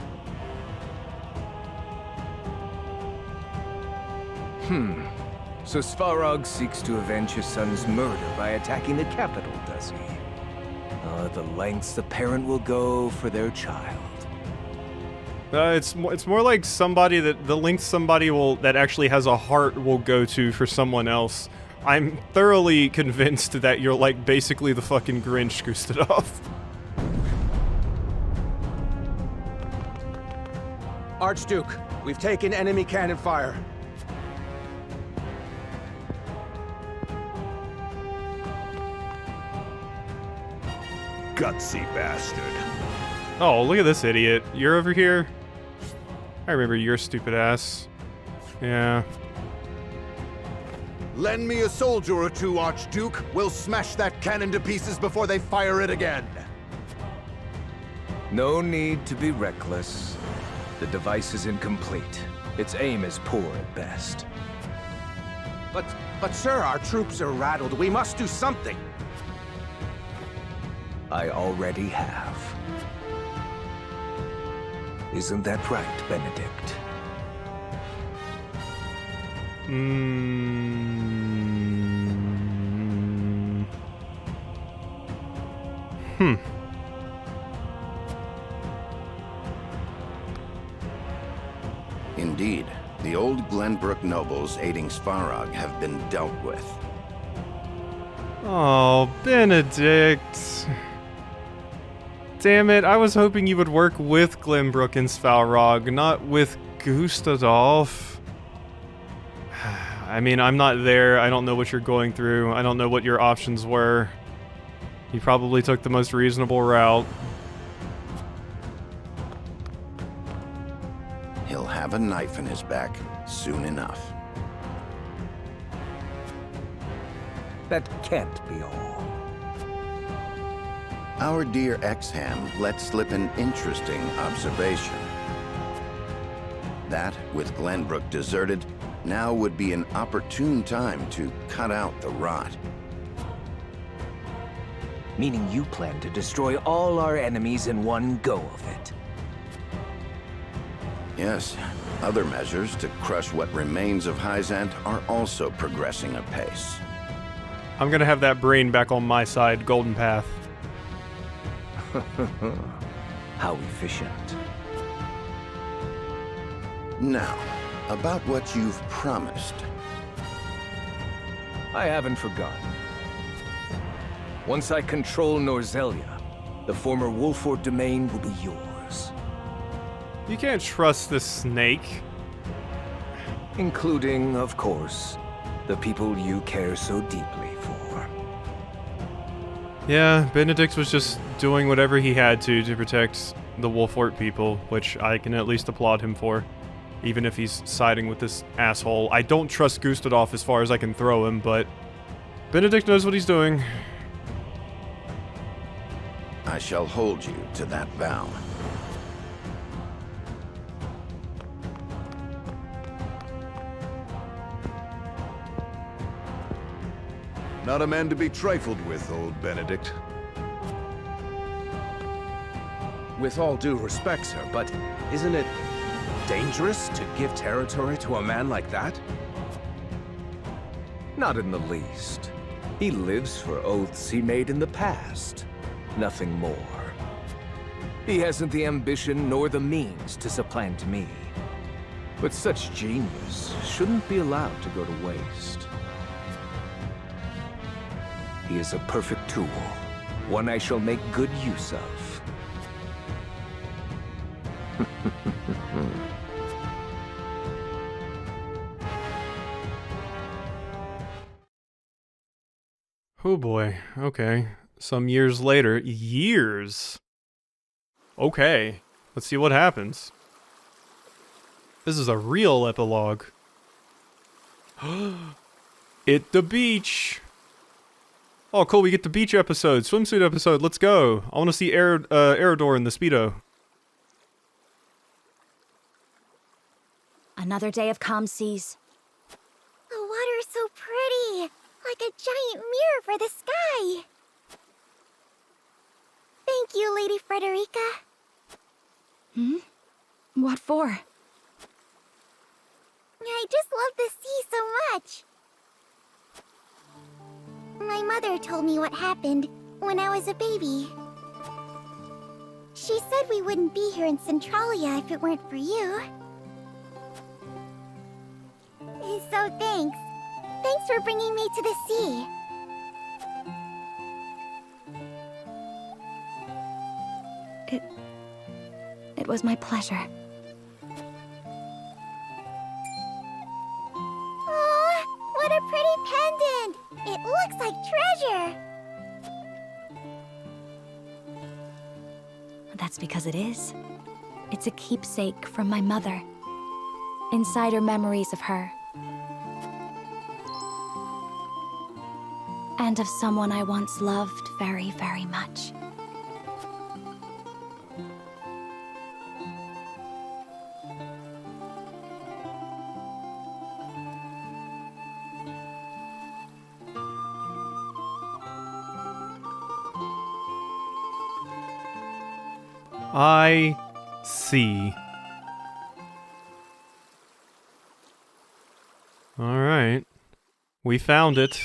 So Svarog seeks to avenge his son's murder by attacking the capital, does he? The lengths the parent will go for their child. It's more like somebody that the length somebody that actually has a heart will go to for someone else. I'm thoroughly convinced that you're like basically the fucking Grinch, Gustadolf. Archduke, we've taken enemy cannon fire. Gutsy bastard. Oh, look at this idiot. You're over here? I remember your stupid ass. Yeah. Lend me a soldier or two, Archduke. We'll smash that cannon to pieces before they fire it again. No need to be reckless. The device is incomplete. Its aim is poor at best. But sir, our troops are rattled. We must do something. I already have. Isn't that right, Benedict? Indeed, the old Glenbrook nobles aiding Svarog have been dealt with. Oh, Benedict. Damn it, I was hoping you would work with Glenbrook and Svarog, not with Gustadolf. I mean, I'm not there, I don't know what you're going through, I don't know what your options were. You probably took the most reasonable route. He'll have a knife in his back soon enough. That can't be all. Our dear Exham let slip an interesting observation. That, with Glenbrook deserted, now would be an opportune time to cut out the rot. Meaning you plan to destroy all our enemies in one go of it. Yes, other measures to crush what remains of Hyzant are also progressing apace. I'm gonna have that brain back on my side, Golden Path. How efficient. Now, about what you've promised. I haven't forgotten. Once I control Norzelia, the former Wolfort domain will be yours. You can't trust this snake. Including, of course, the people you care so deeply for. Yeah, Benedict was just doing whatever he had to protect the Wolfort people, which I can at least applaud him for, even if he's siding with this asshole. I don't trust Gustadolf as far as I can throw him, but Benedict knows what he's doing. I shall hold you to that vow. Not a man to be trifled with, old Benedict. With all due respect, sir, but isn't it dangerous to give territory to a man like that? Not in the least. He lives for oaths he made in the past. Nothing more. He hasn't the ambition nor the means to supplant me. But such genius shouldn't be allowed to go to waste. He is a perfect tool, one I shall make good use of. Oh boy, okay. Some years later. Years? Okay, let's see what happens. This is a real epilogue. At the beach! Oh cool, we get the beach episode, swimsuit episode, let's go! I want to see Eridor in the Speedo. Another day of calm seas. The water is so pretty, like a giant mirror for the sky. Thank you, Lady Frederica. Hmm? What for? I just love the sea so much. My mother told me what happened when I was a baby. She said we wouldn't be here in Centralia if it weren't for you. So thanks. Thanks for bringing me to the sea. It was my pleasure. Oh, what a pretty pendant! It looks like treasure! That's because it is. It's a keepsake from my mother. Inside are memories of her. And of someone I once loved very, very much. I see. Alright. We found it.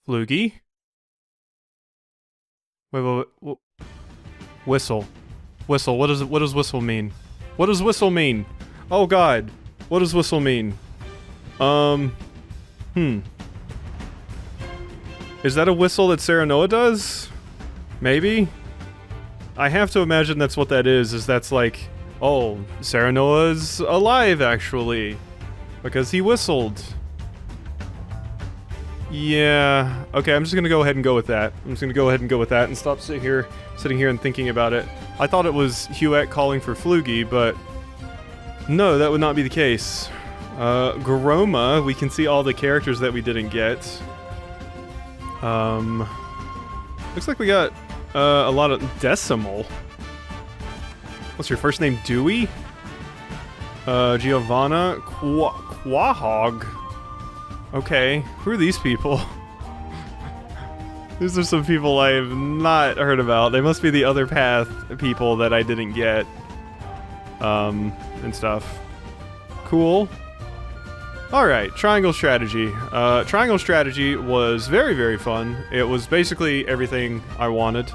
Flugy? Wait. Whistle. Whistle, what does whistle mean? What does whistle mean? Oh god. What does whistle mean? Is that a whistle that Serenoa does? Maybe? I have to imagine that's what that is that's like, oh, Serenoa's alive actually. Because he whistled. Yeah, okay, I'm just gonna go ahead and go with that. I'm just gonna go ahead and go with that and stop sitting here and thinking about it. I thought it was Huette calling for Flugy, but no, that would not be the case. Garoma, we can see all the characters that we didn't get. Looks like we got a lot of Decimal. What's your first name? Dewey? Giovanna Quahog. Okay, who are these people? These are some people I have not heard about. They must be the other path people that I didn't get. And stuff. Cool. Alright, Triangle Strategy. Triangle Strategy was very, very fun. It was basically everything I wanted.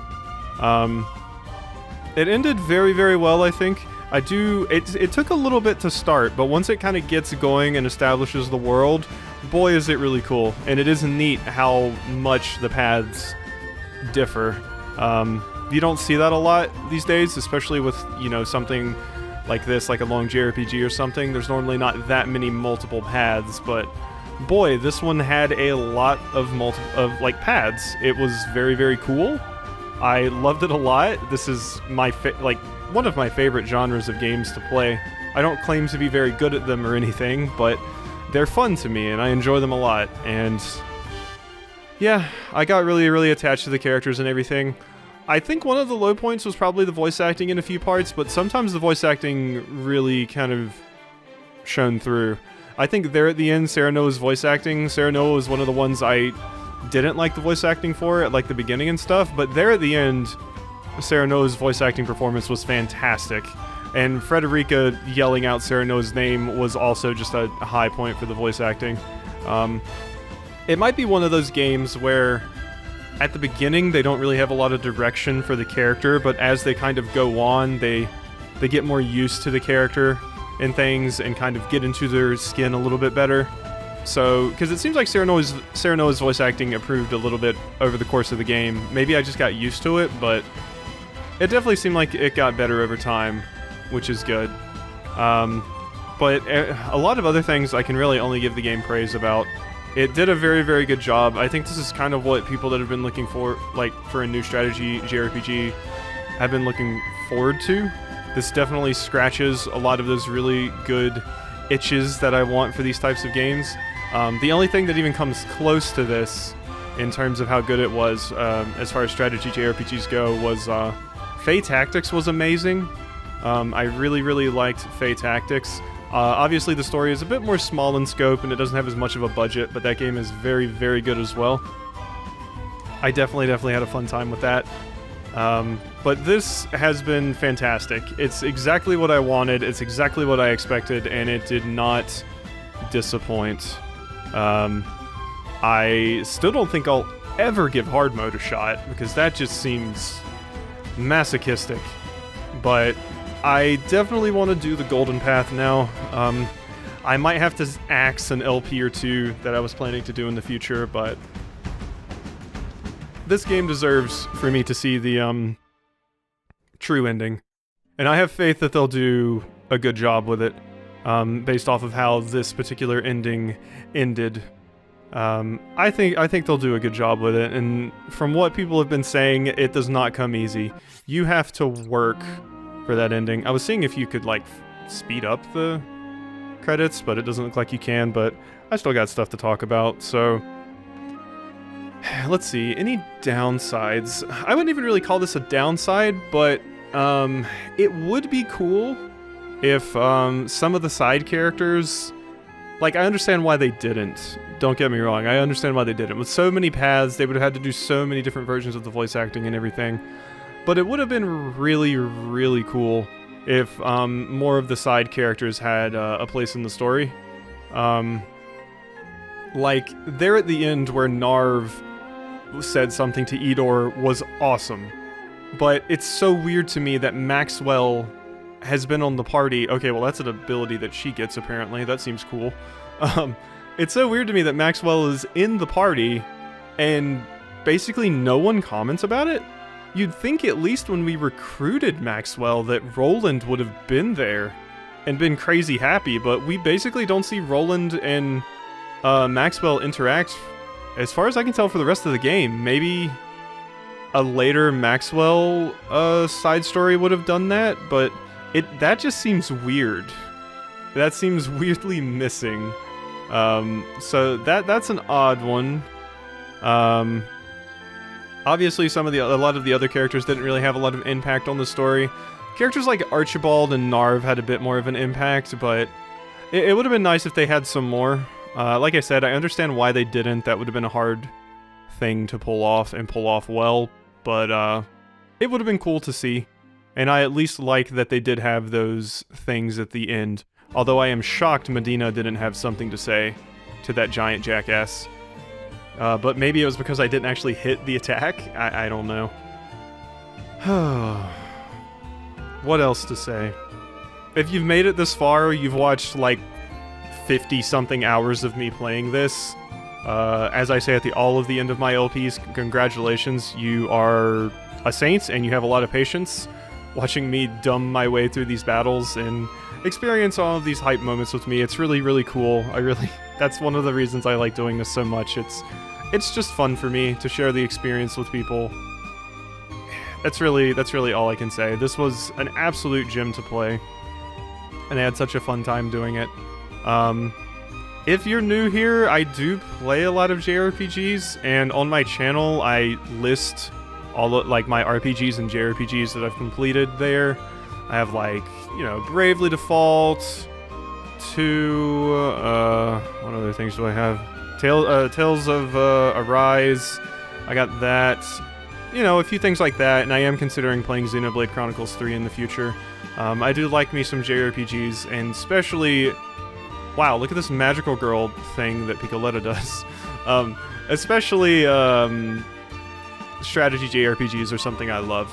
It ended very, very well, I think. It took a little bit to start, but once it kind of gets going and establishes the world, boy is it really cool. And it is neat how much the paths differ. You don't see that a lot these days, especially with, you know, something like this, like a long JRPG or something. There's normally not that many multiple paths, but boy, this one had a lot of like paths. It was very, very cool. I loved it a lot. This is my one of my favorite genres of games to play. I don't claim to be very good at them or anything, but they're fun to me and I enjoy them a lot. And yeah, I got really, really attached to the characters and everything. I think one of the low points was probably the voice acting in a few parts, but sometimes the voice acting really kind of shone through. I think there at the end, Serenoa's voice acting, Serenoa was one of the ones I didn't like the voice acting for at like the beginning and stuff, but there at the end, Serenoa's voice acting performance was fantastic. And Frederica yelling out Serenoa's name was also just a high point for the voice acting. It might be one of those games where at the beginning they don't really have a lot of direction for the character, but as they kind of go on, they get more used to the character and things and kind of get into their skin a little bit better. So, because it seems like Serenoa's voice acting improved a little bit over the course of the game. Maybe I just got used to it, but it definitely seemed like it got better over time, which is good. But a lot of other things I can really only give the game praise about. It did a very, very good job. I think this is kind of what people that have been looking for, like, for a new strategy JRPG have been looking forward to. This definitely scratches a lot of those really good itches that I want for these types of games. The only thing that even comes close to this, in terms of how good it was, as far as strategy JRPGs go, was Fey Tactics was amazing. I really, really liked Fey Tactics. Obviously the story is a bit more small in scope and it doesn't have as much of a budget, but that game is very, very good as well. I definitely had a fun time with that. But this has been fantastic. It's exactly what I wanted, it's exactly what I expected, and it did not disappoint. I still don't think I'll ever give hard mode a shot, because that just seems masochistic. But I definitely want to do the golden path now. I might have to axe an LP or two that I was planning to do in the future, but this game deserves for me to see the true ending. And I have faith that they'll do a good job with it, based off of how this particular ending ended. I think they'll do a good job with it, and from what people have been saying, it does not come easy. You have to work for that ending. I was seeing if you could, like, speed up the credits, but it doesn't look like you can, but I still got stuff to talk about, so let's see, any downsides? I wouldn't even really call this a downside, but it would be cool if some of the side characters, like, I understand why they didn't. Don't get me wrong, I understand why they didn't. With so many paths, they would have had to do so many different versions of the voice acting and everything. But it would have been really, really cool if more of the side characters had a place in the story. Like, there at the end where Narv said something to Edor was awesome. But it's so weird to me that Maxwell has been on the party. Okay, well, that's an ability that she gets, apparently. That seems cool. It's so weird to me that Maxwell is in the party, and basically no one comments about it. You'd think at least when we recruited Maxwell that Roland would have been there and been crazy happy, but we basically don't see Roland and Maxwell interact, as far as I can tell, for the rest of the game. Maybe a later Maxwell side story would have done that, but that just seems weird. That seems weirdly missing. So that's an odd one. Obviously, a lot of the other characters didn't really have a lot of impact on the story. Characters like Archibald and Narv had a bit more of an impact, but it would have been nice if they had some more. Like I said, I understand why they didn't. That would have been a hard thing to pull off and pull off well, but it would have been cool to see. And I at least like that they did have those things at the end. Although I am shocked Medina didn't have something to say to that giant jackass. But maybe it was because I didn't actually hit the attack? I don't know. What else to say? If you've made it this far, you've watched like 50-something hours of me playing this. As I say at all of the end of my LPs, congratulations, you are a saint and you have a lot of patience. watching me dumb my way through these battles and experience all of these hype moments with me. It's really, really cool. That's one of the reasons I like doing this so much. It's just fun for me to share the experience with people. That's really all I can say. This was an absolute gem to play, and I had such a fun time doing it. If you're new here, I do play a lot of JRPGs, and on my channel I list all of, like, my RPGs and JRPGs that I've completed there. I have, like, you know, Bravely Default, 2, what other things do I have? Tales of Arise, I got that. You know, a few things like that, and I am considering playing Xenoblade Chronicles 3 in the future. I do like me some JRPGs, and especially... Wow, look at this magical girl thing that Picoletta does. Especially, strategy JRPGs are something I love.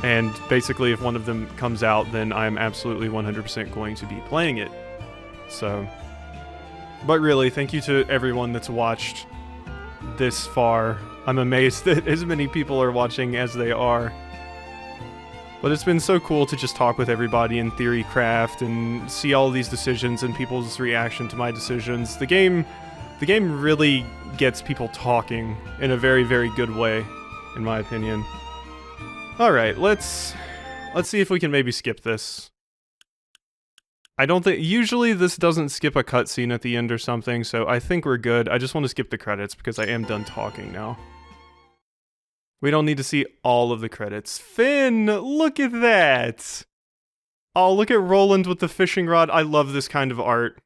And basically, if one of them comes out, then I'm absolutely 100% going to be playing it. So... But really, thank you to everyone that's watched this far. I'm amazed that as many people are watching as they are. But it's been so cool to just talk with everybody in Theory Craft and see all these decisions and people's reaction to my decisions. The game really gets people talking in a very, very good way, in my opinion. Alright, let's see if we can maybe skip this. I don't think... Usually this doesn't skip a cutscene at the end or something, so I think we're good. I just want to skip the credits because I am done talking now. We don't need to see all of the credits. Finn! Look at that! Oh, look at Roland with the fishing rod. I love this kind of art.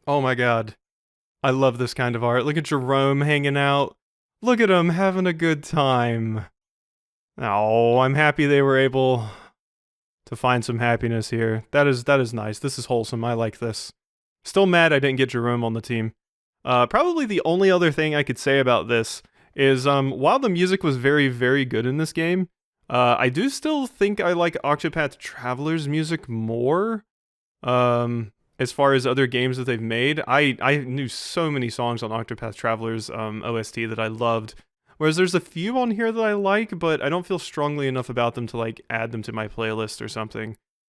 Oh my god. I love this kind of art. Look at Jerome hanging out. Look at him having a good time. Oh, I'm happy they were able... to find some happiness here. That is nice. This is wholesome. I like this. Still mad I didn't get Jerome on the team. Probably the only other thing I could say about this is, while the music was very, very good in this game, I do still think I like Octopath Traveler's music more, as far as other games that they've made. I knew so many songs on Octopath Traveler's OST that I loved. Whereas there's a few on here that I like, but I don't feel strongly enough about them to, like, add them to my playlist or something.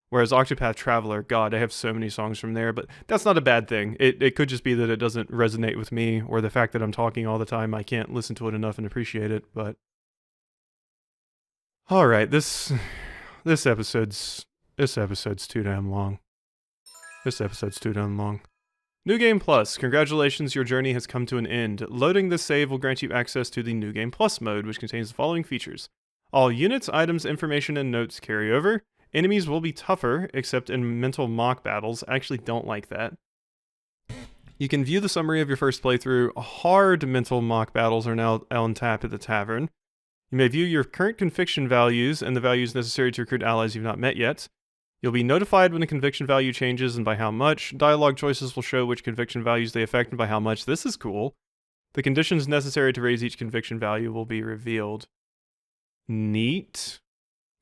Whereas Octopath Traveler, god, I have so many songs from there, but that's not a bad thing. It could just be that it doesn't resonate with me, or the fact that I'm talking all the time, I can't listen to it enough and appreciate it, but... Alright, this episode's too damn long. This episode's too damn long. New Game Plus. Congratulations, your journey has come to an end. Loading this save will grant you access to the New Game Plus mode, which contains the following features. All units, items, information, and notes carry over. Enemies will be tougher, except in mental mock battles. I actually don't like that. You can view the summary of your first playthrough. Hard mental mock battles are now on tap at the tavern. You may view your current conviction values and the values necessary to recruit allies you've not met yet. You'll be notified when the conviction value changes and by how much. Dialogue choices will show which conviction values they affect and by how much. This is cool. The conditions necessary to raise each conviction value will be revealed. Neat.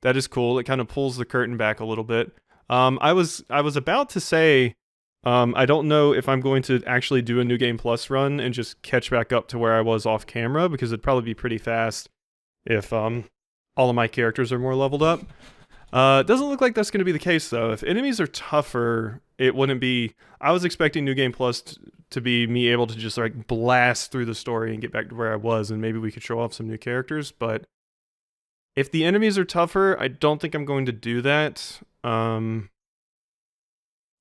That is cool. It kind of pulls the curtain back a little bit. I was about to say, I don't know if I'm going to actually do a New Game Plus run and just catch back up to where I was off camera, because it'd probably be pretty fast if all of my characters are more leveled up. It doesn't look like that's going to be the case, though. If enemies are tougher, it wouldn't be... I was expecting New Game Plus to be me able to just, like, blast through the story and get back to where I was, and maybe we could show off some new characters, but if the enemies are tougher, I don't think I'm going to do that. I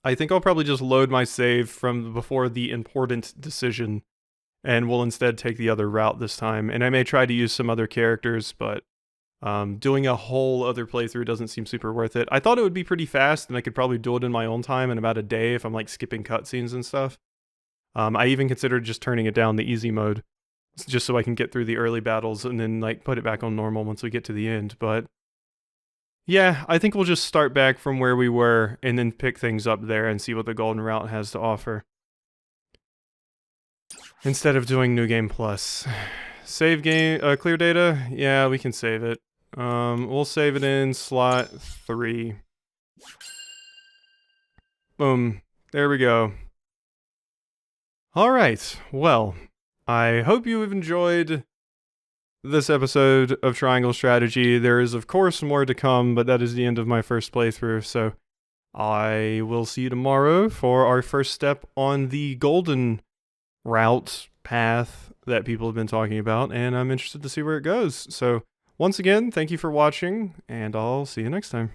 think I'll probably just load my save from before the important decision, and we'll instead take the other route this time. And I may try to use some other characters, but doing a whole other playthrough doesn't seem super worth it. I thought it would be pretty fast, and I could probably do it in my own time in about a day if I'm, like, skipping cutscenes and stuff. I even considered just turning it down the easy mode, just so I can get through the early battles and then, like, put it back on normal once we get to the end. But yeah, I think we'll just start back from where we were and then pick things up there and see what the Golden Route has to offer, instead of doing New Game Plus. Save game, clear data? Yeah, we can save it. We'll save it in slot 3. Boom. There we go. Alright, well, I hope you have enjoyed this episode of Triangle Strategy. There is, of course, more to come, but that is the end of my first playthrough, so I will see you tomorrow for our first step on the golden route path that people have been talking about, and I'm interested to see where it goes. So, once again, thank you for watching, and I'll see you next time.